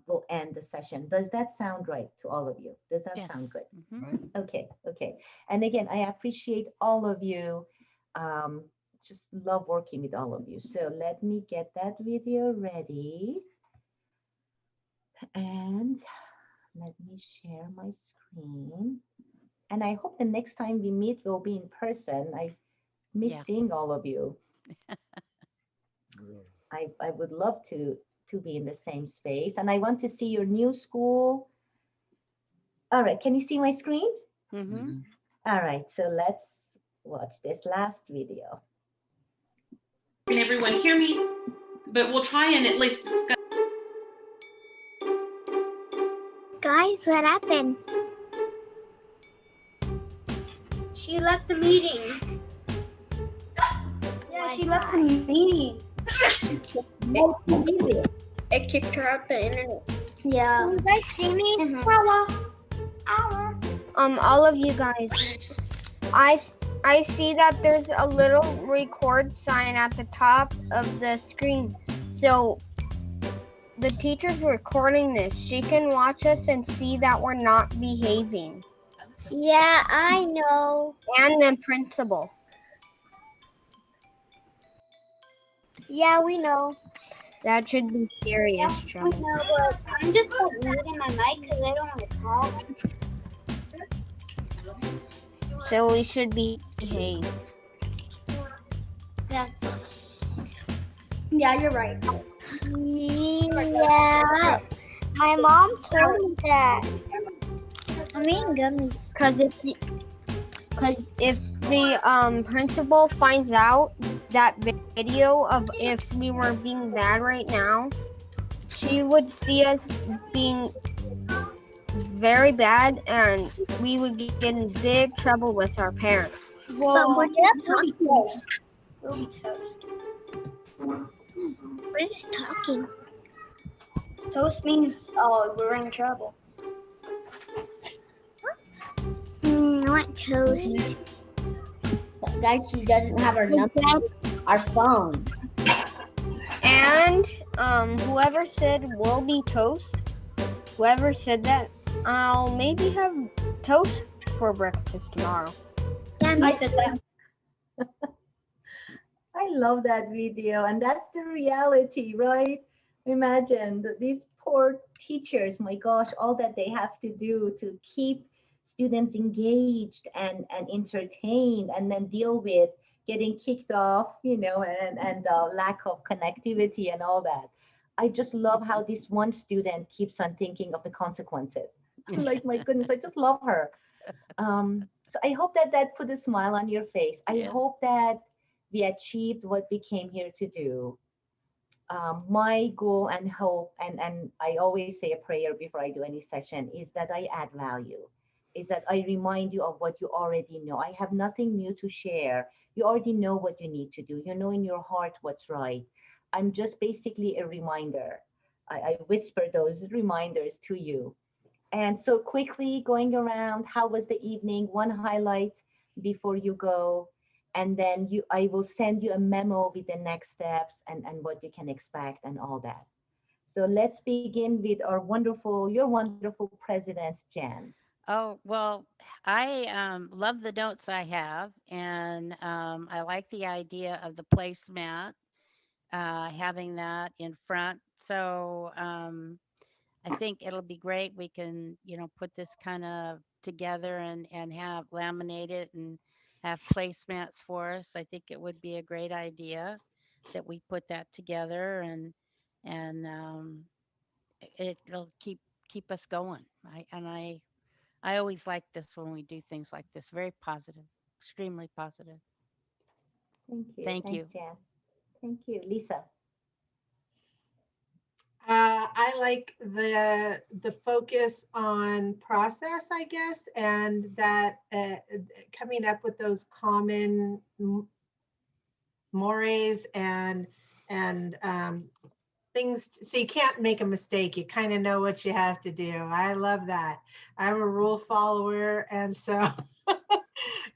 we'll end the session. Does that sound right to all of you? Does that Yes. sound good? Mhm. Okay, okay. And again, I appreciate all of you Just love working with all of you. So let me get that video ready. And let me share my screen. And I hope the next time we meet will be in person. I miss Yeah. seeing all of you. I would love to be in the same space. And I want to see your new school. All right, can you see my screen? Mm-hmm. All right, so let's watch this last video. Can everyone hear me? But we'll try and at least discuss. Guys, what happened? She left the meeting. Yeah, she left the meeting. It kicked her out the internet. Yeah. Can you guys see me? All of you guys. I see that there's a little record sign at the top of the screen. So the teacher's recording this. She can watch us and see that we're not behaving. Yeah, I know. And the principal. Yeah, we know. That should be serious trouble. I know, but I'm just like muting my mic because I don't want to talk. So we should behave. Yeah. Yeah, you're right. Yeah. My mom told me that. I'm eating gummies. Because if the principal finds out that video of if we were being bad right now, she would see us being very bad and we would get in big trouble with our parents. Well, we'll be toast. We'll be toast. We're just talking. Toast means, oh, we're in trouble. I want toast. Guys, she doesn't have our number, our phone. And whoever said we'll be toast, whoever said that, I'll maybe have toast for breakfast tomorrow. Yeah, I said that. I love that video, and that's the reality, right? Imagine these poor teachers, my gosh, all that they have to do to keep students engaged and entertained, and then deal with getting kicked off, and the lack of connectivity and all that. I just love how this one student keeps on thinking of the consequences. I'm like, my goodness, I just love her. So I hope that put a smile on your face. I hope that we achieved what we came here to do. My goal and hope, and I always say a prayer before I do any session, is that I add value, is that I remind you of what you already know. I have nothing new to share. You already know what you need to do. You know in your heart what's right. I'm just basically a reminder. I whisper those reminders to you. And so quickly going around, how was the evening? One highlight before you go. And then I will send you a memo with the next steps and what you can expect and all that. So let's begin with your wonderful president, Jan. Oh, well, I love the notes I have, and I like the idea of the placemat, having that in front. So I think it'll be great. We can, put this kind of together and have laminate it and have placemats for us. I think it would be a great idea that we put that together, and it'll keep us going. I always like this when we do things like this. Very positive, extremely positive. Thank you. Thank Thanks, you. Jan. Thank you, Lisa. I like the focus on process, I guess, and that coming up with those common mores and things, so you can't make a mistake. You kind of know what you have to do. I love that. I'm a rule follower, and so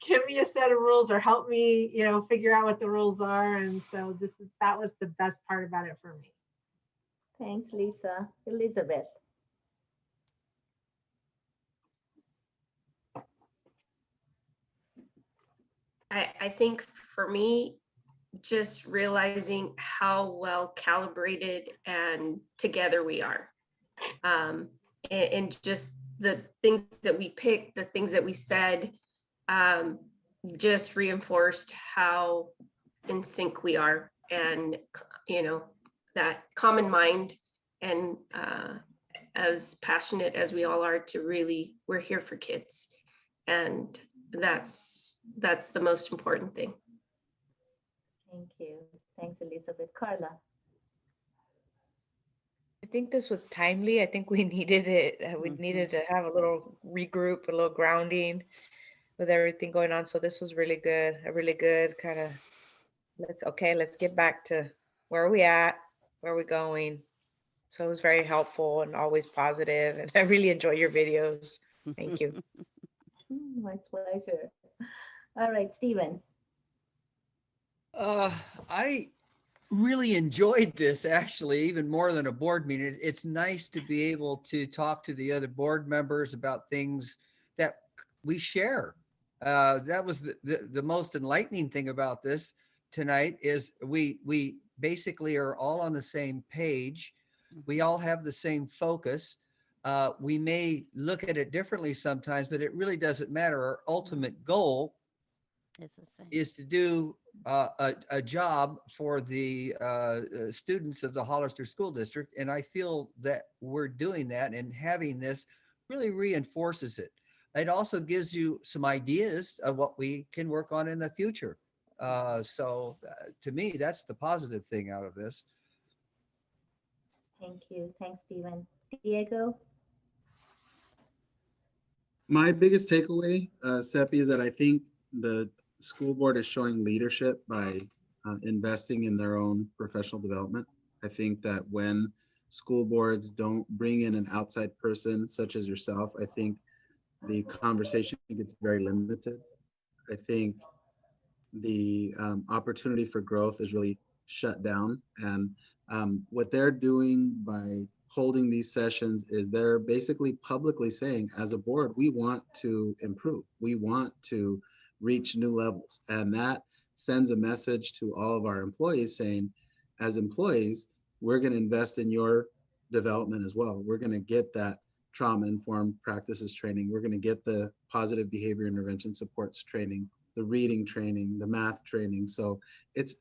give me a set of rules or help me, figure out what the rules are. And so that was the best part about it for me. Thanks, Lisa. Elizabeth. I think for me, just realizing how well calibrated and together we are. And just the things that we picked, the things that we said, just reinforced how in sync we are, and that common mind, and as passionate as we all are to really, we're here for kids, and that's the most important thing. Thank you. Thanks, Elizabeth. Carla. I think this was timely. I think we needed it. We needed to have a little regroup, a little grounding with everything going on. So this was really good. A really good kind of, let's get back to where are we at, where are we going. So it was very helpful and always positive. And I really enjoy your videos. Thank you. My pleasure. All right, Stephen. I really enjoyed this, actually, even more than a board meeting. It's nice to be able to talk to the other board members about things that we share. That was the most enlightening thing about this tonight, is we basically are all on the same page. We all have the same focus. We may look at it differently sometimes, but it really doesn't matter. Our ultimate goal is to do a job for the students of the Hollister School District. And I feel that we're doing that, and having this really reinforces it. It also gives you some ideas of what we can work on in the future. So to me, that's the positive thing out of this. Thank you. Thanks, Stephen. Diego? My biggest takeaway, Seppi, is that I think the school board is showing leadership by investing in their own professional development. I think that when school boards don't bring in an outside person such as yourself, I think the conversation gets very limited. I think the opportunity for growth is really shut down. And what they're doing by holding these sessions is they're basically publicly saying, as a board, we want to improve. We want to reach new levels. And that sends a message to all of our employees saying, as employees, we're going to invest in your development as well. We're going to get that trauma-informed practices training. We're going to get the positive behavior intervention supports training, the reading training, the math training. So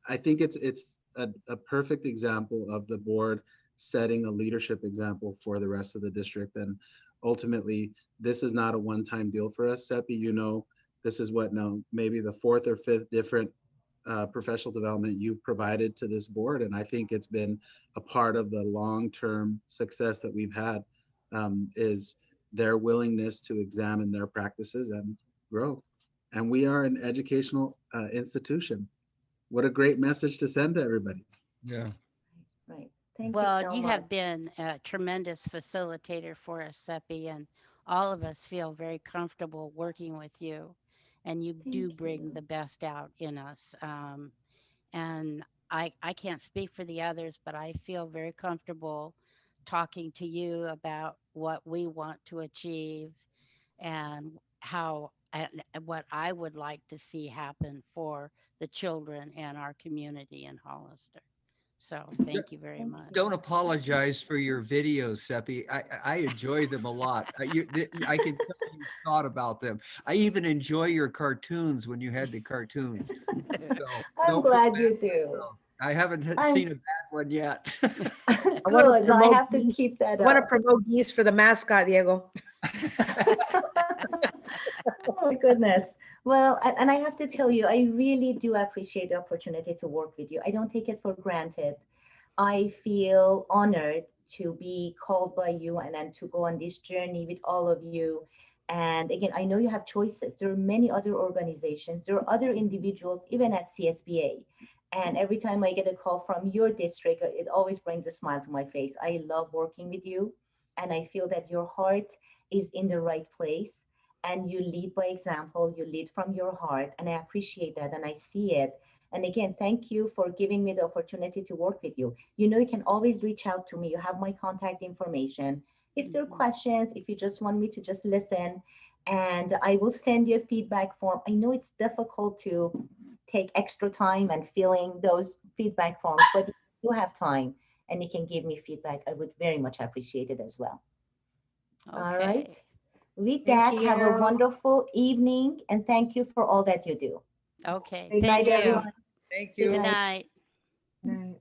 I think it's a perfect example of the board setting a leadership example for the rest of the district. And ultimately, this is not a one-time deal for us. Seppi, this is what now, maybe the fourth or fifth different professional development you've provided to this board. And I think it's been a part of the long-term success that we've had, is their willingness to examine their practices and grow. And we are an educational institution. What a great message to send to everybody. Yeah. Right. Thank Well, you so you much. have been a tremendous facilitator for us, Seppi, and all of us feel very comfortable working with you, and you do Thank bring you. the best out in us. And I can't speak for the others, but I feel very comfortable talking to you about what we want to achieve and what I would like to see happen for the children and our community in Hollister. So thank you very much. Don't apologize for your videos, Seppi. I enjoy them a lot. I can tell you thought about them. I even enjoy your cartoons when you had the cartoons. So I'm glad you do. I haven't seen a bad one yet. Good. So I have to keep that I want to up. promote geese for the mascot, Diego. Oh my goodness. Well, and I have to tell you, I really do appreciate the opportunity to work with you. I don't take it for granted. I feel honored to be called by you and then to go on this journey with all of you. And again, I know you have choices. There are many other organizations. There are other individuals, even at CSBA. And every time I get a call from your district, it always brings a smile to my face. I love working with you. And I feel that your heart is in the right place. And you lead by example, you lead from your heart. And I appreciate that and I see it. And again, thank you for giving me the opportunity to work with you. You can always reach out to me. You have my contact information. If there are questions, if you just want me to just listen, And I will send you a feedback form. I know it's difficult to take extra time and filling those feedback forms, but if you have time and you can give me feedback, I would very much appreciate it as well. All right. Okay. With Thank that, have a you. wonderful evening and thank you for all that you do. Okay. Good Thank night, you. everyone. Thank Good you. Good night. night. Good night.